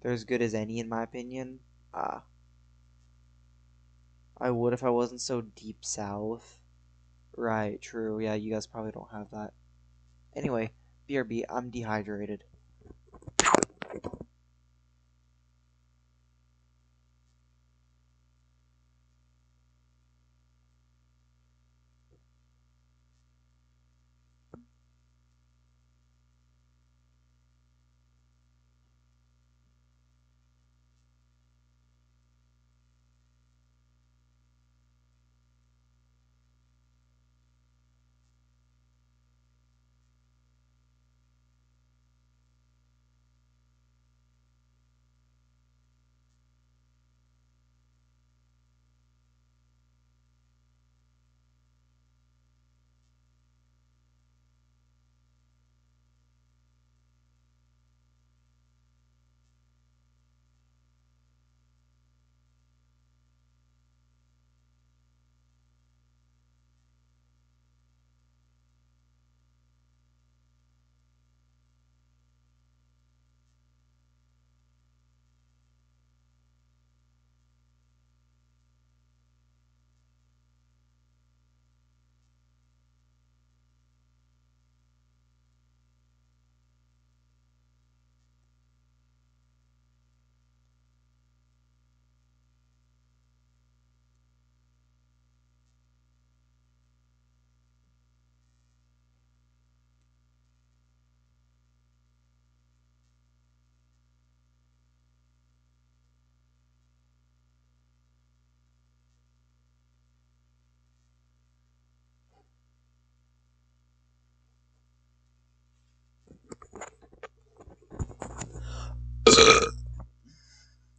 They're as good as any in my opinion. I would if I wasn't so deep south. Right, true. Yeah, you guys probably don't have that. Anyway, BRB, I'm dehydrated.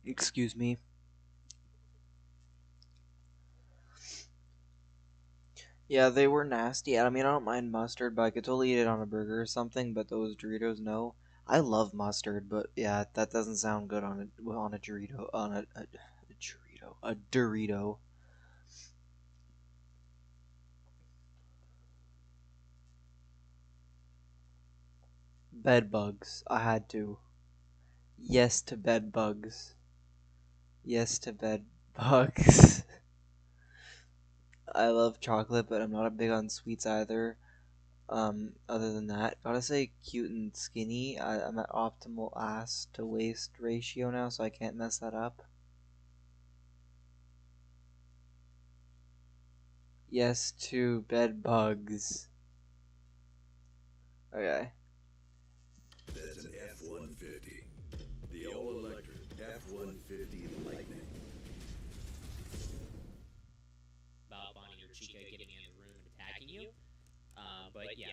Excuse me. Yeah, they were nasty. I mean, I don't mind mustard, but I could totally eat it on a burger or something. But those Doritos, no. I love mustard, but yeah, that doesn't sound good on a Dorito a Dorito. Bed bugs. I had to. Yes to bed bugs. Yes to bed bugs. I love chocolate, but I'm not a big on sweets either. Other than that, gotta say cute and skinny. I'm at optimal ass to waist ratio now, so I can't mess that up. Yes to bed bugs. Okay. That's an F-150.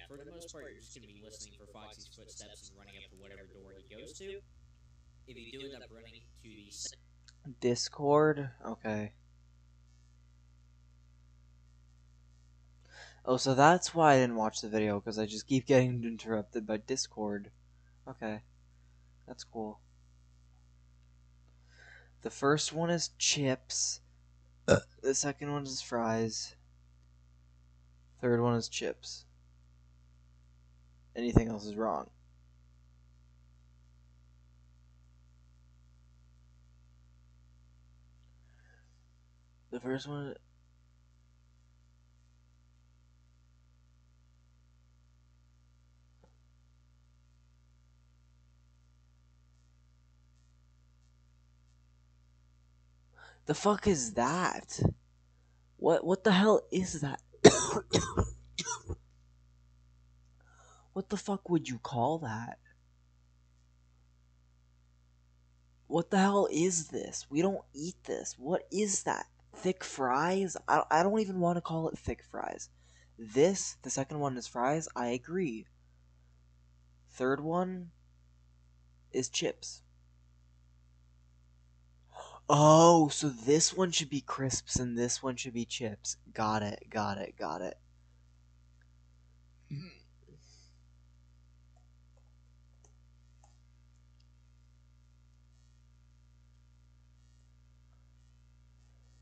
for the most part, you're just going to be listening for Foxy's footsteps and running up to whatever door he goes to. If you do end up running to the Discord? Okay. Oh, so that's why I didn't watch the video, because I just keep getting interrupted by Discord. Okay. That's cool. The first one is chips. The second one is fries. Third one is chips. Anything else is wrong. The first one... The fuck is that? What the hell is that? What the fuck would you call that? What the hell is this? We don't eat this. What is that? Thick fries? I don't even want to call it thick fries. This, the second one is fries, I agree. Third one is chips. Oh, so this one should be crisps and this one should be chips. Got it, got it, got it.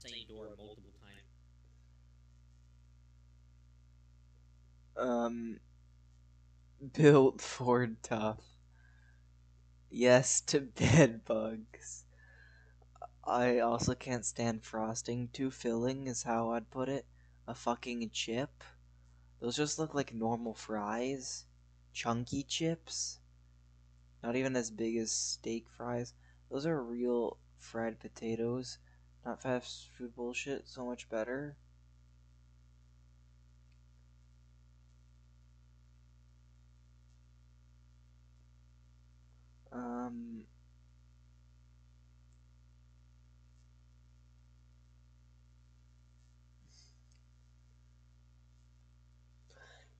same door multiple times. Built for tough. Yes to bed bugs. I also can't stand frosting. Too filling is how I'd put it. A fucking chip. Those just look like normal fries. Chunky chips. Not even as big as steak fries. Those are real fried potatoes. Not fast food bullshit. So much better.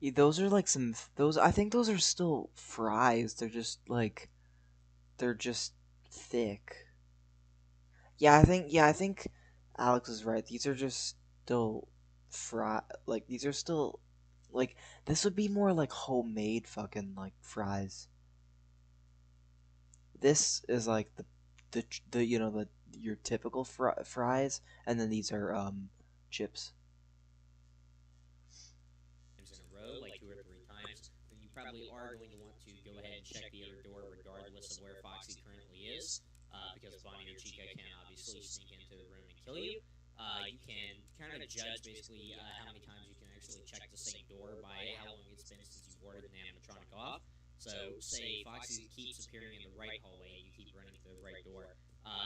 Yeah, those are like those. I think those are still fries. They're just like, they're just thick. Yeah, I think Alex is right. These are just still like these are still like this would be more like homemade fucking like fries. This is like the you know the your typical fries, and then these are chips. In a row, like 2 or 3 times, then you probably are going to want to go ahead and check the other door regardless of where Foxy currently is, because Bonnie or Chica can obviously sneak into the room and kill you. You can kind of judge basically how many times you can actually check the same door by how long it's been since you warded an animatronic off. So, say Foxy keeps appearing in the right hallway and you keep running to the right door.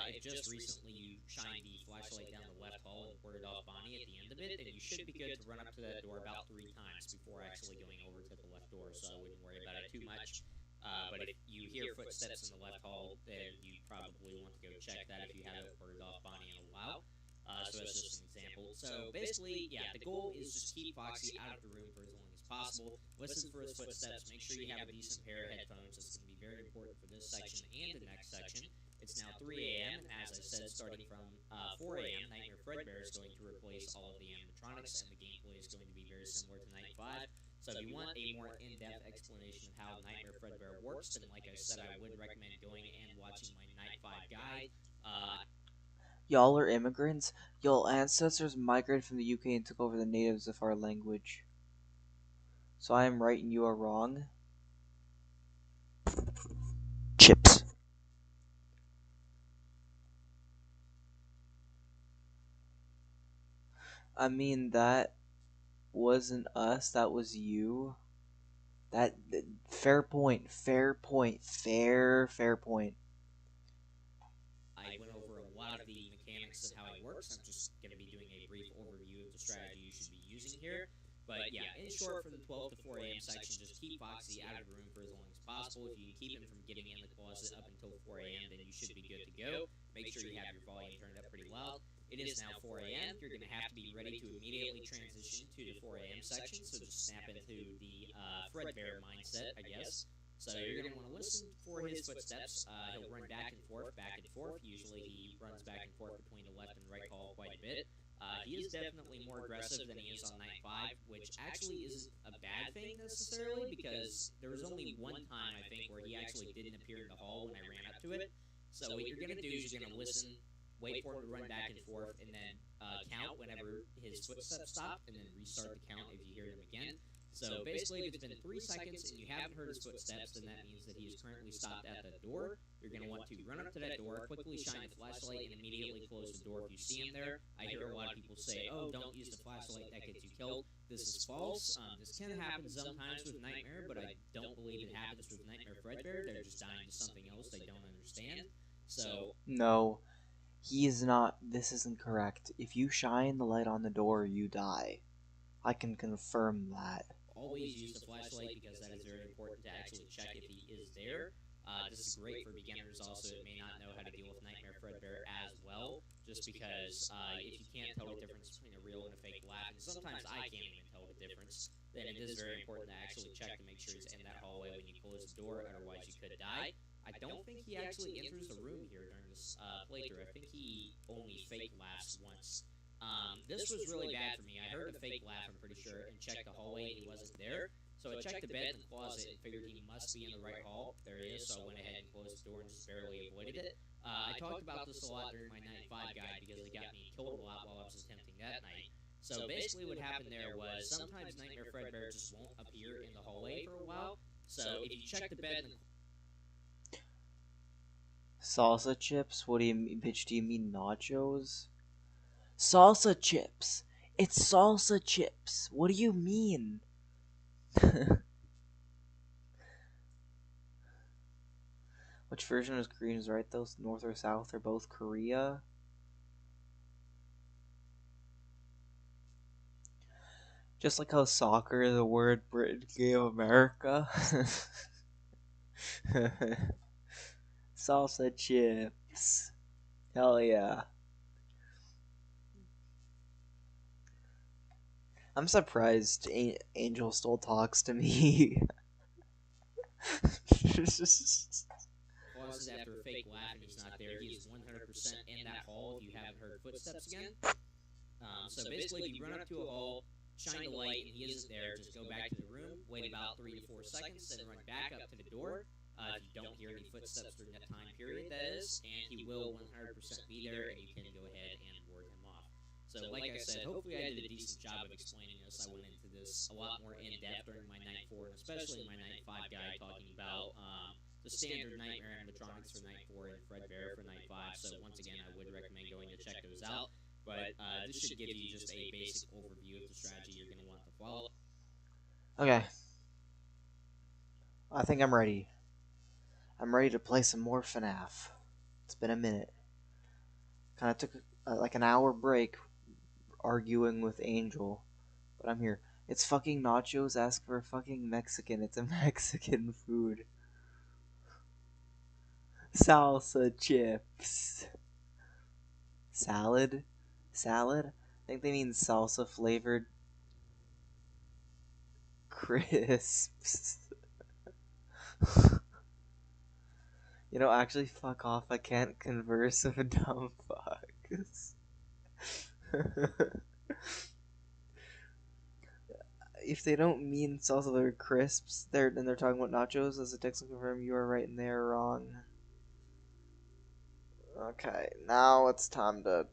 If just recently you shined the flashlight down the left hall and warded off Bonnie at the end of it, then you should be good to run up to that door about 3 times before actually going over to the left door, so I wouldn't worry about it too much. But if you hear footsteps in the left hall, then you probably want to go check that if you haven't warded off Bonnie in a while. So that's just an example. So basically, yeah, the goal is just keep Foxy out of the room for as long as possible. Listen for his footsteps. Make sure you have a decent pair of headphones. It's going to be very important for this section and the next section. It's now 3 a.m., and as I said, starting from 4 a.m., Nightmare Fredbear is going to replace all of the animatronics, and the gameplay is going to be very similar to Night 5. So if you want a more in-depth explanation of how Nightmare Fredbear works, then like I said, I would recommend going and watching my Night 5 guide. Y'all are immigrants? Y'all ancestors migrated from the UK and took over the natives of our language. So I am right and you are wrong? Chips. I mean, that wasn't us, that was you. Fair point, fair point, fair point. I went over a lot of the mechanics of how it works. I'm just going to be doing a brief overview of the strategy you should be using here. But yeah, in short, for the 12 to 4 a.m. section, just keep Foxy out of the room for as long as possible. If you can keep him from getting in the closet up until 4 a.m., then you should be good to go. Make sure you have your volume turned up pretty loud. It is now 4 a.m. You're going to have to be ready to immediately transition to the 4 a.m. section, so just snap into the Fredbear mindset, I guess. So you're going to want to listen for his footsteps. He'll run back and forth, back and forth. Usually he runs back and forth between the left and right hall quite a bit. He is definitely more aggressive than he is on night 5, which actually isn't a bad thing necessarily, because there was only one time, I think, where he actually didn't appear in the hall when I ran up to it. So what you're going to do is you're going to listen, wait for him to run back and forth, and then count whenever his footsteps stop, and then restart the count if you hear them again. So basically, if it's been 3 seconds and you haven't heard his footsteps, then that means that he is currently stopped at the door. You're going to want to run up to that door, quickly shine the flashlight, and immediately close the door if you see him there. I hear a lot of people say, oh, don't use the flashlight, that gets you killed. This is false. This can happen sometimes with Nightmare, but I don't believe it happens with Nightmare Fredbear. They're just dying to something else they don't understand. So No, he is not. This isn't correct. If you shine the light on the door, you die. I can confirm that. Always use the flashlight, because that is very important to actually check if he is there. This is great for beginners also that may not know how to deal with Nightmare Fredbear as well, just because if you can't tell the difference between a real and a fake laugh, and sometimes I can't even tell the difference, then it is very important to actually check to make sure he's in that hallway when you close the door, otherwise you could die. I don't think he actually enters the room here during this playthrough. I think he only fake laughs once. This was really bad for me. I heard a fake laugh, I'm pretty sure, and checked the hallway, and he wasn't there. So I checked the bed and the closet and figured he must be in the right hall. There he is, so I went ahead and closed the door and just barely avoided it. I talked about this a lot during my Night 5 guide, because it got me killed a lot while I was attempting that night. So basically what happened there was, sometimes Nightmare Fredbear just won't appear in the hallway for a while. So if you check the bed and the Salsa chips? What do you mean, bitch? Do you mean nachos? Salsa chips! It's salsa chips! What do you mean? Which version is green is right though? North or South or both Korea? Just like how soccer is a word Britain gave America. Salsa chips. Hell yeah. I'm surprised Angel still talks to me. pauses after a fake laugh and he's not there. He is 100% in that hall if you haven't heard footsteps again. So basically, if you run up to a hall, shine the light, and he isn't there, just go back to the room, wait about 3 to 4 seconds, then run back up to the door. If you don't hear any footsteps during that time period, that is, and he will 100% be there, and you can go ahead and ward him off. So like I said, hopefully I did a decent job of explaining this. I went into this a lot more in-depth during my Night 4, and especially my Night 5 guide, talking about the standard Nightmare animatronics for Night 4 and Fredbear for Night 5. So once again, I would recommend going to check those out. But this should give you just a basic overview of the strategy you're going to want to follow. Okay. I think I'm ready. I'm ready to play some more FNAF. It's been a minute. Kind of took like an hour break arguing with Angel, but I'm here. It's fucking nachos. Ask for fucking Mexican. It's a Mexican food. Salsa chips. Salad? Salad? I think they mean salsa flavored crisps. You know, actually, fuck off. I can't converse with dumb fucks. If they don't mean salsa flavored crisps, they're talking about nachos. As the text will confirm, you are right and they are wrong. Okay, now it's time to.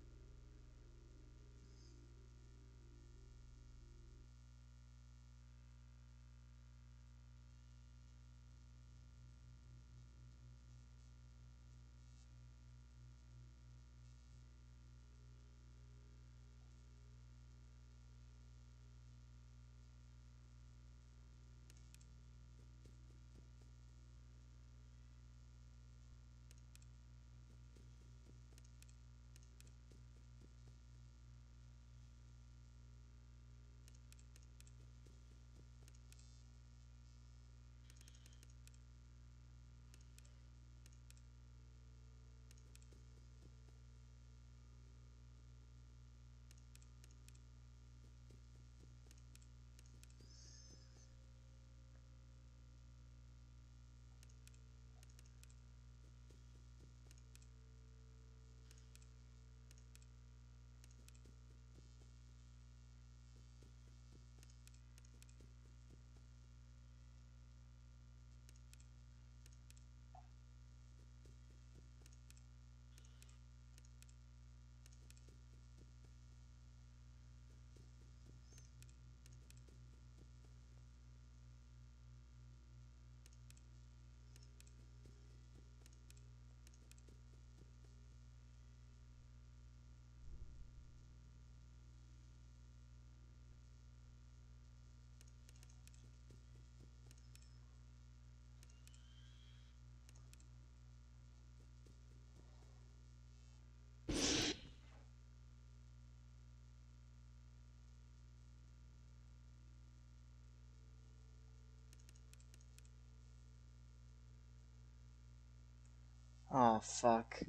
Oh fuck.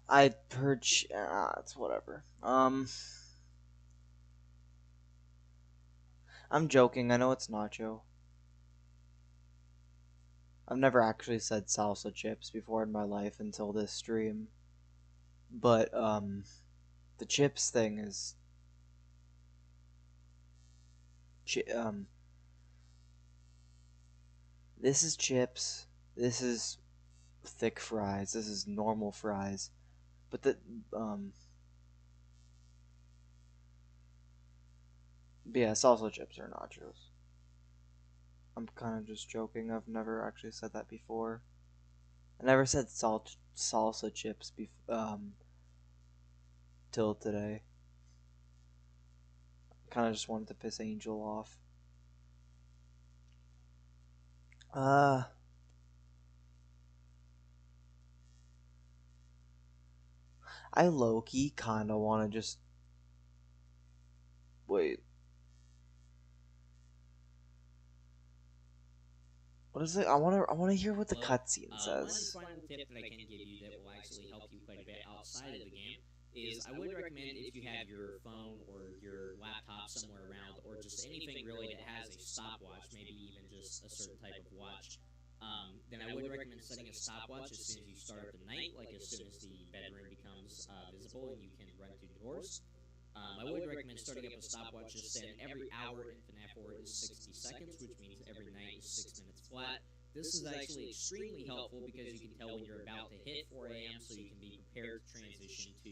I heard. It's whatever. I'm joking. I know it's nacho. I've never actually said salsa chips before in my life until this stream. But the chips thing is this is chips. This is thick fries. This is normal fries. But yeah, salsa chips are nachos. I'm kind of just joking. I've never actually said that before. I never said salsa chips till today. Kind of just wanted to piss Angel off. I low-key kind of want to just wait. What is it? I want to hear what the cutscene says. One final tip that I can give you that will actually help you quite a bit outside of the game is I would recommend if you have your phone or your laptop somewhere around, or just anything really that has a stopwatch, maybe even just a certain type of watch, then I would recommend setting a stopwatch as soon as you start up the night, like as soon as the bedroom becomes visible and you can run through doors. I would recommend starting up a stopwatch just saying every hour in FNAF 4 is 60 seconds, which means every night is 6 minutes flat. This is actually extremely helpful because you can tell when you're about to hit 4 a.m. so you can be prepared to transition to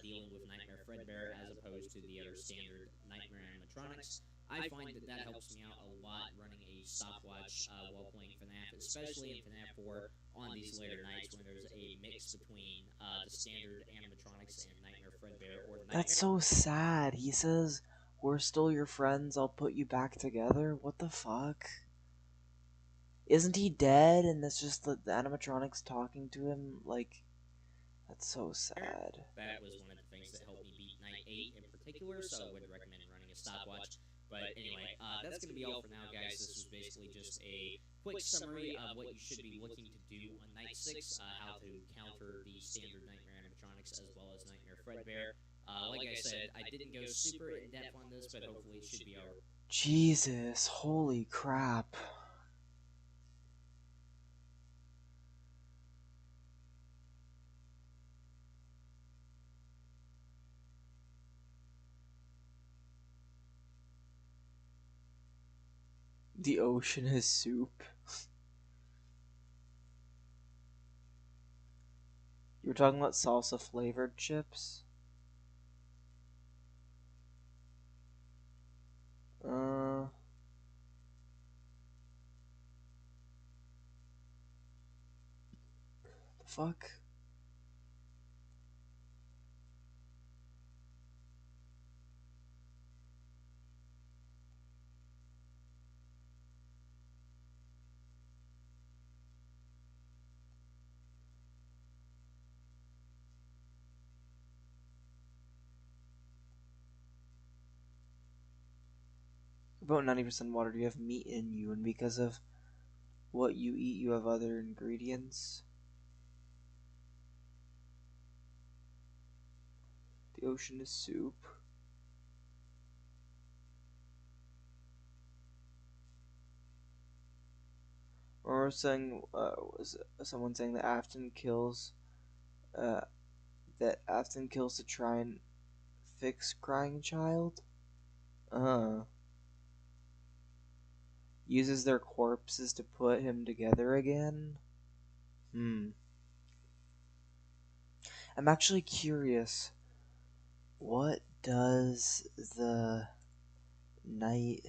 dealing with Nightmare Fredbear as opposed to the other standard Nightmare animatronics. I find that that helps me out a lot running a stopwatch while playing FNAF, especially in FNAF 4 on these later nights when there's a mix between the standard animatronics and Nightmare Fredbear or Nightmare. That's so sad. He says, "We're still your friends. I'll put you back together." What the fuck? Isn't he dead? And it's just the animatronics talking to him. Like, that's so sad. That was one of the things that helped me beat Night 8 in particular, so I would recommend running a stopwatch. But anyway, that's going to be all for now, guys. This was basically just a quick summary of what you should be looking to do on Night 6, how to counter the standard Nightmare animatronics as well as Nightmare Fredbear. Like I said, I didn't go super in-depth on this, but hopefully it should be all. Jesus, holy crap. The ocean is soup. You were talking about salsa flavored chips? The fuck? About 90% water. Do you have meat in you? And because of what you eat, you have other ingredients? The ocean is soup. Or saying, was someone saying that Afton kills, to try and fix crying child? Uses their corpses to put him together again? I'm actually curious. What does the Night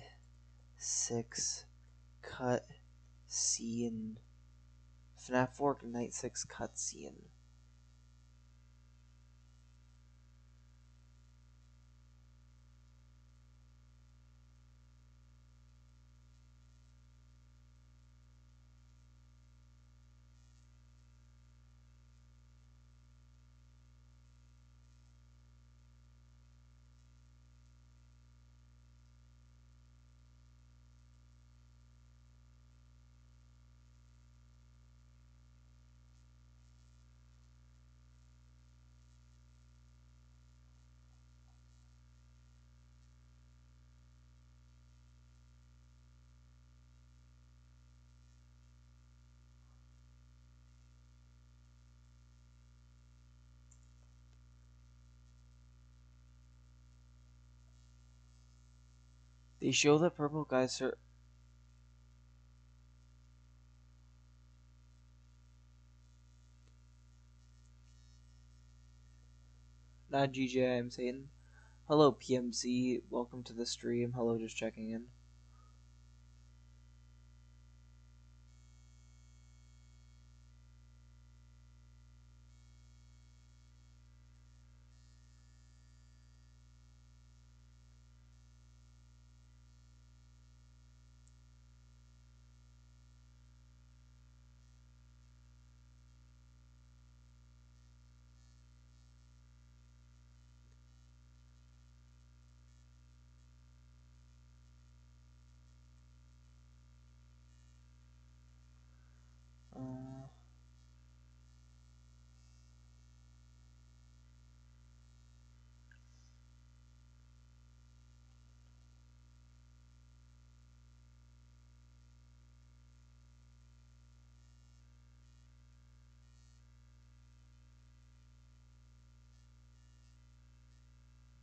6 cut scene, FNAF 4 Night 6 cutscene? They show that purple guys are... Not GJ, I'm Satan. Hello, PMC. Welcome to the stream. Hello, just checking in.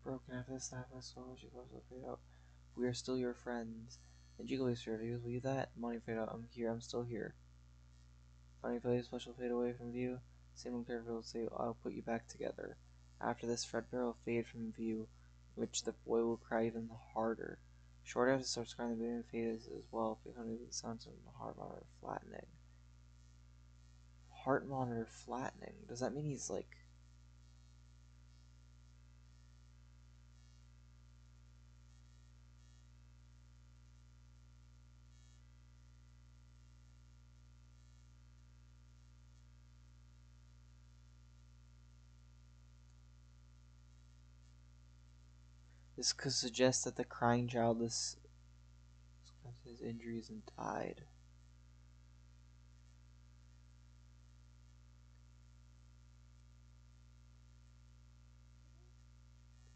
Broken after this snap, I saw she goes to fade out. We are still your friends. And Jiggly's here. Do you believe that? Money fade out. I'm here. I'm still here. Funny face, flesh will fade away from view. Same one character will say, I'll put you back together. After this, Fredbear will fade from view, which the boy will cry even harder. Short after starts crying, the baby fades as well, becoming the sounds of the heart monitor flattening. Heart monitor flattening? Does that mean he's like... This could suggest that the crying child is his injuries and died.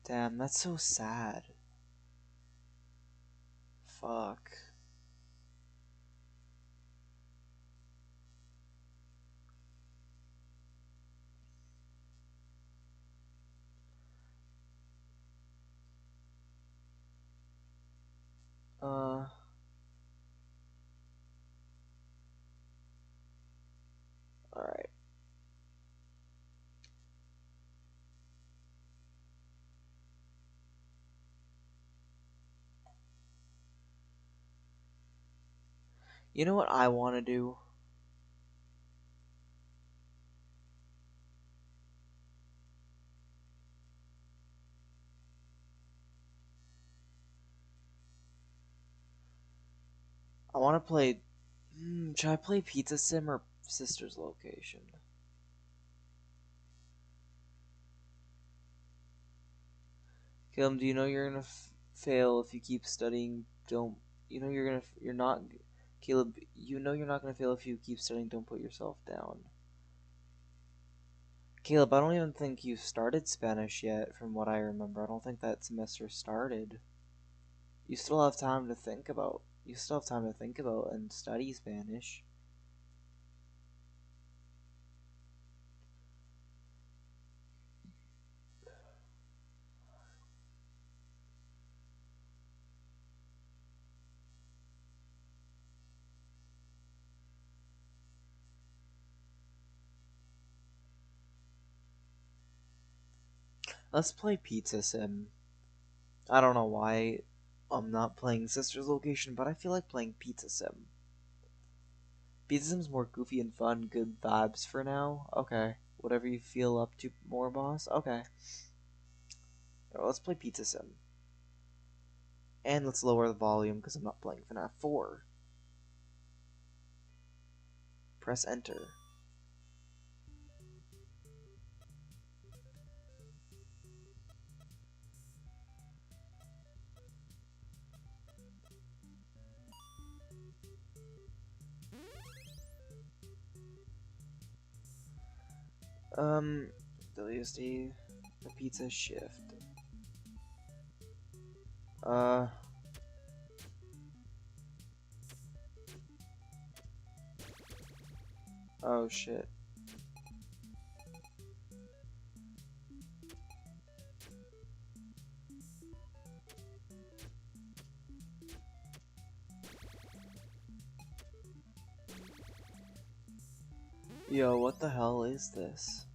Damn, that's so sad. Fuck. Alright. You know what I want to do? I want to play... should I play Pizza Sim or Sister's Location? Caleb, do you know you're gonna fail if you keep studying? Don't... You know you're not... Caleb, you know you're not gonna fail if you keep studying. Don't put yourself down. Caleb, I don't even think you started Spanish yet, from what I remember. I don't think that semester started. You still have time to think about... You still have time to think about and study Spanish. Let's play Pizza Sim. I don't know why I'm not playing Sister's Location, but I feel like playing Pizza Sim. Pizza Sim's more goofy and fun, good vibes for now. Okay. Whatever you feel up to more, boss. Okay. Let's play Pizza Sim. And let's lower the volume because I'm not playing FNAF 4. Press enter. WSD, the pizza shift. Oh shit. Yo, what the hell is this?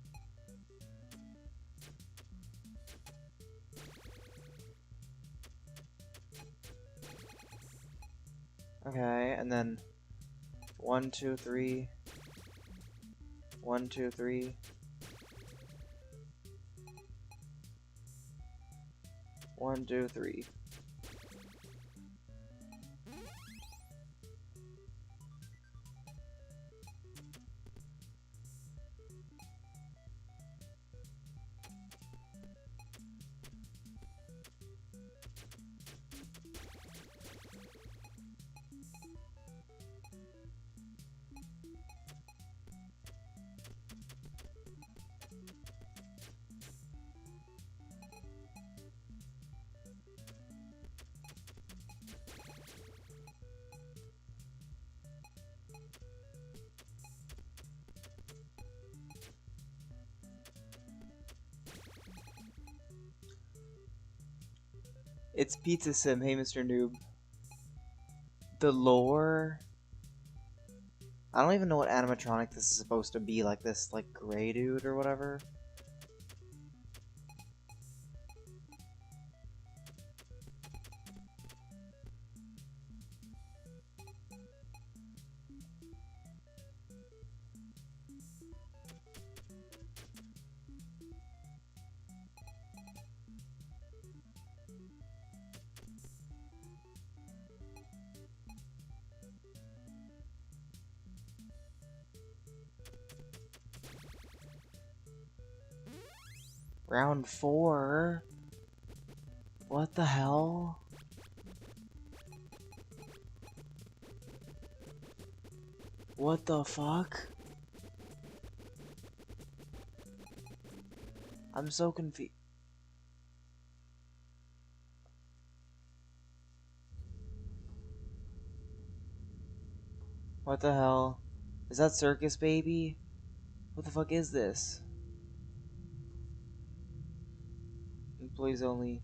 Okay, and then 1, 2, 3. 1, 2, 3. 1, 2, 3. It's Pizza Sim. Hey, Mr. Noob. The lore. I don't even know what animatronic this is supposed to be. Like this, like gray dude or whatever. Round 4? What the hell? What the fuck? I'm so confused. What the hell? Is that Circus Baby? What the fuck is this? Employees only.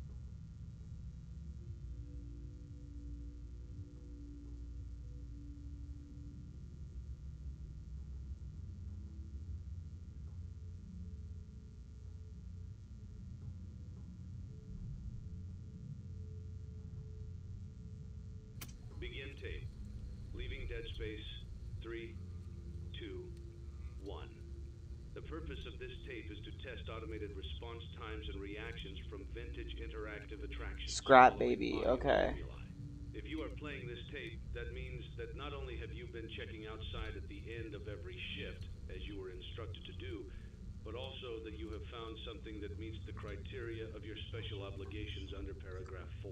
Begin tape. Leaving dead space. 3, 2, 1. The purpose of this tape is to test automated response times and reactions from vintage interactive attractions. Scrap Baby, okay. If you are playing this tape, that means that not only have you been checking outside at the end of every shift, as you were instructed to do, but also that you have found something that meets the criteria of your special obligations under paragraph 4.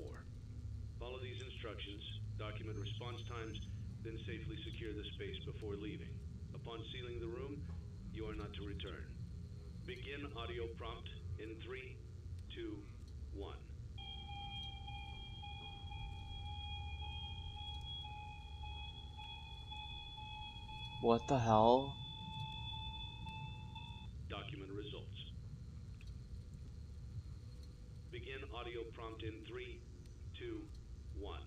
Follow these instructions, document response times, then safely secure the space before leaving. Upon sealing the room, you are not to return. Begin audio prompt in 3, 2, 1. What the hell? Document results. Begin audio prompt in 3, 2, 1.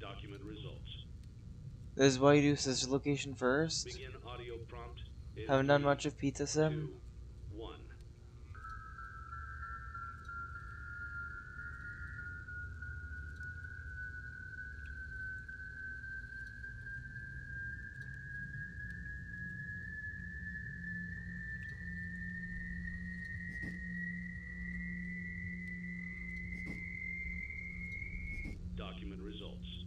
Document results. This is why you do sister location first? Begin audio prompt in Haven't done 3, much of Pizza Sim? 2, 1. Document results.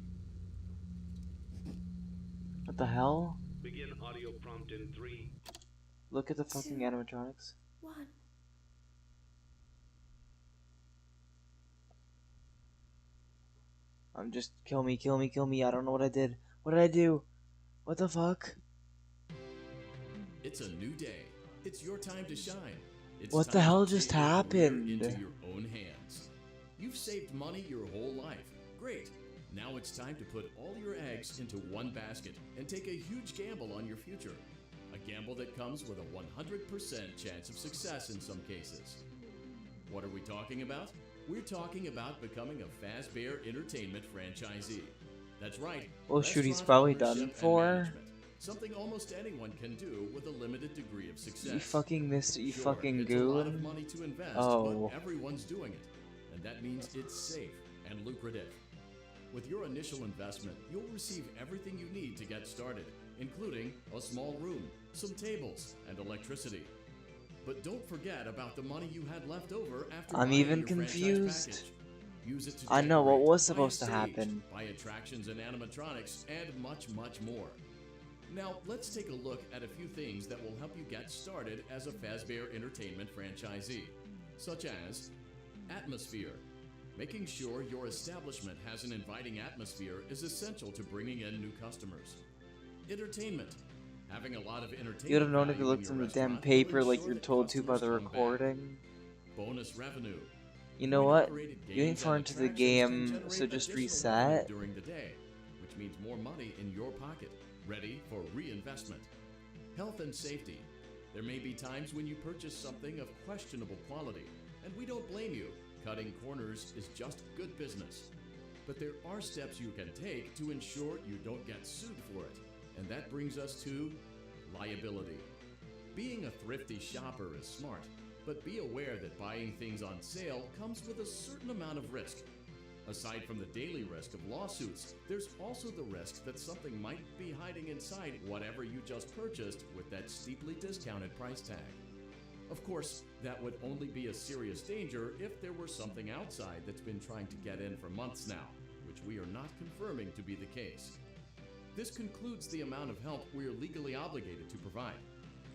What the hell? Begin audio prompt in 3. Look at the fucking animatronics. 1. I'm just kill me, kill me, kill me. I don't know what I did. What did I do? What the fuck? It's a new day. It's your time to shine. It's What time the hell to just take your career happened? into your own hands. You've saved money your whole life. Great. Now it's time to put all your eggs into one basket and take a huge gamble on your future. A gamble that comes with a 100% chance of success in some cases. What are we talking about? We're talking about becoming a Fazbear Entertainment franchisee. That's right. Well, shoot, he's restaurant probably ownership done and for. management. Something almost anyone can do with a limited degree of success. You fucking missed it, you Sure, fucking it's goon. a lot of money to invest, Oh. but everyone's doing it. And that means it's safe and lucrative. With your initial investment, you'll receive everything you need to get started, including a small room, some tables, and electricity. But don't forget about the money you had left over after I'm buying even your franchise confused. package. Use it to I know what decorate, was buy a supposed to stage, happen. buy attractions and animatronics, and much, much more. Now, let's take a look at a few things that will help you get started as a Fazbear Entertainment franchisee, such as atmosphere. Making sure your establishment has an inviting atmosphere is essential to bringing in new customers. Entertainment. Having a lot of entertainment. You would have known if value you in looked your in the damn restaurant will paper like ensure you're that told to by customers the come back. recording. Bonus revenue. You know what? Coin-operated You ain't games far and into the attractions can game, generate so just additional revenue reset. during the day, which means more money in your pocket, ready for reinvestment. Health and safety. There may be times when you purchase something of questionable quality, and we don't blame you. Cutting corners is just good business. But there are steps you can take to ensure you don't get sued for it. And that brings us to liability. Being a thrifty shopper is smart, but be aware that buying things on sale comes with a certain amount of risk. Aside from the daily risk of lawsuits, there's also the risk that something might be hiding inside whatever you just purchased with that steeply discounted price tag. Of course, that would only be a serious danger if there were something outside that's been trying to get in for months now, which we are not confirming to be the case. This concludes the amount of help we are legally obligated to provide.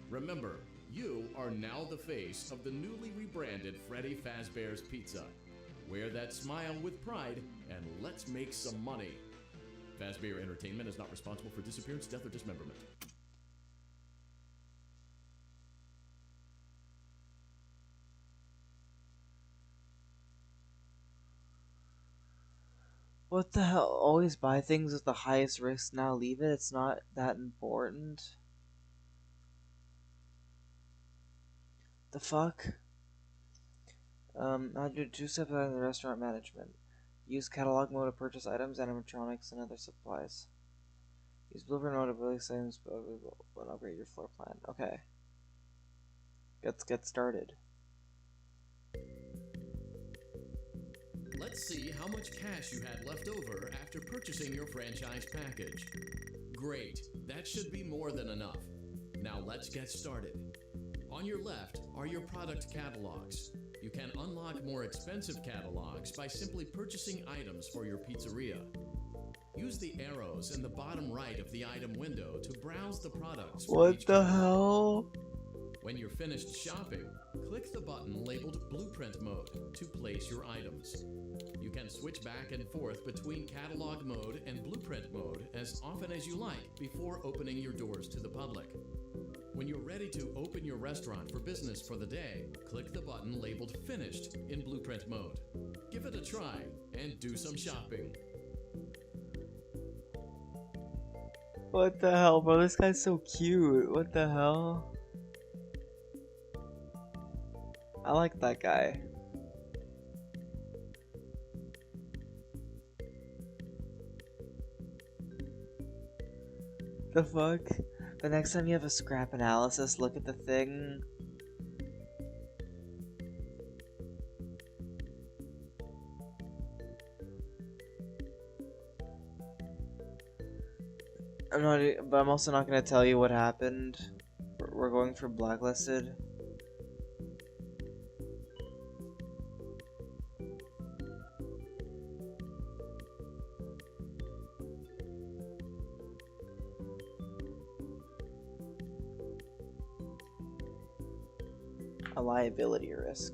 Remember, you are now the face of the newly rebranded Freddy Fazbear's Pizza. Wear that smile with pride, and let's make some money. Fazbear Entertainment is not responsible for disappearance, death, or dismemberment. What the hell? Always buy things with the highest risk, now leave it? It's not that important. The fuck? I'll do 2 steps out of the restaurant management. Use catalog mode to purchase items, animatronics, and other supplies. Use blueprint mode to release items, but upgrade your floor plan. Okay. Let's get started. Let's see how much cash you had left over after purchasing your franchise package. Great, that should be more than enough. Now let's get started. On your left are your product catalogs. You can unlock more expensive catalogs by simply purchasing items for your pizzeria. Use the arrows in the bottom right of the item window to browse the products. What the hell? When you're finished shopping, click the button labeled Blueprint Mode to place your items. You can switch back and forth between Catalog Mode and Blueprint Mode as often as you like before opening your doors to the public. When you're ready to open your restaurant for business for the day, click the button labeled Finished in Blueprint Mode. Give it a try and do some shopping. What the hell, bro? This guy's so cute. What the hell? I like that guy. The fuck? The next time you have a scrap analysis, look at the thing. But I'm also not gonna tell you what happened. We're going for blacklisted. A liability risk.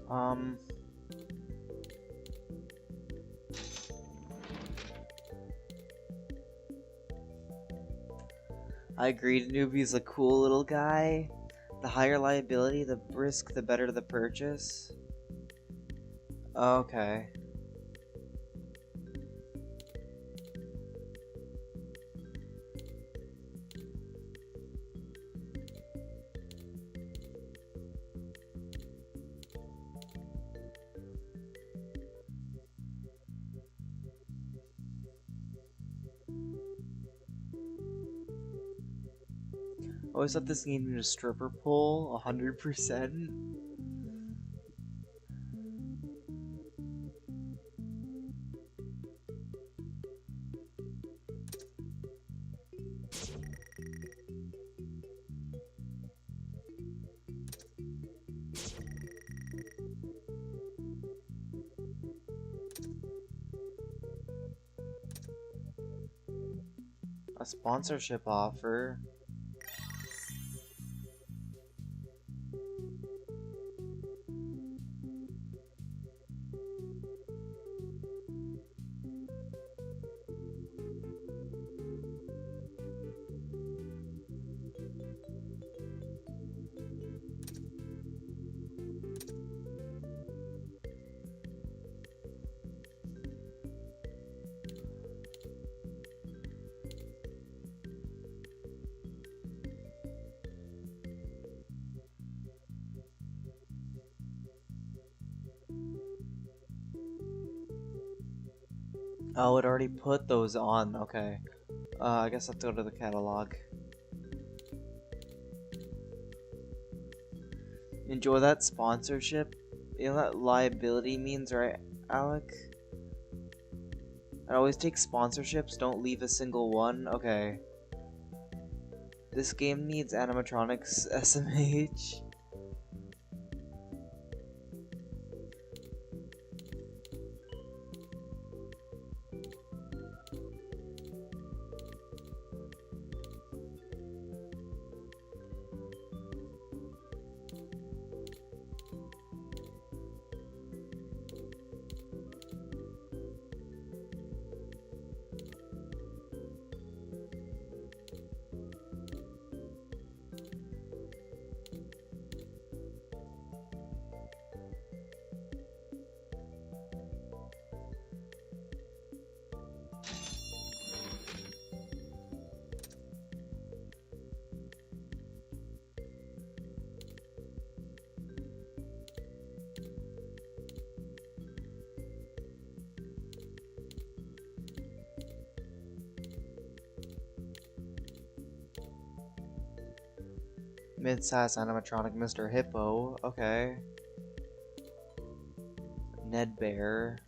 I agree, Newbie's a cool little guy. The higher liability, the risk, the better the purchase. Okay. Always thought this needed a stripper pole, 100%. A sponsorship offer. Oh, it already put those on. Okay. I guess let's go to the catalog. Enjoy that sponsorship. You know what liability means, right, Alec? I always take sponsorships, don't leave a single one. Okay. This game needs animatronics SMH. Mid-size animatronic Mr. Hippo. Okay. Ned Bear.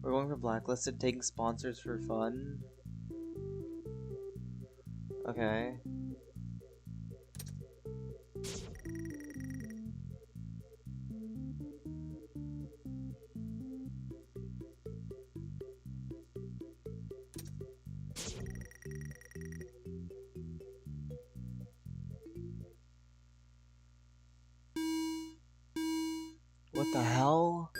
We're going for blacklisted, taking sponsors for fun. Okay. What the hell?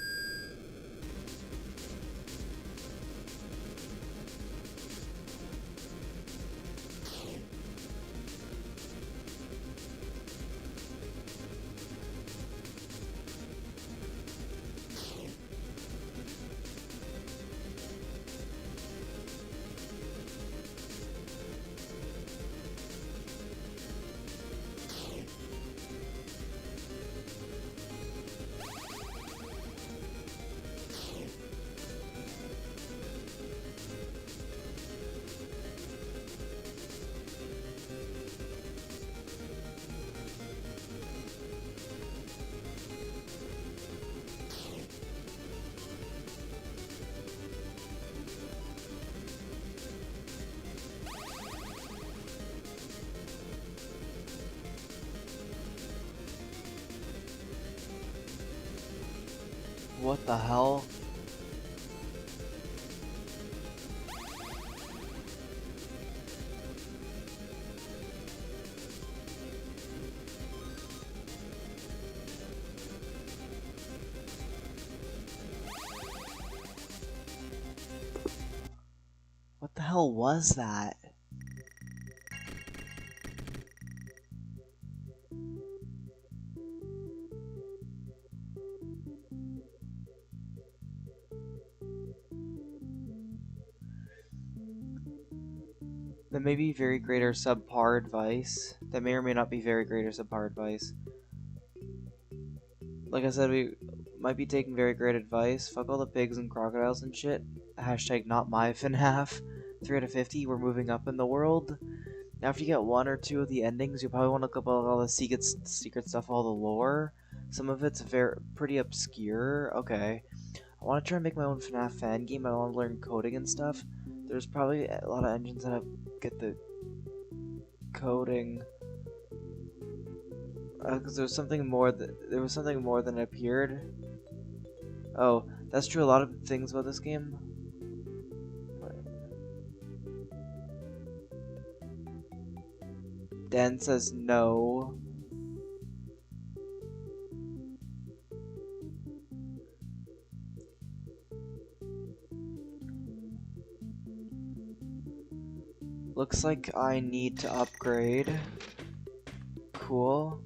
What the hell? What the hell was that? That may be very great or subpar advice. That may or may not be very great or subpar advice. Like I said, we might be taking very great advice. Fuck all the pigs and crocodiles and shit. Hashtag not my FNAF. 3 out of 50, we're moving up in the world. After you get 1 or 2 of the endings, you'll probably want to look up all the secret stuff, all the lore. Some of it's pretty obscure. Okay. I want to try and make my own FNAF fan game. I want to learn coding and stuff. There's probably a lot of engines that get the coding. Because there was something more than appeared. Oh, that's true. A lot of things about this game. Dan says no. Looks like I need to upgrade. Cool.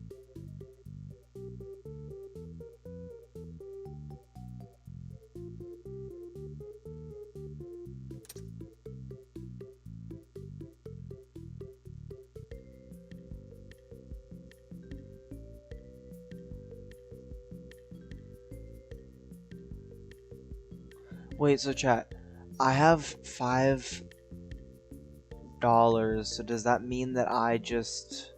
Wait, so chat, I have $5, so does that mean that I just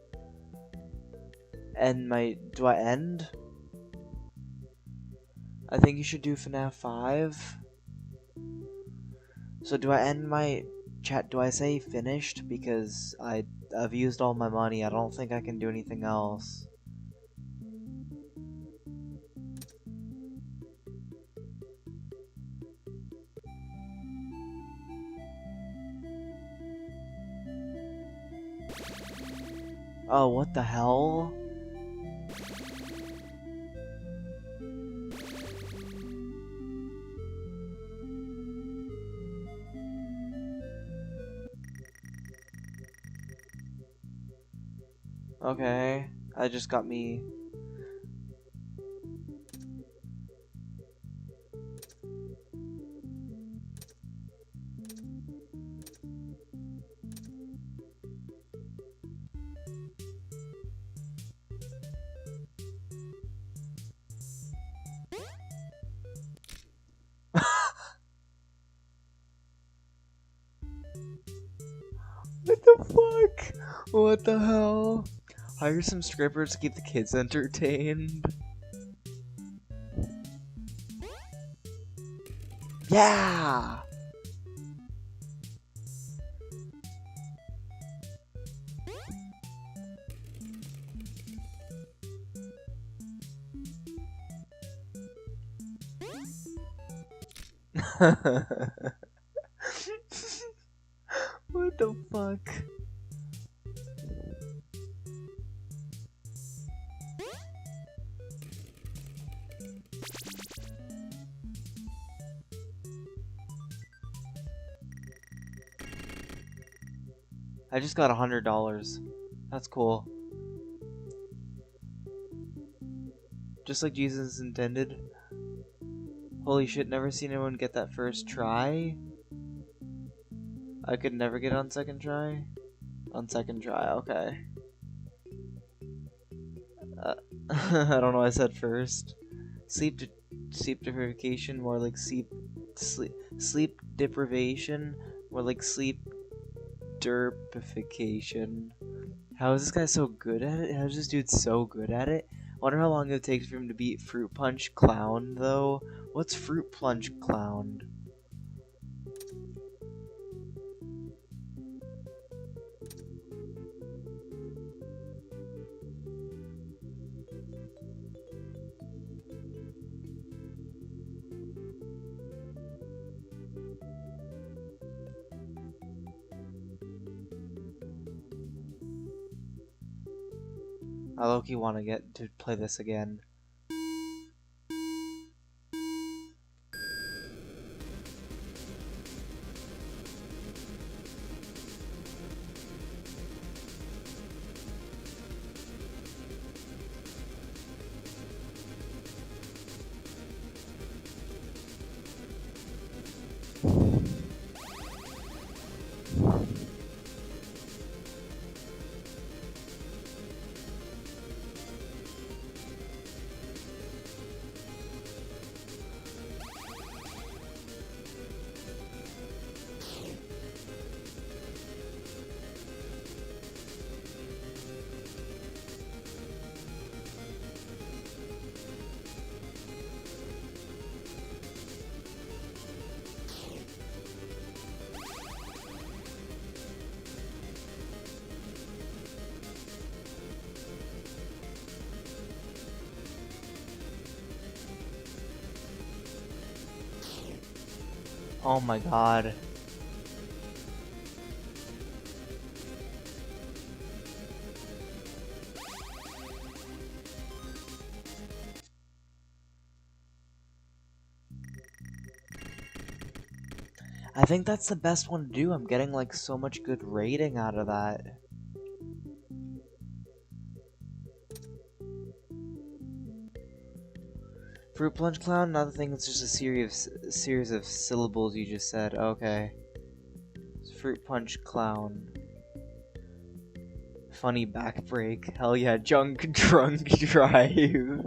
end my... do I end? I think you should do FNAF 5. So do I end my... chat, do I say finished? Because I've used all my money, I don't think I can do anything else. Oh, what the hell? Okay, that just got me... What the fuck? What the hell? Hire some strippers to keep the kids entertained. Yeah! What the fuck? I just got $100. That's cool. Just like Jesus intended. Holy shit, never seen anyone get that first try. I could never get on second try? On second try, okay. I don't know, I said first. Sleep deprivation, more like sleep deprivation, more like sleep derpification. How is this guy so good at it? How is this dude so good at it? Wonder how long it takes for him to beat Fruit Punch Clown, though. What's Fruit Punch Clown? I low-key want to get to play this again. Oh my god. I think that's the best one to do. I'm getting like so much good rating out of that. Fruit Punch Clown? Another thing, it's just a series of syllables you just said. Okay. It's Fruit Punch Clown. Funny back break. Hell yeah, drunk driving.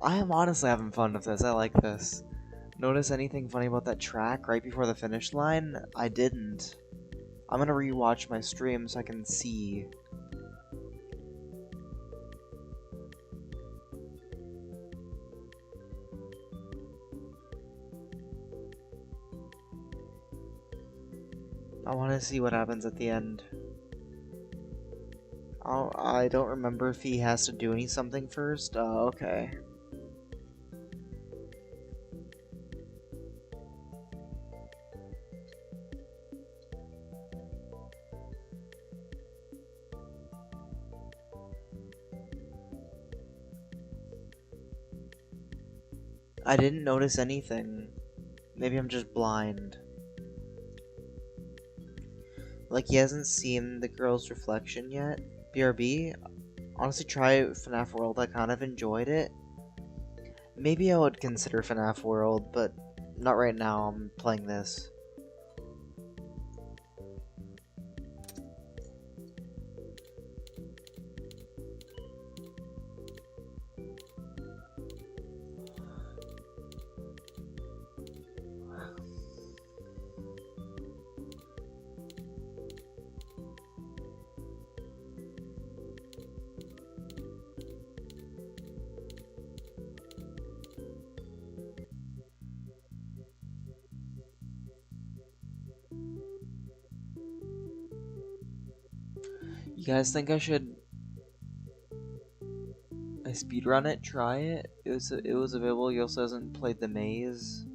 I am honestly having fun with this. I like this. Notice anything funny about that track right before the finish line? I didn't. I'm gonna rewatch my stream so I can see. I want to see what happens at the end. Oh, I don't remember if he has to do something first. Okay. I didn't notice anything. Maybe I'm just blind. Like, he hasn't seen the girl's reflection yet. BRB? Honestly, try FNAF World. I kind of enjoyed it. Maybe I would consider FNAF World, but not right now. I'm playing this. You guys think I should speedrun it? Try it? It was available. He also hasn't played the maze.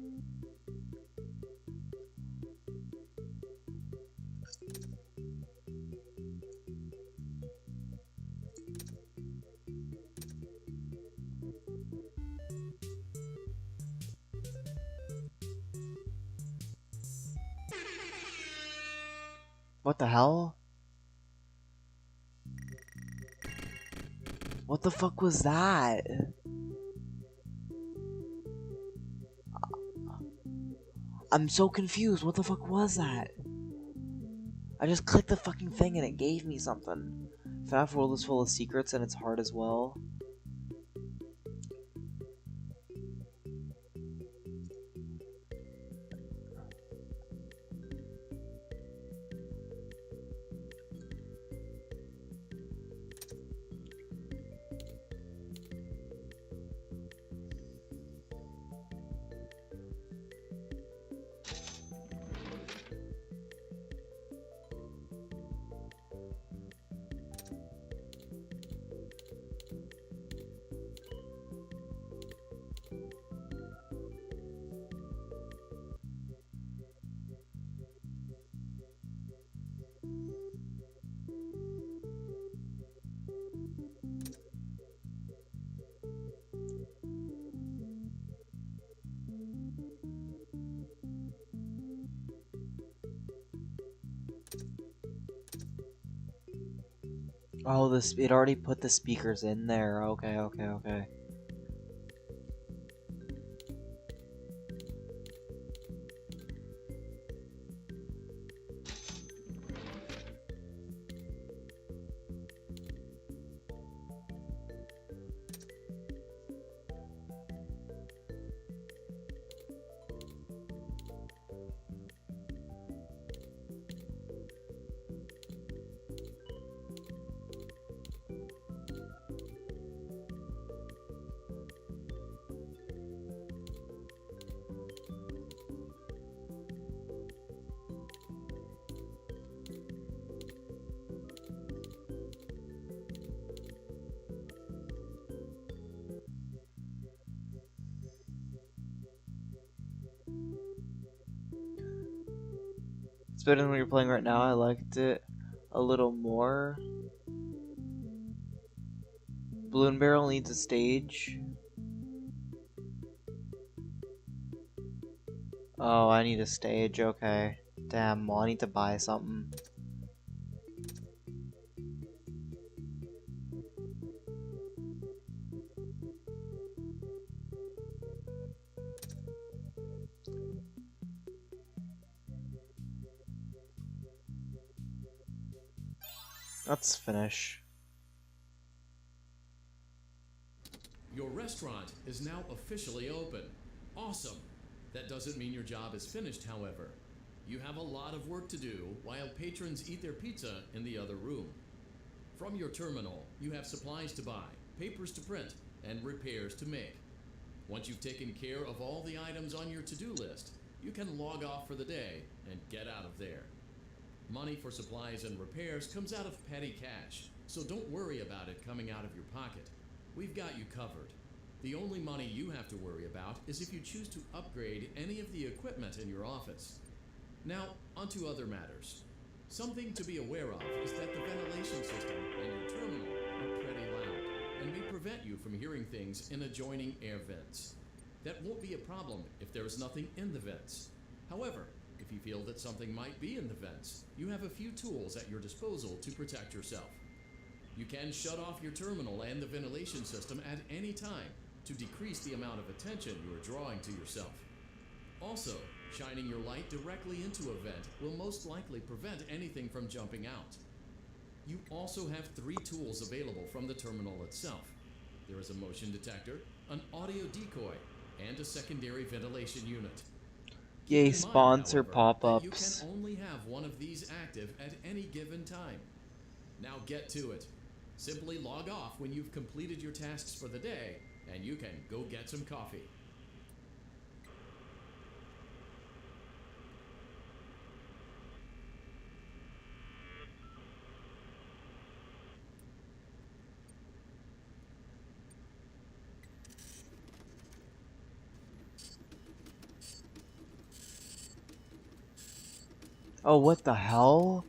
What the hell? What the fuck was that? I'm so confused. What the fuck was that? I just clicked the fucking thing and it gave me something. FNAF World is full of secrets and it's hard as well. Oh, it already put the speakers in there. Okay, okay, okay. It's better than what you're playing right now. I liked it a little more. Balloon Barrel needs a stage. Oh, I need a stage, okay. Damn, well, I need to buy something. Let's finish. Your restaurant is now officially open. Awesome! That doesn't mean your job is finished, however. You have a lot of work to do while patrons eat their pizza in the other room. From your terminal, you have supplies to buy, papers to print, and repairs to make. Once you've taken care of all the items on your to-do list, you can log off for the day and get out of there. Money for supplies and repairs comes out of petty cash, so don't worry about it coming out of your pocket. We've got you covered. The only money you have to worry about is if you choose to upgrade any of the equipment in your office. Now, onto other matters. Something to be aware of is that the ventilation system and your terminal are pretty loud and may prevent you from hearing things in adjoining air vents. That won't be a problem if there is nothing in the vents. However, if you feel that something might be in the vents, you have a few tools at your disposal to protect yourself. You can shut off your terminal and the ventilation system at any time to decrease the amount of attention you are drawing to yourself. Also, shining your light directly into a vent will most likely prevent anything from jumping out. You also have 3 tools available from the terminal itself. There is a motion detector, an audio decoy, and a secondary ventilation unit. Yay, Keep in mind, sponsor however, that you pop-ups. can only have one of these active at any given time. Now get to it. Simply log off when you've completed your tasks for the day, and you can go get some coffee. Oh, what the hell?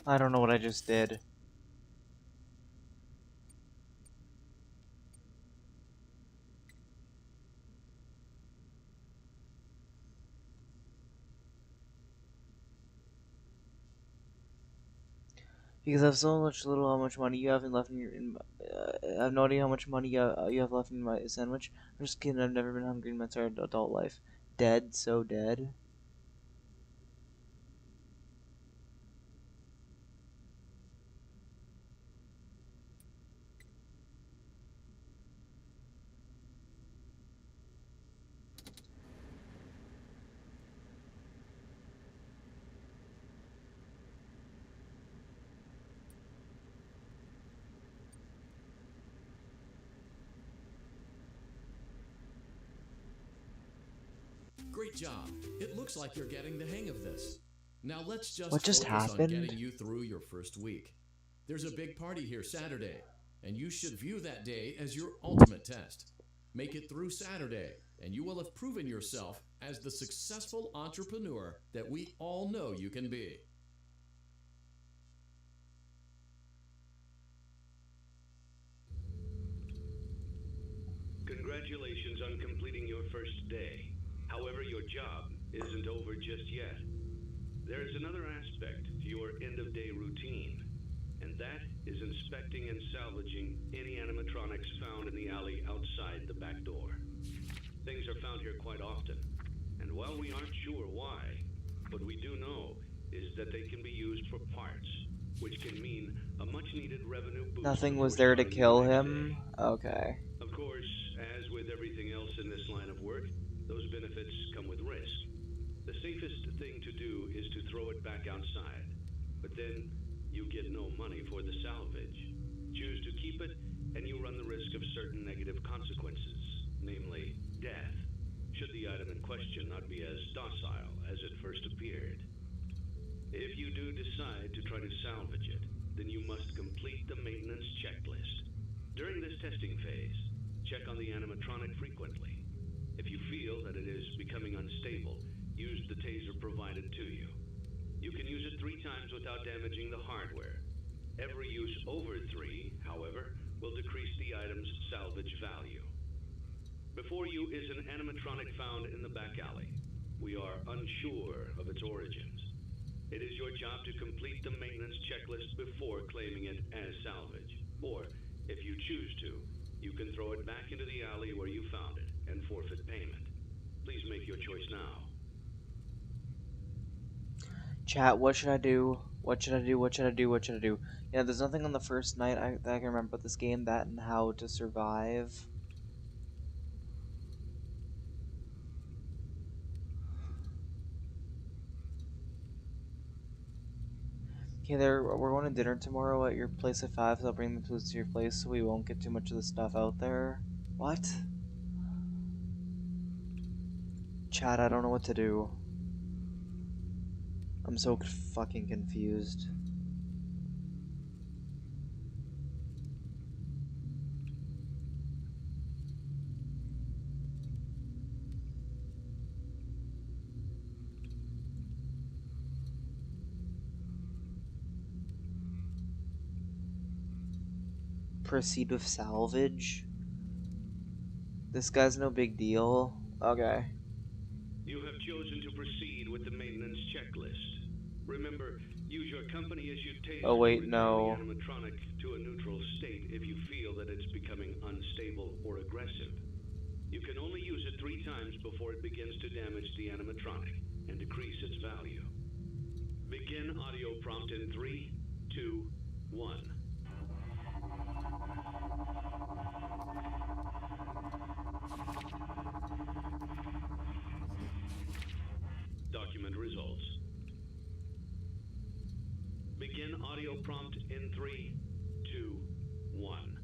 I don't know what I just did. Because I have so much little how much money you have left in your. I have no idea how much money you have left in my sandwich. I'm just kidding. I've never been hungry in my entire adult life. Dead, so dead. Great job. It looks like you're getting the hang of this. Now let's just What just focus happened? on getting you through your first week. There's a big party here Saturday, and you should view that day as your ultimate test. Make it through Saturday, and you will have proven yourself as the successful entrepreneur that we all know you can be. Congratulations on completing your first day. However, your job isn't over just yet. There is another aspect to your end-of-day routine, and that is inspecting and salvaging any animatronics found in the alley outside the back door. Things are found here quite often, and while we aren't sure why, what we do know is that they can be used for parts, which can mean a much-needed revenue boost. Nothing was before there to starting kill the next him? day. Okay. Of course, as with everything else in this line of work, those benefits come with risk. The safest thing to do is to throw it back outside, but then you get no money for the salvage. Choose to keep it, and you run the risk of certain negative consequences, namely death, should the item in question not be as docile as it first appeared. If you do decide to try to salvage it, then you must complete the maintenance checklist. During this testing phase, check on the animatronic frequently. If you feel that it is becoming unstable, use the taser provided to you. You can use it 3 times without damaging the hardware. Every use over 3, however, will decrease the item's salvage value. Before you is an animatronic found in the back alley. We are unsure of its origins. It is your job to complete the maintenance checklist before claiming it as salvage. Or, if you choose to, you can throw it back into the alley where you found it and forfeit payment. Please make your choice now. Chat, what should I do? What should I do? What should I do? What should I do? Yeah, there's nothing on the first night that I can remember about this game, that and how to survive. Okay, we're going to dinner tomorrow at your place at 5, so I'll bring the food to your place so we won't get too much of the stuff out there. What? Chat, I don't know what to do. I'm so fucking confused. Proceed with salvage? This guy's no big deal. Okay. You have chosen to proceed with the maintenance checklist. Remember, use your company issued taser Oh wait, to return no. the animatronic to a neutral state if you feel that it's becoming unstable or aggressive. You can only use it 3 times before it begins to damage the animatronic and decrease its value. Begin audio prompt in 3, 2, 1. Document results. Begin audio prompt in 3, 2, 1.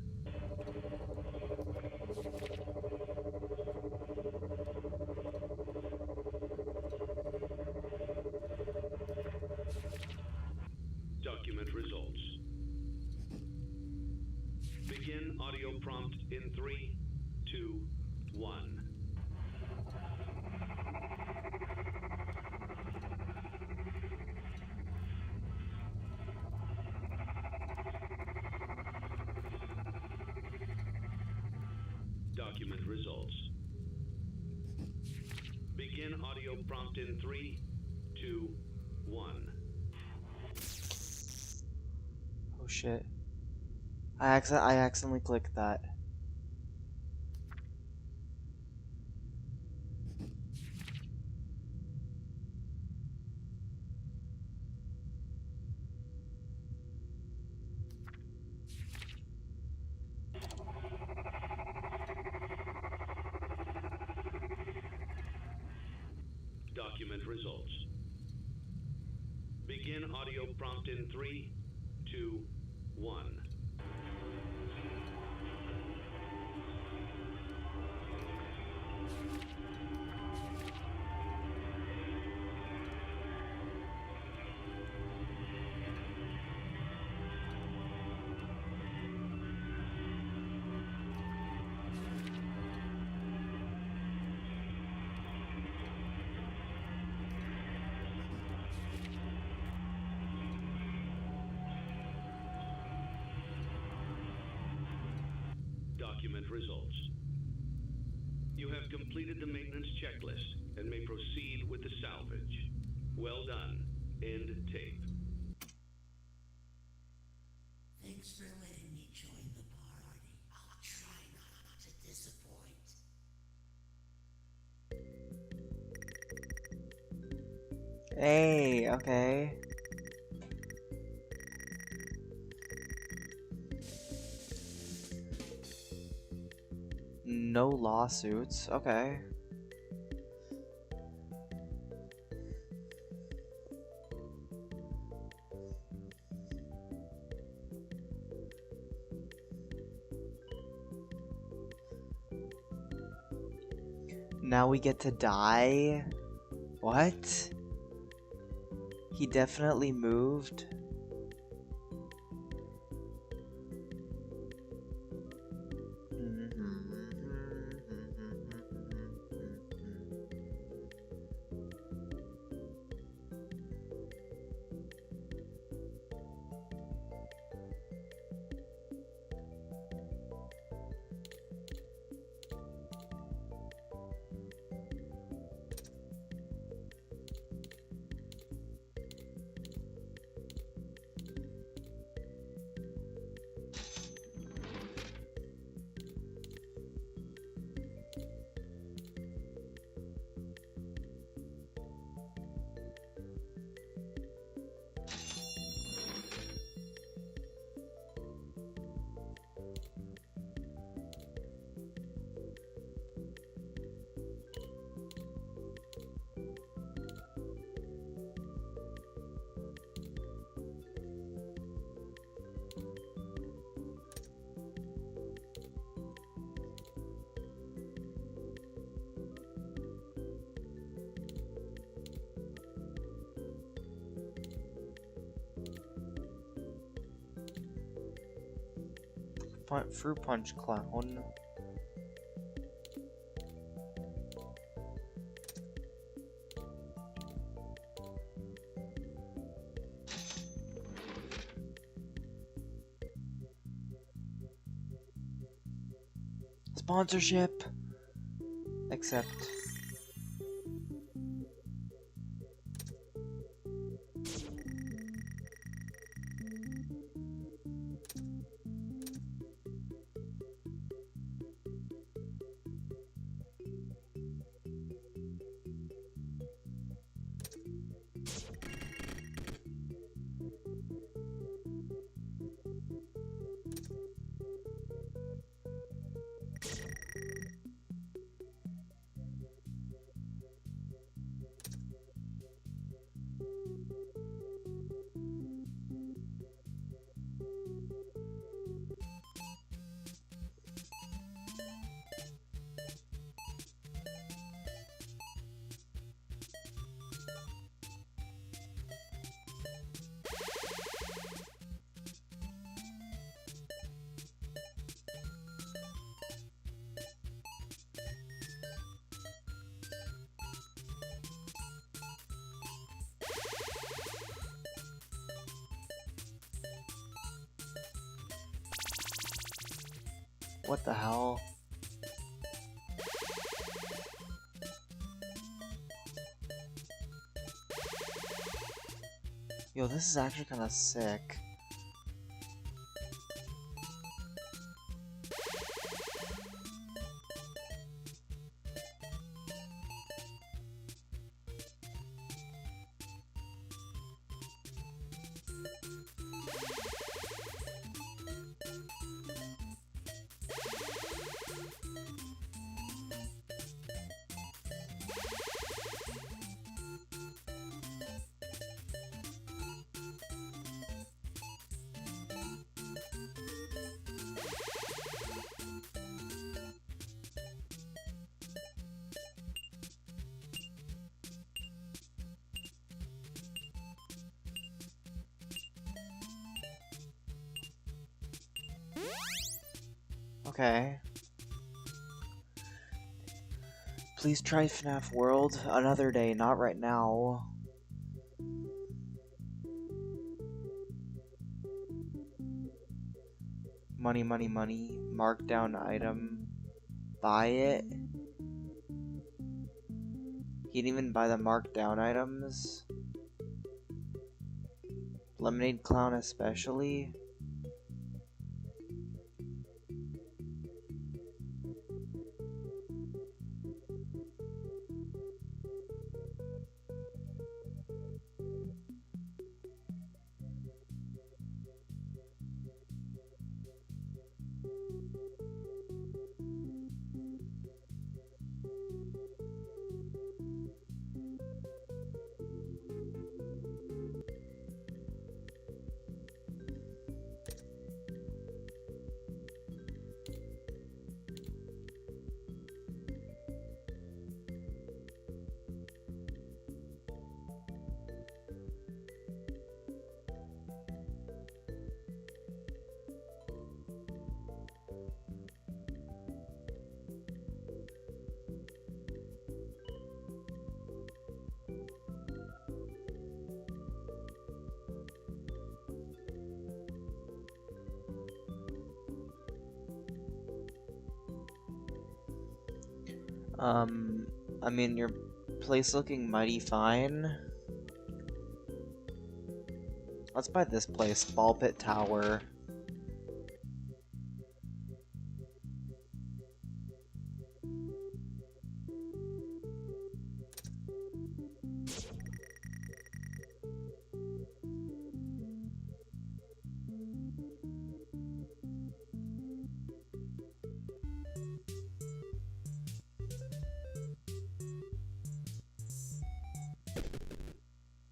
Document results. Begin audio prompt in 3, 2, 1. Document results. Begin audio prompt in 3, 2, 1. Oh shit. I accidentally clicked that. Document results. Begin audio prompt in 3, 2, 1. document results. You have completed the maintenance checklist and may proceed with the salvage. Well done. End tape. Thanks for letting me join the party. I'll try not to disappoint. Hey, okay. No lawsuits, okay. Now we get to die? What? He definitely moved? Fruit punch clown. Sponsorship. Accept. What the hell? Yo, this is actually kind of sick. Okay. Please try FNAF World another day, not right now. Money, money, money. Markdown item. Buy it. He didn't even buy the markdown items. Lemonade Clown especially. I mean, your place looking mighty fine. Let's buy this place, Ball Pit Tower.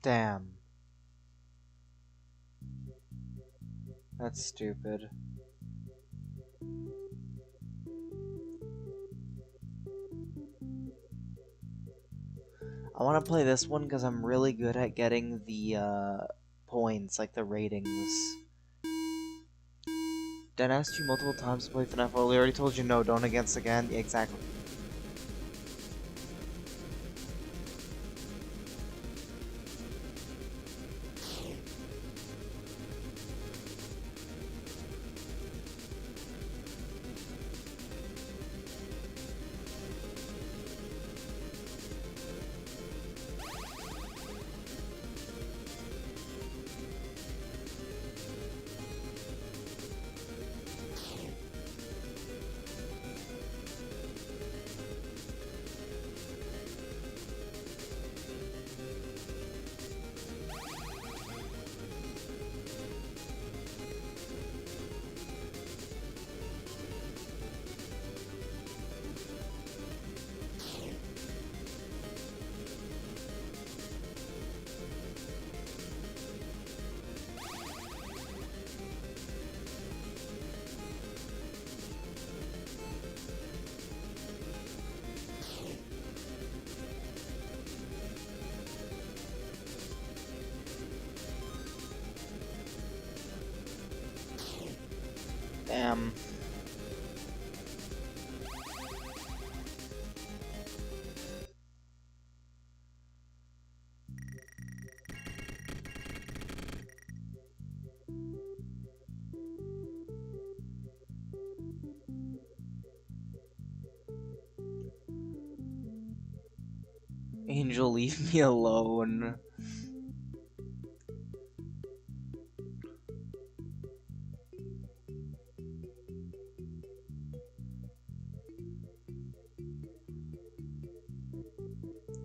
Damn. That's stupid. I want to play this one because I'm really good at getting the points, like the ratings. Dan asked you multiple times to play FNAF. Well, we already told you no, don't against again. Exactly. Damn. Angel, leave me alone.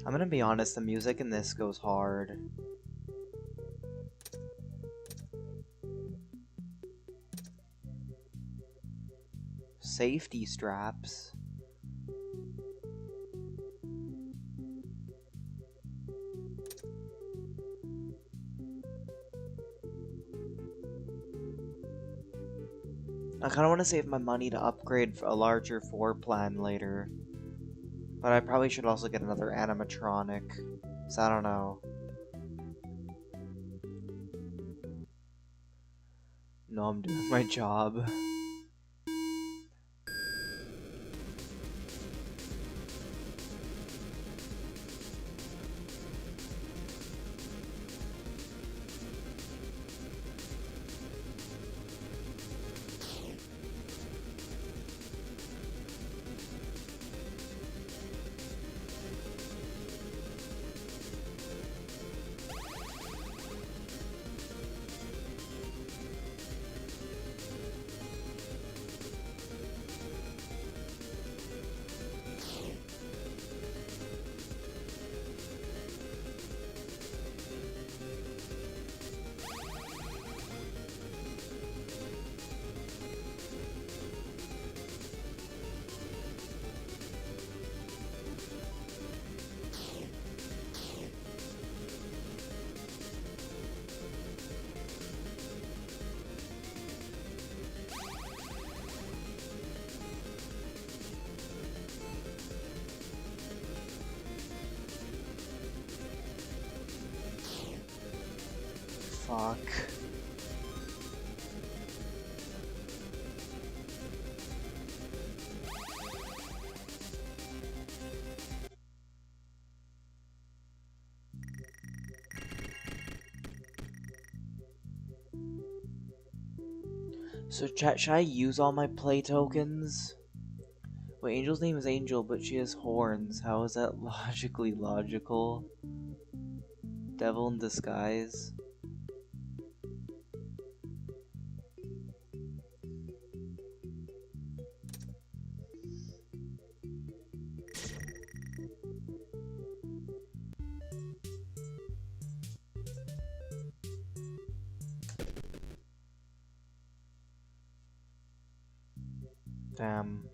I'm gonna be honest, the music in this goes hard. Safety straps. I kind of want to save my money to upgrade for a larger floor plan later. But I probably should also get another animatronic. So I don't know. No, I'm doing my job. Fuck. So chat, should I use all my play tokens? Wait, Angel's name is Angel, but she has horns. How is that logically logical? Devil in disguise. Damn.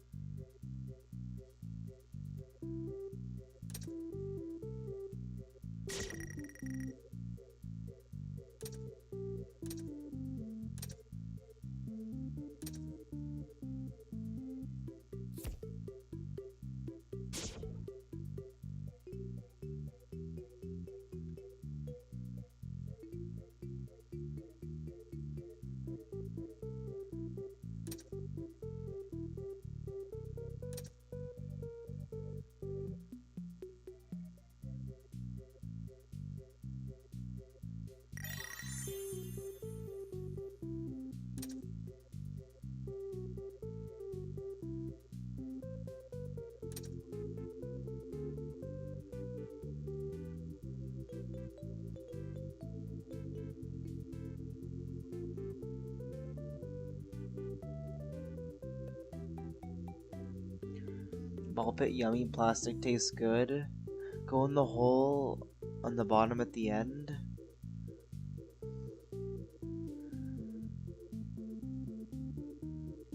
Ball pit yummy, plastic tastes good. Go in the hole on the bottom at the end.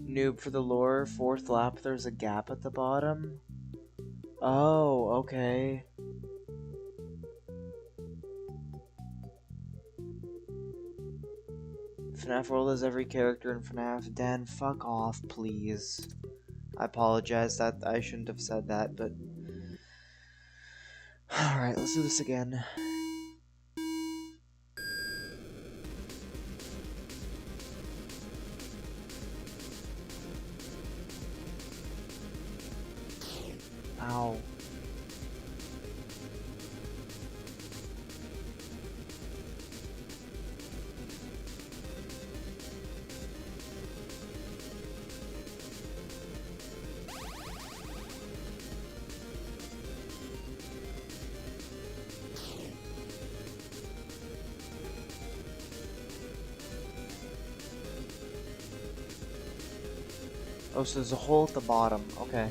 Noob for the lore, 4th lap there's a gap at the bottom. Oh, okay. FNAF World has every character in FNAF. Dan, fuck off, please. I apologize that I shouldn't have said that, but... Alright, let's do this again. Ow. Oh, so there's a hole at the bottom. Okay.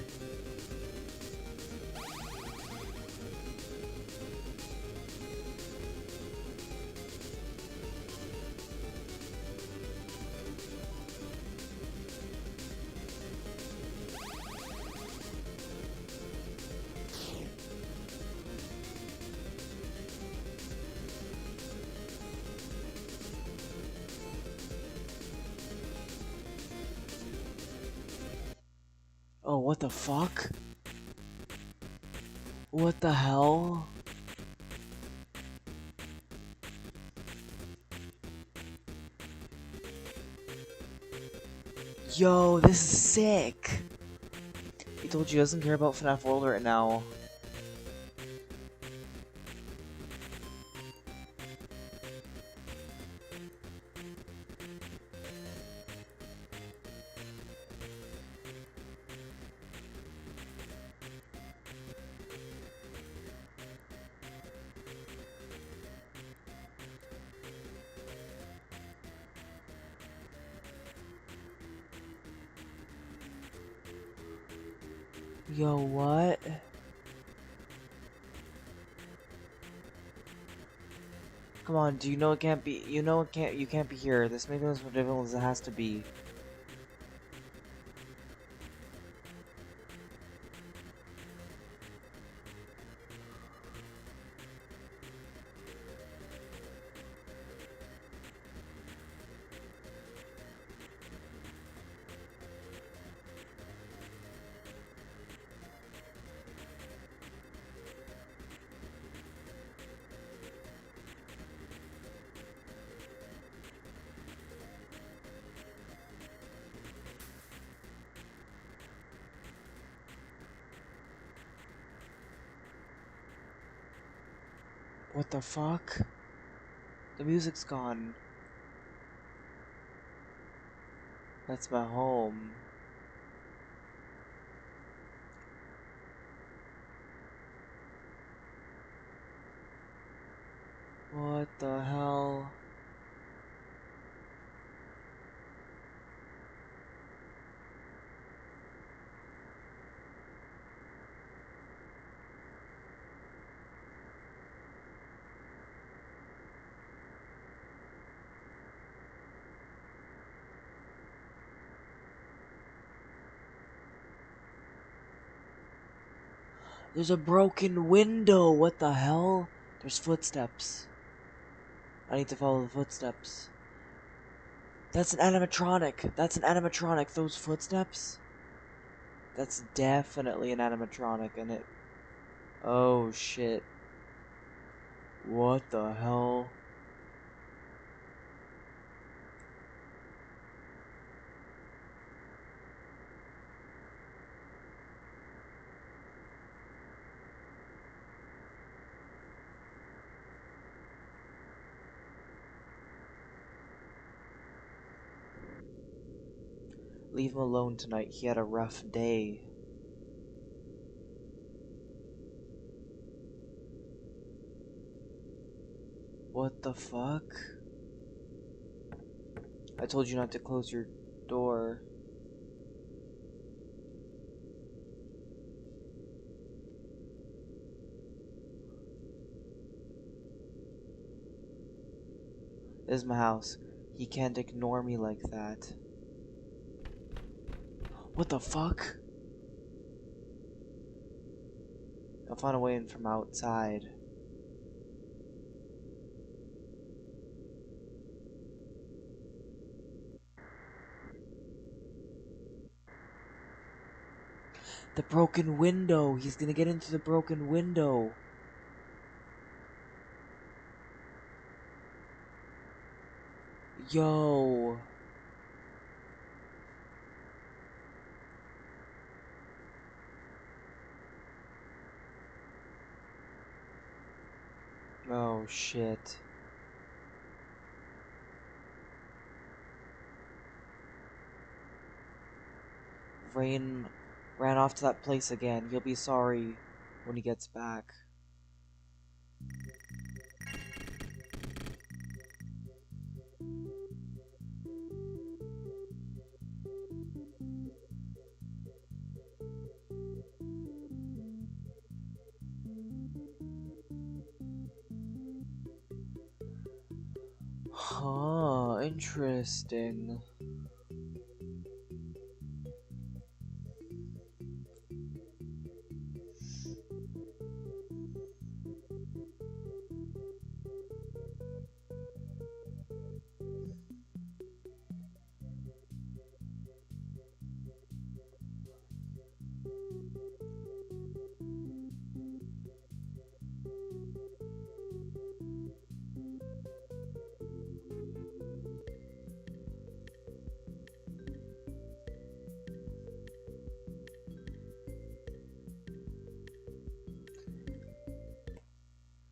Oh, what the fuck? What the hell? Yo, this is sick! He told you he doesn't care about FNAF World right now. Yo, what? Come on, do you know it can't be? You know you can't be here. This makes this difficult as it has to be. What the fuck? The music's gone. That's my home. What the hell? There's a broken window. What the hell? There's footsteps. I need to follow the footsteps. That's an animatronic. That's an animatronic. Those footsteps? That's definitely an animatronic, and it... Oh, shit. What the hell? Leave him alone tonight. He had a rough day. What the fuck? I told you not to close your door. This is my house. He can't ignore me like that. What the fuck? I'll find a way in from outside. The broken window! He's gonna get into the broken window! Yo! Oh shit. Rain ran off to that place again. He'll be sorry when he gets back. Huh, interesting.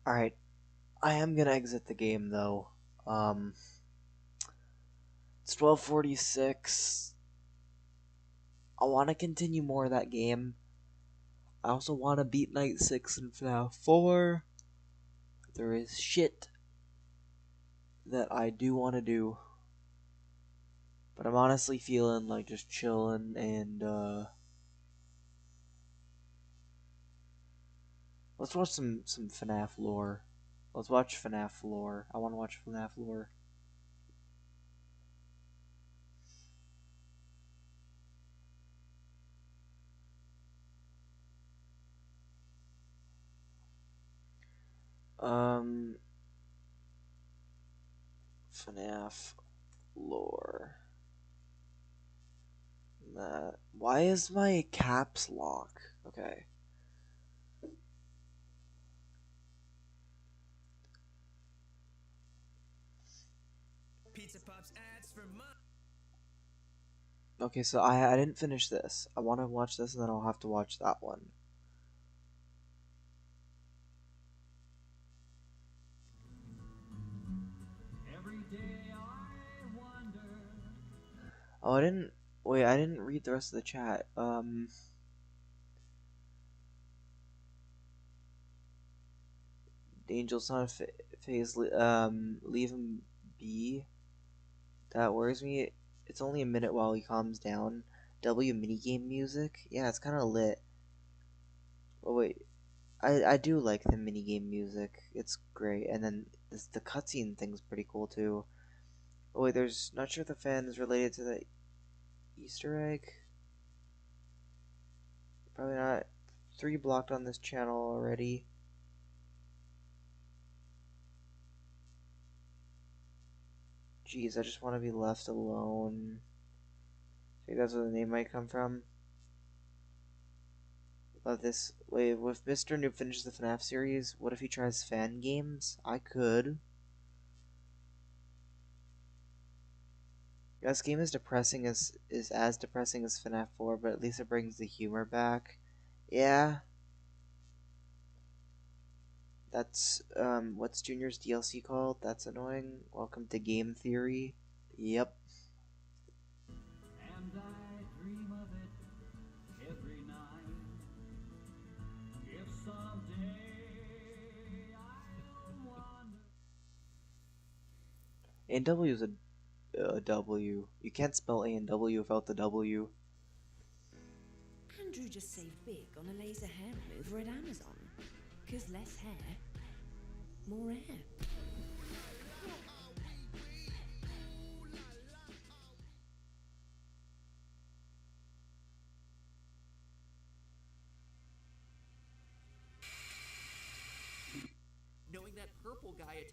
Alright, I am gonna exit the game though. It's 12:46. I want to continue more of that game. I also want to beat Night 6 in FNAF 4. There is shit that I do want to do. But I'm honestly feeling like just chilling and let's watch some FNAF lore. Let's watch FNAF lore. I want to watch FNAF lore. FNAF lore. Why is my caps lock? Okay. Pizza Pops ads for mine. Okay, so I didn't finish this. I want to watch this and then I'll have to watch that one. Oh, I didn't. Wait, I didn't read the rest of the chat. Angel's not a phase. Leave him be. That worries me. It's only a minute while he calms down. W minigame music? Yeah, it's kind of lit. Oh, wait. I do like the minigame music. It's great. And then the cutscene thing's pretty cool, too. Oh, wait, there's... Not sure if the fan is related to the Easter egg. Probably not. 3 blocked on this channel already. Jeez, I just want to be left alone. I think that's where the name might come from. Love this. Wait, if Mr. Noob finishes the FNAF series, what if he tries fan games? I could. This game is depressing as depressing as FNAF 4, but at least it brings the humor back. Yeah. That's what's Junior's DLC called? That's annoying. Welcome to Game Theory. Yep. And I dream of it every night. If someday I'll wander. A&W is a W. You can't spell A&W without the W. Andrew just saved big on a laser hair remover at Amazon. Because less hair, more air. Knowing that purple guy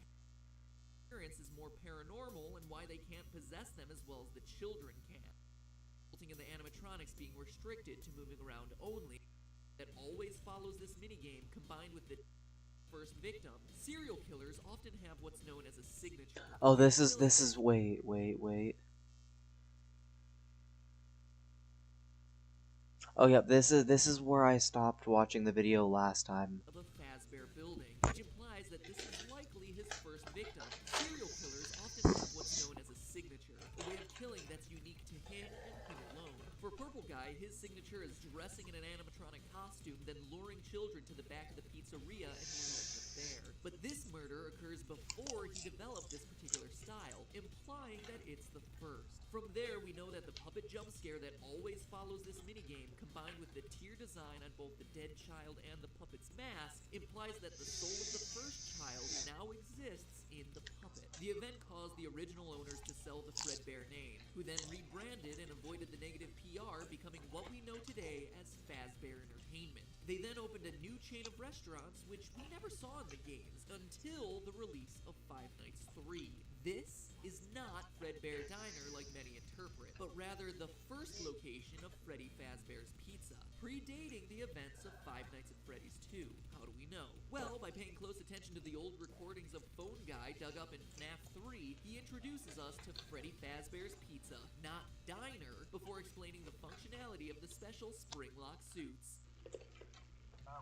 appearance is more paranormal and why they can't possess them as well as the children can, resulting in the animatronics being restricted to moving around only. That always follows this minigame combined with the first victim. Serial killers often have what's known as a signature. Oh, this is wait. Oh, yeah, this is where I stopped watching the video last time. Of a Fazbear building, which implies that this is likely his first victim. Serial killers often have what's known as a signature, a way of killing that's unique to him and him alone. For Purple Guy, his signature is dressing in an animatronic costume, then luring children to the back of the pizzeria and killing them there. But this murder occurs before he developed this particular style, implying that it's the first. From there, we know that the puppet jump scare that always follows this minigame, combined with the tier design on both the dead child and the puppet's mask, implies that the soul of the first child now exists in the puppet. The event caused the original owners to sell the Fredbear name, who then rebranded and avoided the negative PR, becoming what we know today as Fazbear Entertainment. They then opened a new chain of restaurants, which we never saw in the games until the release of Five Nights 3. This is not Fredbear Diner like many interpret, but rather the first location of Freddy Fazbear's Pizza, predating the events of Five Nights at Freddy's 2. How do we know? Well, by paying close attention to the old recordings of Phone Guy dug up in FNAF 3, he introduces us to Freddy Fazbear's Pizza, not Diner, before explaining the functionality of the special spring lock suits.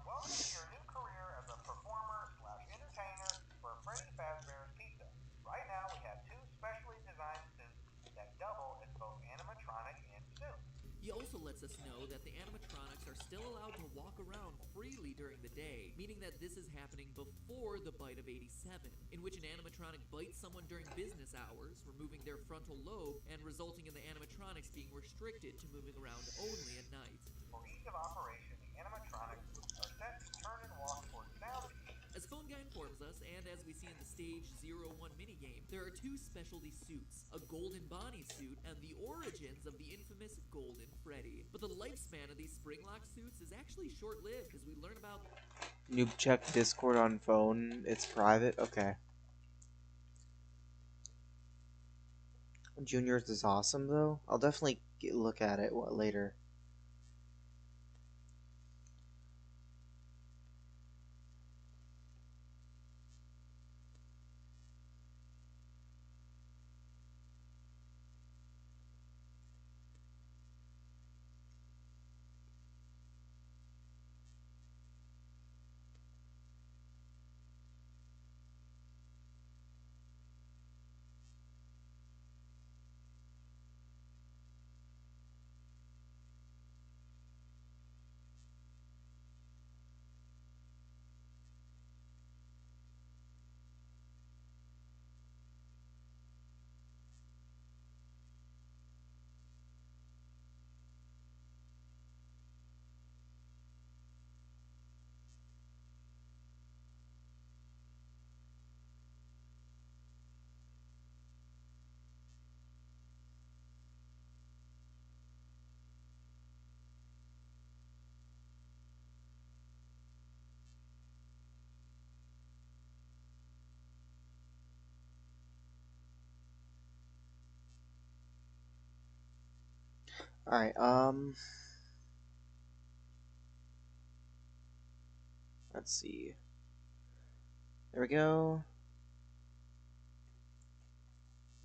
Welcome to your new career as a performer/entertainer for Freddy Fazbear's Pizza. Right now, we have 2 specially designed suits that double as both animatronic and suit. He also lets us know that the animatronics are still allowed to walk around freely during the day, meaning that this is happening before the bite of 87, in which an animatronic bites someone during business hours, removing their frontal lobe and resulting in the animatronics being restricted to moving around only at night. For ease of operation, the animatronics are set to turn and walk towards sound cues. As Phone Guy informs us, and as we see in the Stage 01 minigame, there are 2 specialty suits, a Golden Bonnie suit and the origins of the infamous Golden Freddy. But the lifespan of these spring-lock suits is actually short-lived, as we learn about... Noob check Discord on phone. It's private? Okay. Junior's is awesome, though. I'll definitely look at it later. Alright, let's see. There we go.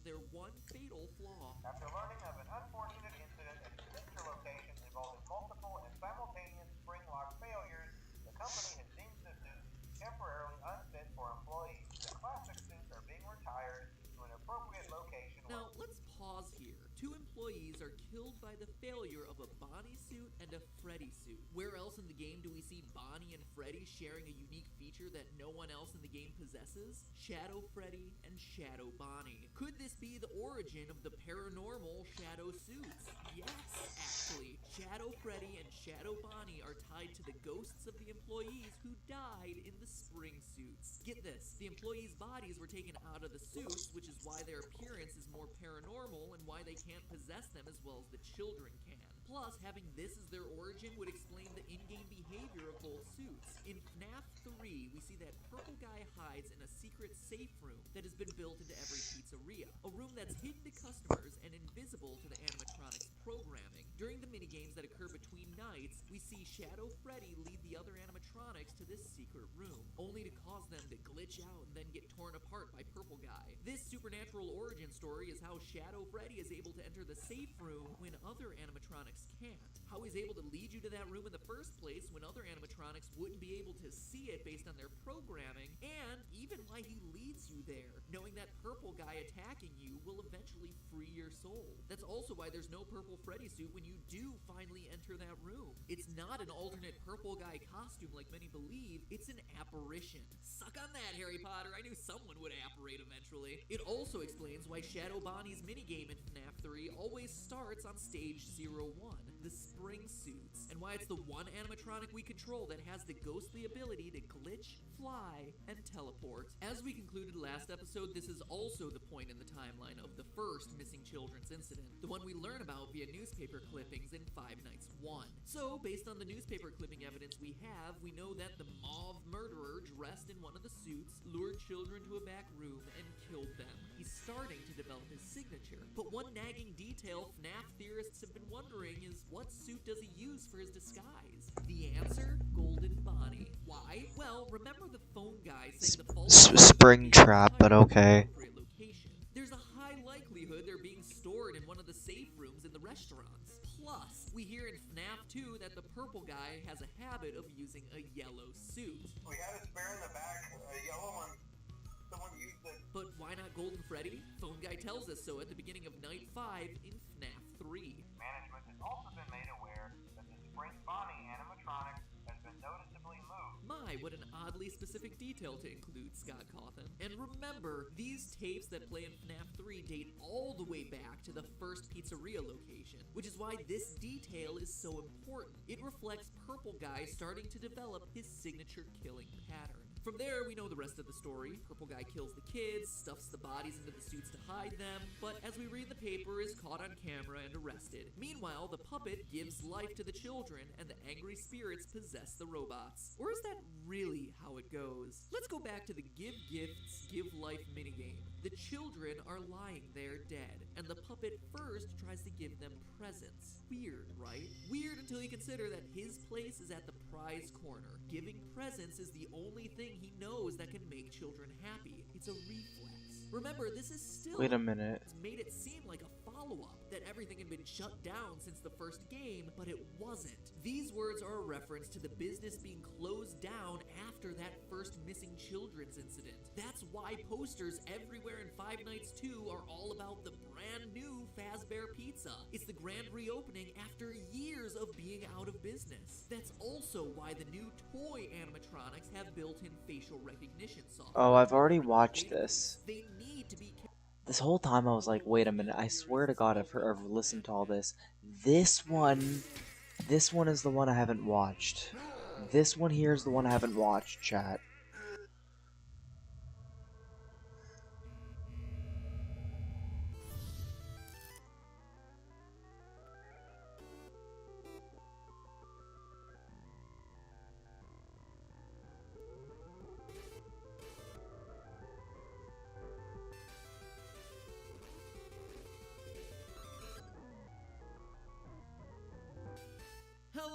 Their one fatal flaw. After learning of an unfortunate incident at a signature location involving multiple and simultaneous spring lock failures, the company has deemed the suits temporarily unfit for employees. The classic suits are being retired to an appropriate location. Now, let's pause here. Two employees are killed by the failure of a Bonnie suit and a Freddy suit. Where else in the game do we see Bonnie and Freddy sharing a unique feature that no one else in the game possesses? Shadow Freddy and Shadow Bonnie. Could this be the origin of the paranormal Shadow suits? Yes, actually. Shadow Freddy and Shadow Bonnie are tied to the ghosts of the employees who died in the spring suits. Get this, the employees' bodies were taken out of the suits, which is why their appearance is more paranormal and why they can't possess them as well as the children can. Plus, having this as their origin would explain the in-game behavior of both suits. In FNAF 3, we see that purple guy hides in a secret safe room that has been built into every pizzeria. A room that's hidden to customers and invisible to the animatronics programming. During the minigames that occur between nights, we see Shadow Freddy lead the other animatronics to this secret room, only to cause them to glitch out and then get torn apart by Purple Guy. This supernatural origin story is how Shadow Freddy is able to enter the safe room when other animatronics can't. How he's able to lead you to that room in the first place when other animatronics wouldn't be able to see it based on their programming, and even why he leads you there, knowing that Purple Guy attacking you will eventually free your soul. That's also why there's no Purple Freddy suit when you do finally enter that room. It's not an alternate Purple Guy costume like many believe, it's an apparition. Suck on that, Harry Potter, I knew someone would apparate eventually. It also explains why Shadow Bonnie's minigame in FNAF 3 always starts on stage 01, the spring suits, and why it's the one animatronic we control that has the ghostly ability to glitch, fly, and teleport. As we concluded last episode, this is also the point in the timeline of the first missing children's incident, the one we learn about via newspaper clippings in Five Nights 1. So, based on the newspaper clipping evidence we have, we know that the mauve murderer dressed in one of the suits lured children to a back room and killed them. He's starting to develop his signature, but one nagging detail FNAF theorists have been wondering is what suit does he use for his disguise? The answer? Golden Bonnie. Why? Well, remember the phone guy saying the false Spring trap, but okay. location. There's a high likelihood they're being stored in one of the safe rooms in the restaurants. Plus, we hear in FNAF 2 that the purple guy has a habit of using a yellow suit. We had a spare in the back, a yellow one. Someone used it. But why not Golden Freddy? Phone guy tells us so at the beginning of Night 5 in FNAF 3. Management has also been made aware that the Spring Bonnie animatronic has been noticeably moved. My, what an oddly specific detail to include, Scott Cawthon. And remember, these tapes that play in FNAF 3 date all the way back to the first pizzeria location, which is why this detail is so important. It reflects Purple Guy starting to develop his signature killing pattern. From there, we know the rest of the story. Purple Guy kills the kids, stuffs the bodies into the suits to hide them, but as we read the paper, is caught on camera and arrested. Meanwhile, the puppet gives life to the children, and the angry spirits possess the robots. Or is that really how it goes? Let's go back to the Give Gifts, Give Life minigame. The children are lying there dead, and the puppet first tries to give them presents. Weird, right? Weird until you consider that his place is at the prize corner. Giving presents is the only thing he knows that can make children happy. It's a reflex. Remember, this is still Wait a minute. made it seem like a follow-up, that everything had been shut down since the first game, but it wasn't. These words are a reference to the business being closed down after that first missing children's incident. That's why posters everywhere in Five Nights 2 are all about the brand new Fazbear Pizza. It's the grand reopening after years of being out of business. That's also why the new toy animatronics have built-in facial recognition software. Oh, I've already watched this. They need to be This whole time I was like, wait a minute, I swear to God I've listened to all this. This one is the one I haven't watched. This one here is the one I haven't watched, chat.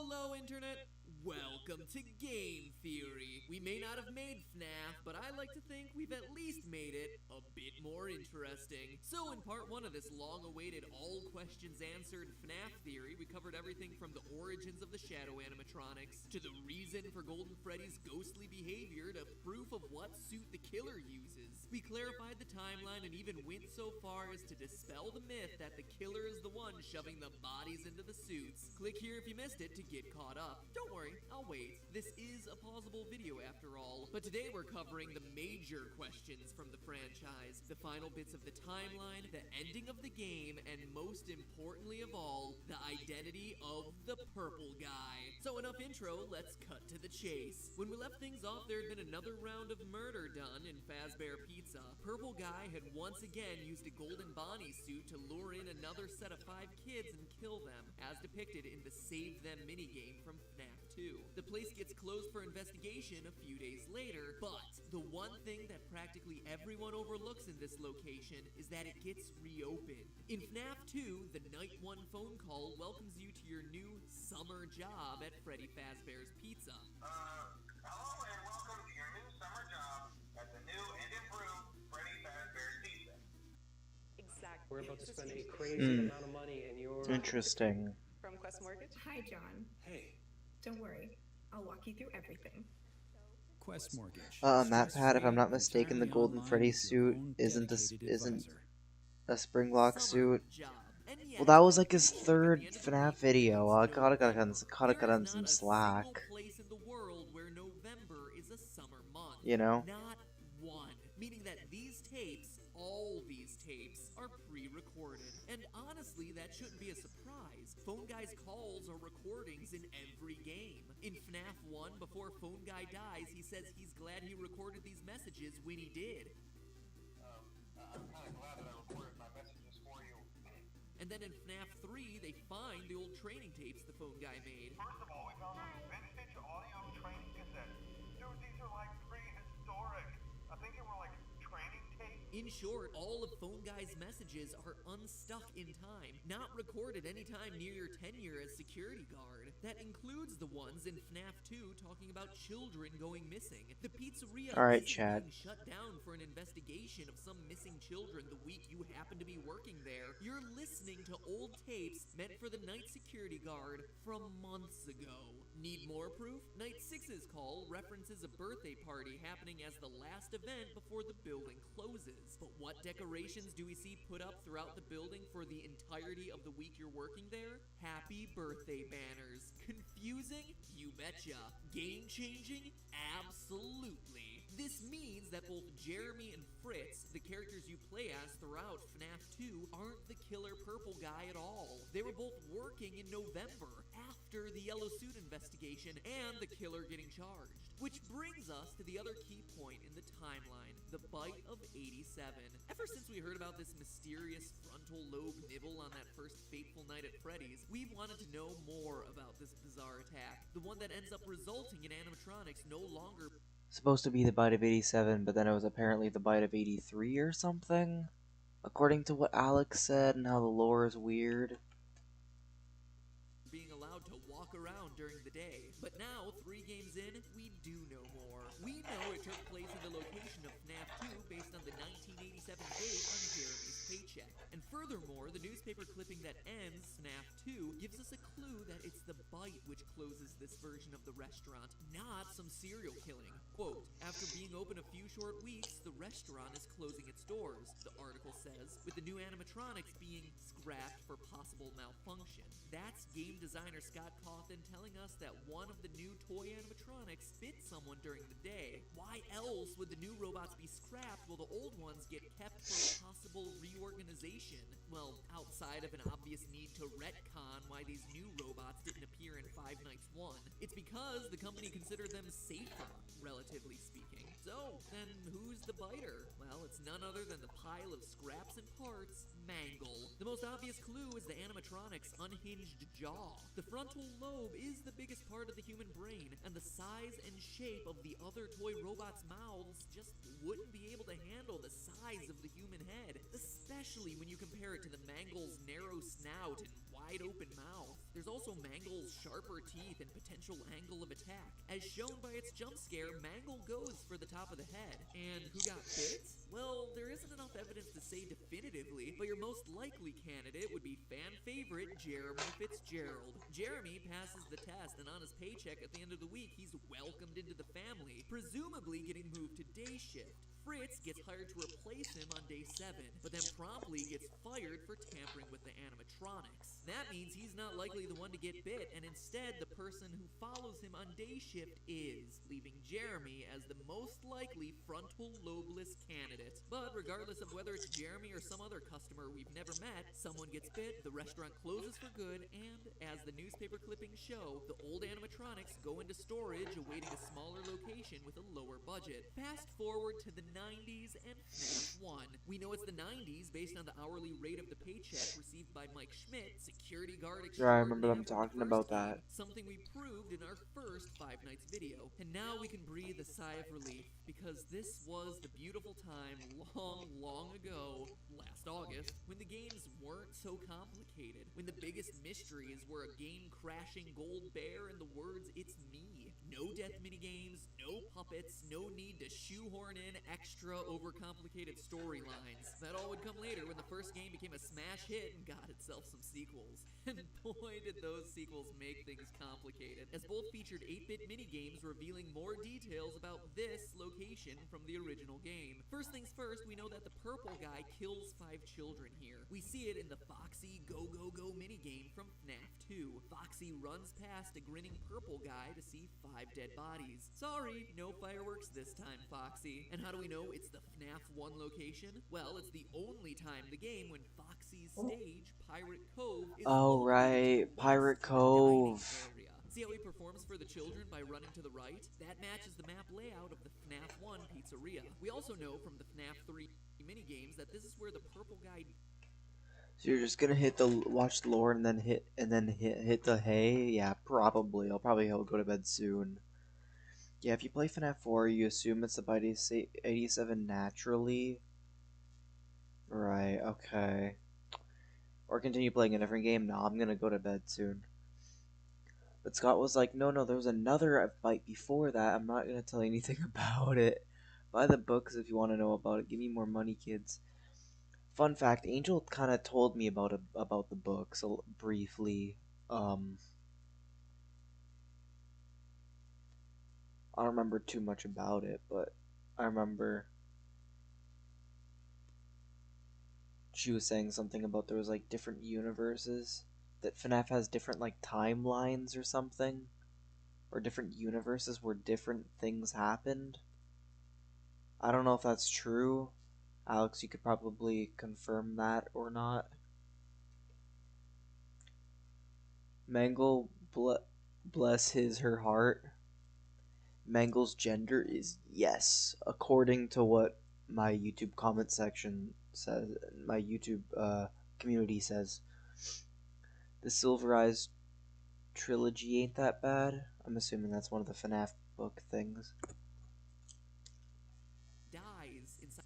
Hello, Internet! Welcome to Game Theory. We may not have made FNAF, but I like to think we've at least made it a bit more interesting. So in part 1 of this long-awaited all-questions-answered FNAF theory, we covered everything from the origins of the shadow animatronics, to the reason for Golden Freddy's ghostly behavior, to proof of what suit the killer uses. We clarified the timeline and even went so far as to dispel the myth that the killer is the one shoving the bodies into the suits. Click here if you missed it to get caught up. Don't worry, I'll wait. This is a pausable video after all. But today we're covering the major questions from the franchise, the final bits of the timeline, the ending of the game, and most importantly of all, the identity of the purple guy. So enough intro, let's cut to the chase. When we left things off, there had been another round of murder done in Fazbear Pizza. Purple guy had once again used a golden Bonnie suit to lure in another set of 5 kids and kill them, as depicted in the Save Them minigame from FNAF 2. The place gets closed for investigation a few days later, but the one thing that practically everyone overlooks in this location is that it gets reopened. In FNAF 2, the Night 1 phone call welcomes you to your new summer job at Freddy Fazbear's Pizza. Hello and welcome to your new summer job at the new and improved Freddy Fazbear's Pizza. Exactly. We're about to spend a crazy amount of money and you're... Interesting. From Quest Mortgage? Hi, John. Hey. Don't worry. I'll walk you through everything. Quest Mortgage. Matt, if I'm not mistaken, the Golden Freddy suit isn't a spring lock suit. Well, that was like his 3rd FNAF video. I gotta cut him some slack. You know? Not one. Meaning that these tapes, all these tapes, are pre-recorded. And honestly, that shouldn't be a surprise. Phone Guy's calls are recordings in every game. In FNAF 1, before Phone Guy dies, he says he's glad he recorded these messages when he did. I'm kind of glad that I recorded my messages for you. And then in FNAF 3, they find the old training tapes the Phone Guy made. First of all, we found some vintage audio training cassettes. Dude, these are like prehistoric. I think they were like training tapes. In short, all of Phone Guy's messages are unstuck in time, not recorded anytime near your tenure as security guard. That includes the ones in FNAF 2 talking about children going missing. The pizzeria isn't being shut down for an investigation of some missing children the week you happen to be working there. You're listening to old tapes meant for the night security guard from months ago. Need more proof? Night 6's call references a birthday party happening as the last event before the building closes. But what decorations do we see put up throughout the building for the entirety of the week you're working there? Happy birthday banners. Confusing? You betcha. Game-changing? Absolutely. This means that both Jeremy and Fritz, the characters you play as throughout FNAF 2, aren't the killer purple guy at all. They were both working in November, after the yellow suit investigation and the killer getting charged. Which brings us to the other key point in the timeline, the bite of 87. Ever since we heard about this mysterious frontal lobe nibble on that first fateful night at Freddy's, we've wanted to know more about this bizarre attack, the one that ends up resulting in animatronics no longer Supposed to be the bite of 87, but then it was apparently the bite of 83 or something? According to what Alex said and how the lore is weird. being allowed to walk around during the day. But now, 3 games in, we do know more. We know it took place in the location of FNAF 2 based on the 1987 date on Jeremy's paycheck. And furthermore, the newspaper clipping that ends FNAF 2 gives us a clue that it's the bite which closes this version of the restaurant, not some serial killing. Quote, after being open a few short weeks, the restaurant is closing its doors, the article says, with the new animatronics being scrapped for possible malfunction. That's game designer Scott Cawthon telling us that one of the new toy animatronics bit someone during the day. Why else would the new robots be scrapped while the old ones get kept for possible reorganization? Well, outside of an obvious need to retcon why these new robots didn't appear in Five Nights 1, it's because the company considered them safer, relatively speaking. So, then who's the biter? Well, it's none other than the pile of scraps and parts, Mangle. The most obvious clue is the animatronic's unhinged jaw. The frontal lobe is the biggest part of the human brain, and the size and shape of the other toy robots' mouths just wouldn't be able to handle the size of the human head, especially when you compare it to the Mangle's narrow snout and wide open mouth. There's also Mangle's sharper teeth and potential angle of attack. As shown by its jump scare, Mangle goes for the top of the head. And who got bit? Well, there isn't enough evidence to say definitively, but your most likely candidate would be fan favorite Jeremy Fitzgerald. Jeremy passes the test, and on his paycheck at the end of the week, he's welcomed into the family, presumably getting moved to day shift. Fritz gets hired to replace him on day 7, but then promptly gets fired for tampering with the animatronics. That means he's not likely the one to get bit, and instead the person who follows him on day shift is, leaving Jeremy as the most likely frontal lobeless candidate. But regardless of whether it's Jeremy or some other customer we've never met, someone gets bit, the restaurant closes for good, and as the newspaper clippings show, the old animatronics go into storage awaiting a smaller location with a lower budget. Fast forward to the 90s and FNAF 1. We know it's the 90s based on the hourly rate of the paycheck received by Mike Schmidt, security guard Yeah, I extraordinaire remember them from the talking first about game, that. something we proved in our first Five Nights video. And now we can breathe a sigh of relief, because this was the beautiful time long ago, last August, when the games weren't so complicated, when the biggest mysteries were a game-crashing gold bear and the words, "It's me." No death minigames, no puppets, no need to shoehorn in extra overcomplicated storylines. That all would come later when the first game became a smash hit and got itself some sequels. And boy, did those sequels make things complicated, as both featured 8-bit minigames revealing more details about this location from the original game. First things first, we know that the purple guy kills 5 children here. We see it in the Foxy Go Go Go minigame from FNAF 2. Foxy runs past a grinning purple guy to see 5 dead bodies. Sorry, no fireworks this time, Foxy. And how do we know it's the FNAF 1 location? Well, it's the only time in the game when Foxy's stage, Pirate Cove, is Oh, located right. to the Pirate west of the dining Cove. area. See how he performs for the children by running to the right? That matches the map layout of the FNAF 1 pizzeria. We also know from the FNAF 3 minigames that this is where the purple guy... So you're just gonna watch the lore and then hit the hay? Yeah, probably. I'll probably go to bed soon. Yeah, if you play FNAF 4, you assume it's about 87 naturally. Right, okay. Or continue playing a different game. No, I'm gonna go to bed soon. But Scott was like, no, there was another fight before that. I'm not gonna tell you anything about it. Buy the books if you want to know about it. Give me more money, kids. Fun fact, Angel kind of told me about the books briefly. I don't remember too much about it, but I remember she was saying something about there was like different universes, that FNAF has different like timelines or something, or different universes where different things happened. I don't know if that's true. Alex, you could probably confirm that or not. Mangle, bless her heart. Mangle's gender is yes, according to what my YouTube comment section says, my YouTube community says. The Silver Eyes trilogy ain't that bad. I'm assuming that's one of the FNAF book things. dies inside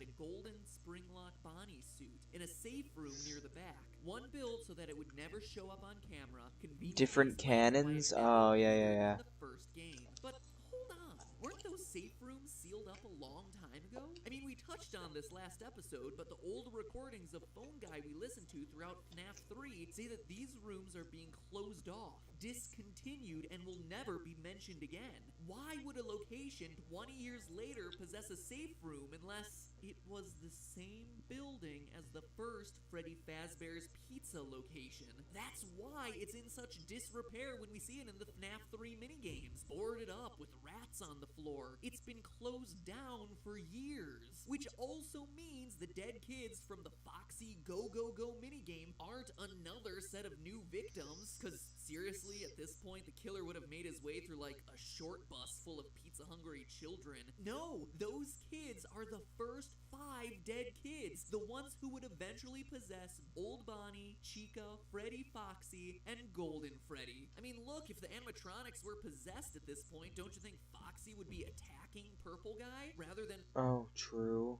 a golden spring-lock Bonnie suit in a safe room near the back. One built so that it would never show up on camera. Different cannons? Oh, yeah. In the first game. But hold on, weren't those safe rooms sealed up a long time ago? I mean, we touched on this last episode, but the old recordings of Phone Guy we listened to throughout FNAF 3 say that these rooms are being closed off, discontinued, and will never be mentioned again. Why would a location 20 years later possess a safe room unless it was the same building as the first Freddy Fazbear's Pizza location? That's why it's in such disrepair when we see it in the FNAF 3 minigames, boarded up with rats on the floor. It's been closed down for years, which also means the dead kids from the Foxy Go Go Go minigame aren't another set of new victims, cause seriously, at this point, the killer would have made his way through like a short bus full of pizza-hungry children. No, those kids are the first 5 dead kids, the ones who would eventually possess Old Bonnie, Chica, Freddy Foxy, and Golden Freddy. I mean, look, if the animatronics were possessed at this point, don't you think Foxy would be attacking Purple Guy rather than... Oh, true.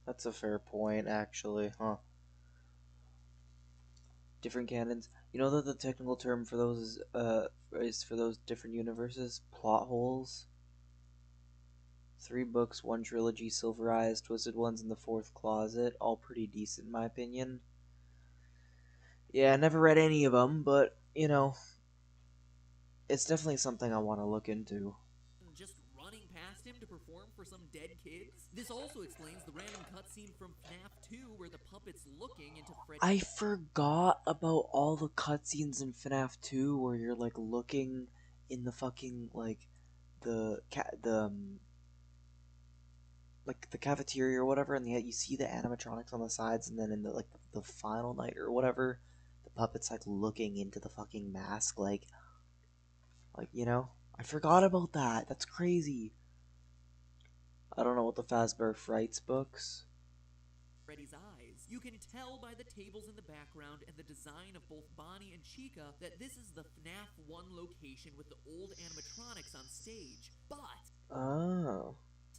That's a fair point, actually, huh? Different canons. You know that the technical term for those is for those different universes? Plot holes. 3 books, 1 trilogy, Silver Eyes, Twisted Ones, and The Fourth Closet. All pretty decent in my opinion. Yeah, I never read any of them, but, you know, it's definitely something I want to look into. Just running past him to perform for some dead kids? This also explains the random cutscene from FNAF 2 where the puppet's looking into Freddy. I forgot about all the cutscenes in FNAF 2 where you're like looking in the fucking like the like the cafeteria or whatever, and yet you see the animatronics on the sides, and then in the like the final night or whatever, the puppet's like looking into the fucking mask, like you know. I forgot about that. That's crazy. I don't know what the Fazbear Frights books. Freddy's eyes. You can tell by the tables in the background and the design of both Bonnie and Chica that this is the FNAF 1 location with the old animatronics on stage. But Oh.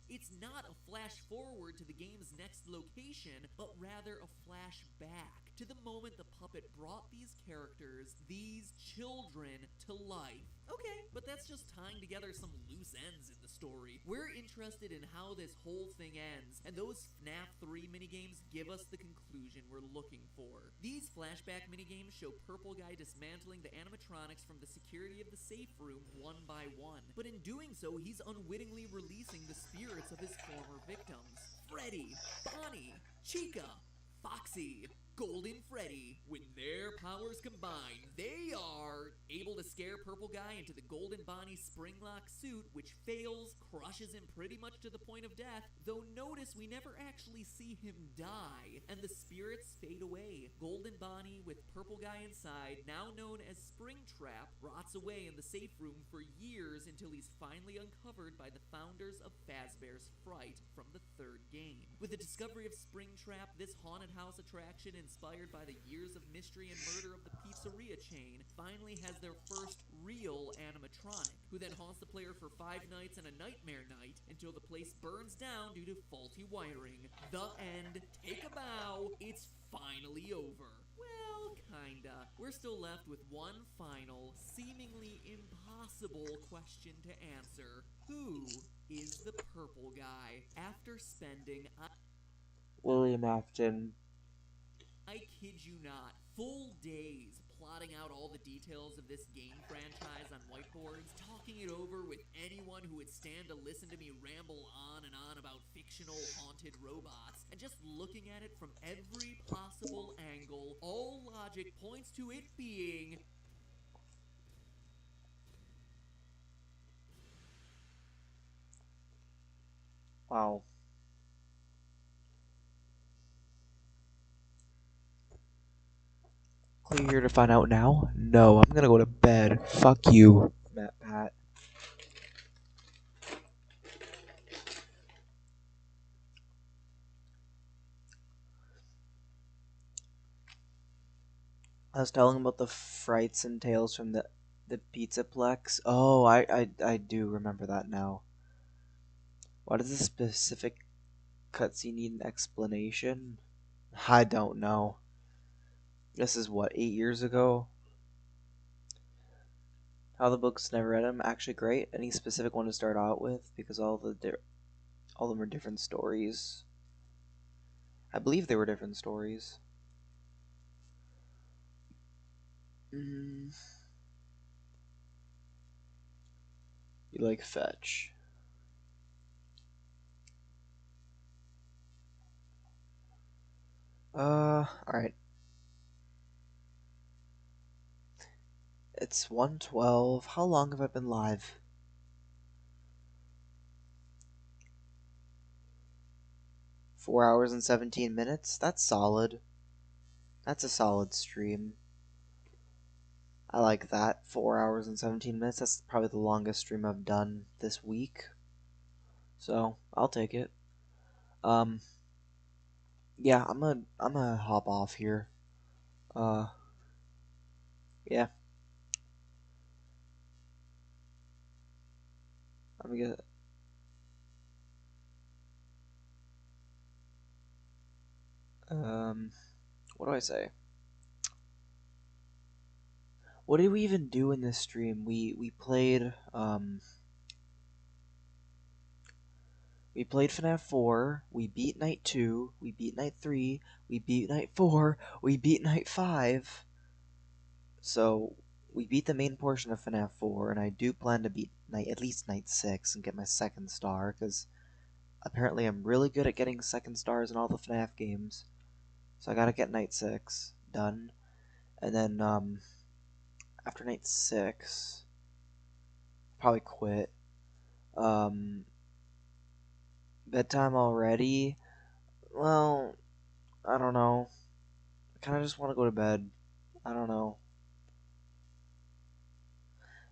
it's not a flash forward to the game's next location, but rather a flashback to the moment the puppet brought these characters, these children, to life. Okay, but that's just tying together some loose ends in the story. We're interested in how this whole thing ends, and those FNAF 3 minigames give us the conclusion we're looking for. These flashback minigames show Purple Guy dismantling the animatronics from the security of the safe room one by one. But in doing so, he's unwittingly releasing the spirits of his former victims. Freddy, Bonnie, Chica, Foxy, Golden Freddy. When their powers combine, they are able to scare Purple Guy into the Golden Bonnie spring-lock suit, which fails, crushes him pretty much to the point of death, though notice we never actually see him die, and the spirits fade away. Golden Bonnie, with Purple Guy inside, now known as Springtrap, rots away in the safe room for years until he's finally uncovered by the founders of Fazbear's Fright from the 3rd game. With the discovery of Springtrap, this haunted house attraction, inspired by the years of mystery and murder of the pizzeria chain, finally has their first real animatronic, who then haunts the player for 5 nights and a nightmare night until the place burns down due to faulty wiring. The end. Take a bow. It's finally over. Well, kinda. We're still left with one final, seemingly impossible question to answer. Who is the Purple Guy? After spending William Afton. I kid you not, full days plotting out all the details of this game franchise on whiteboards, talking it over with anyone who would stand to listen to me ramble on and on about fictional haunted robots, and just looking at it from every possible angle. All logic points to it being Wow. Clear here to find out now? No, I'm gonna go to bed. Fuck you, Matt Pat. I was telling him about the frights and tales from the Pizzaplex. Oh, I do remember that now. Why does this specific cutscene need an explanation? I don't know. This is what, 8 years ago? How the books never read them? Actually, great. Any specific one to start out with? Because all of them are different stories. I believe they were different stories. You like fetch. Alright. It's 1:12. How long have I been live? 4 hours and 17 minutes? That's solid. That's a solid stream. I like that. 4 hours and 17 minutes. That's probably the longest stream I've done this week. So, I'll take it. Yeah, I'm gonna hop off here. Yeah. I'm gonna what do I say? What did we even do in this stream? We played FNAF 4, we beat Night 2, we beat Night 3, we beat Night 4, we beat Night 5. So, we beat the main portion of FNAF 4, and I do plan to beat at least Night 6 and get my second star, because apparently I'm really good at getting second stars in all the FNAF games. So I gotta get Night 6 done. And then, after Night 6, probably quit. Bedtime already? Well, I don't know. I kind of just want to go to bed. I don't know.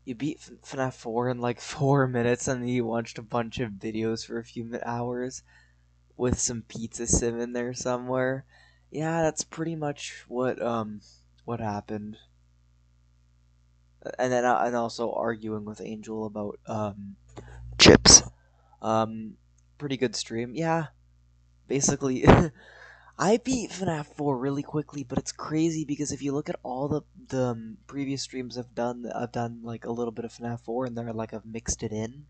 You beat FNAF 4 in like 4 minutes, and then you watched a bunch of videos for a few hours with some pizza sim in there somewhere. Yeah, that's pretty much what happened. And then and also arguing with Angel about chips. Pretty good stream. Yeah, basically. I beat FNAF 4 really quickly, but it's crazy because if you look at all the previous streams I've done like a little bit of FNAF 4, and they're like I've mixed it in.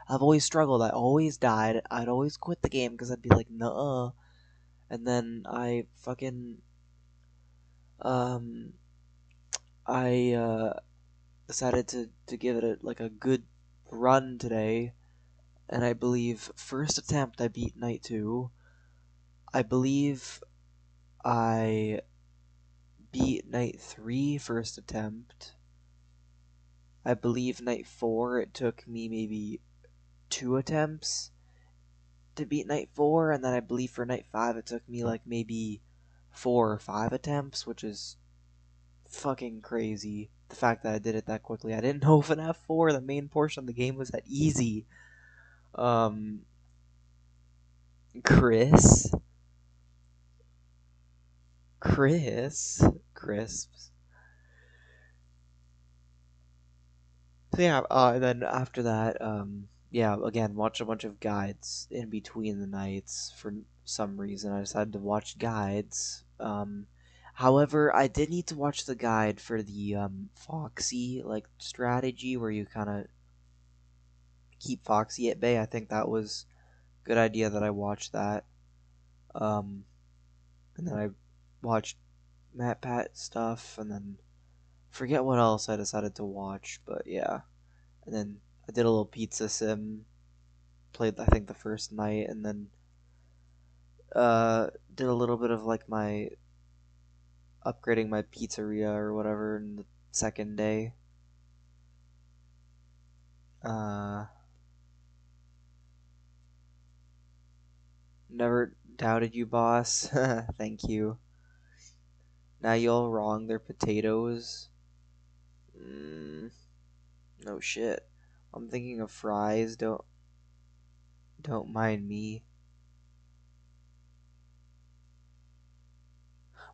I've always struggled. I always died. I'd always quit the game because I'd be like, nuh-uh. And then I fucking I decided to give it like a good run today, and I believe first attempt I beat Night 2. I believe I beat Night 3 first attempt. I believe Night 4 it took me maybe 2 attempts to beat Night 4, and then I believe for Night 5 it took me like maybe 4 or 5 attempts, which is fucking crazy. The fact that I did it that quickly. I didn't know FNAF 4, the main portion of the game, was that easy. Chris? Crisps. So yeah, and then after that, yeah, again, watch a bunch of guides in between the nights. For some reason, I decided to watch guides. However, I did need to watch the guide for the Foxy like strategy, where you kind of keep Foxy at bay. I think that was a good idea that I watched that. And then I watched MatPat stuff, and then forget what else I decided to watch, but yeah. And then I did a little pizza sim, played I think the first night, and then did a little bit of like my upgrading my pizzeria or whatever in the second day. Never doubted you, boss. Thank you. Now you all wrong, they're potatoes. No shit. I'm thinking of fries. Don't mind me.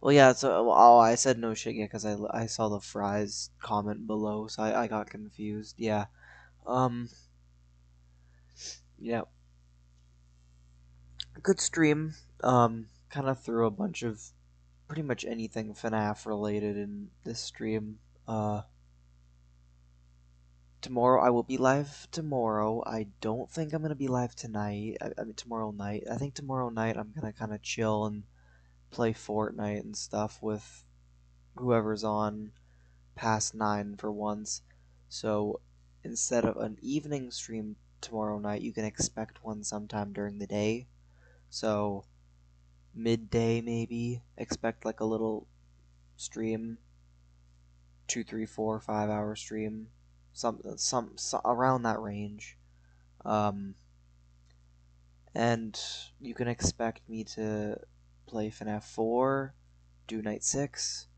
Well, yeah. So, I said no shit, yeah, because I saw the fries comment below, so I got confused. Yeah. Yeah. Good stream. Kind of threw a bunch of pretty much anything FNAF related in this stream. Tomorrow I will be live tomorrow. I don't think I'm gonna be live tonight. I mean tomorrow night. I think tomorrow night I'm gonna kind of chill and play Fortnite and stuff with whoever's on past 9 for once. So instead of an evening stream tomorrow night, you can expect one sometime during the day. So midday maybe. Expect like a little stream. 2, 3, 4, 5 hour stream. Some around that range. And you can expect me to play FNAF 4, do Night 6,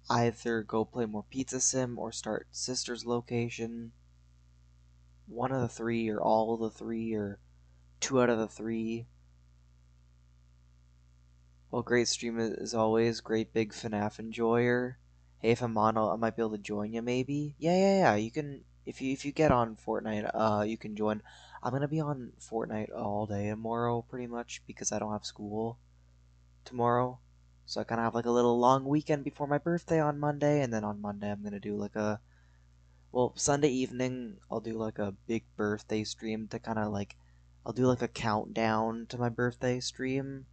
either go play more Pizza Sim or start Sister's Location. One of the three, or all of the three, or 2 out of the 3. Well, great stream as always. Great big FNAF enjoyer. Hey, if I'm on, I might be able to join you maybe. Yeah. You can, if you get on Fortnite, you can join. I'm gonna be on Fortnite all day tomorrow, pretty much, because I don't have school tomorrow. So I kind of have like a little long weekend before my birthday on Monday, and then on Monday I'm gonna do like Sunday evening I'll do like a big birthday stream to kind of like, I'll do like a countdown to my birthday stream,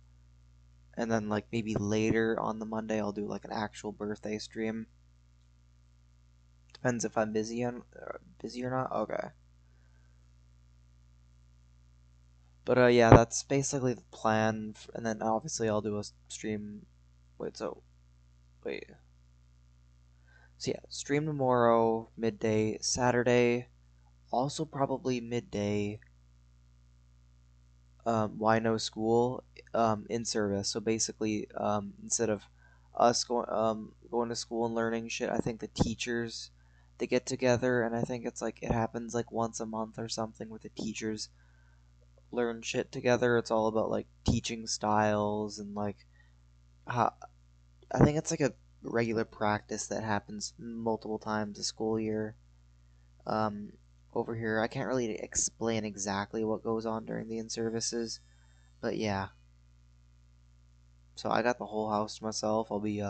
and then like maybe later on the Monday I'll do like an actual birthday stream. Depends if I'm busy or not. Okay. But yeah, that's basically the plan. And then obviously I'll do a stream. Wait. So yeah, stream tomorrow midday, Saturday, also probably midday. Why no school? In service. So basically, instead of us going to school and learning shit, I think the teachers, they get together, and I think it's like it happens like once a month or something, where the teachers learn shit together. It's all about like teaching styles and like how, I think it's like a regular practice that happens multiple times a school year. Um, Over here, I can't really explain exactly what goes on during the in-services, but yeah. So I got the whole house to myself. I'll be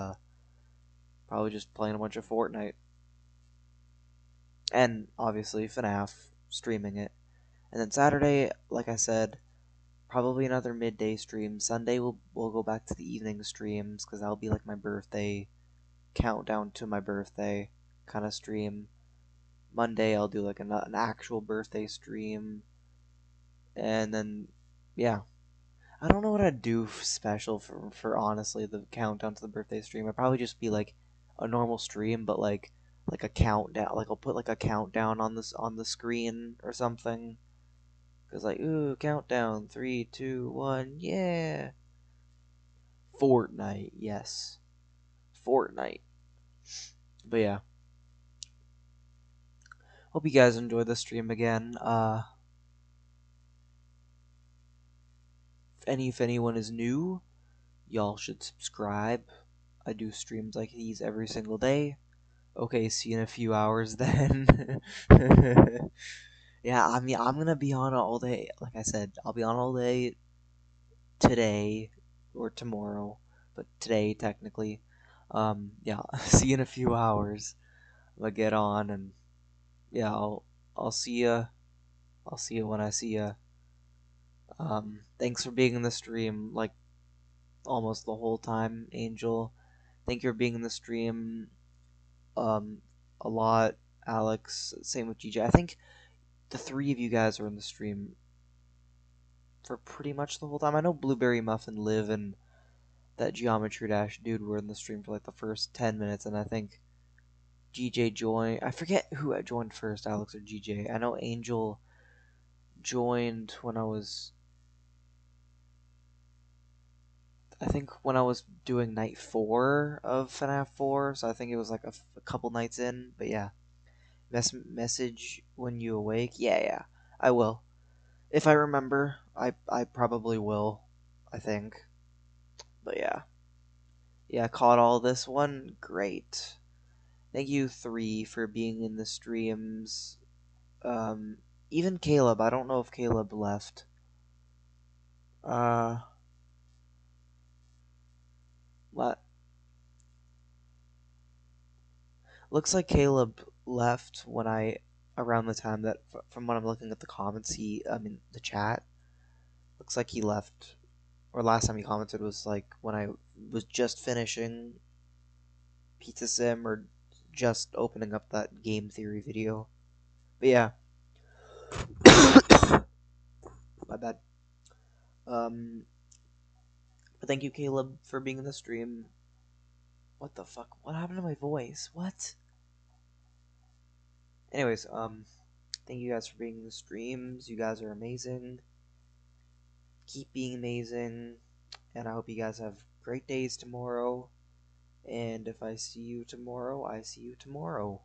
probably just playing a bunch of Fortnite. And obviously FNAF, streaming it. And then Saturday, like I said, probably another midday stream. Sunday we'll go back to the evening streams, because that'll be like my birthday countdown to my birthday kind of stream. Monday I'll do like an actual birthday stream. And then yeah, I don't know what I'd do special for honestly the countdown to the birthday stream. I'd probably just be like a normal stream, but like a countdown. Like I'll put like a countdown on the screen or something. Cause like, ooh, countdown, 3, 2, 1, yeah. Fortnite, yes, Fortnite. But yeah, hope you guys enjoy the stream again. If anyone is new, y'all should subscribe. I do streams like these every single day. Okay, see you in a few hours then. Yeah, I mean, I'm gonna be on all day. Like I said, I'll be on all day today or tomorrow, but today technically. Yeah, see you in a few hours. I'll get on, and yeah, I'll see ya. I'll see you when I see ya. Thanks for being in the stream, like almost the whole time, Angel. Thank you for being in the stream. A lot, Alex. Same with GJ. I think the three of you guys were in the stream for pretty much the whole time. I know Blueberry Muffin, Liv, and that Geometry Dash dude were in the stream for like the first 10 minutes, and I think GJ joined. I forget who I joined first, Alex or GJ. I know Angel joined when I was, I think when I was doing night 4 of FNAF 4, so I think it was like a couple nights in, but yeah. Message when you awake? Yeah, I will. If I remember, I probably will, I think. But yeah. Yeah, caught all this one. Great. Thank you, 3, for being in the streams. Even Caleb. I don't know if Caleb left. What? Looks like Caleb left when around the time that, from what I'm looking at the comments, the chat. Looks like he left, or last time he commented was like when I was just finishing Pizza Sim, or just opening up that game theory video. But yeah. My bad. But thank you, Caleb, for being in the stream. What the fuck? What happened to my voice? What? Anyways, thank you guys for being in the streams. You guys are amazing. Keep being amazing. And I hope you guys have great days tomorrow. And if I see you tomorrow, I see you tomorrow.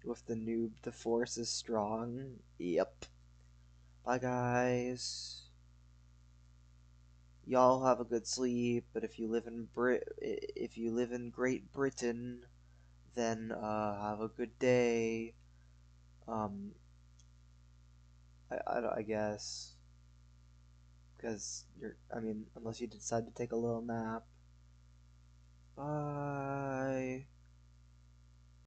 With the noob, the force is strong. Yep. Bye, guys. Y'all have a good sleep. But if you live in Great Britain, then have a good day. I guess. Because I mean, unless you decide to take a little nap. Bye.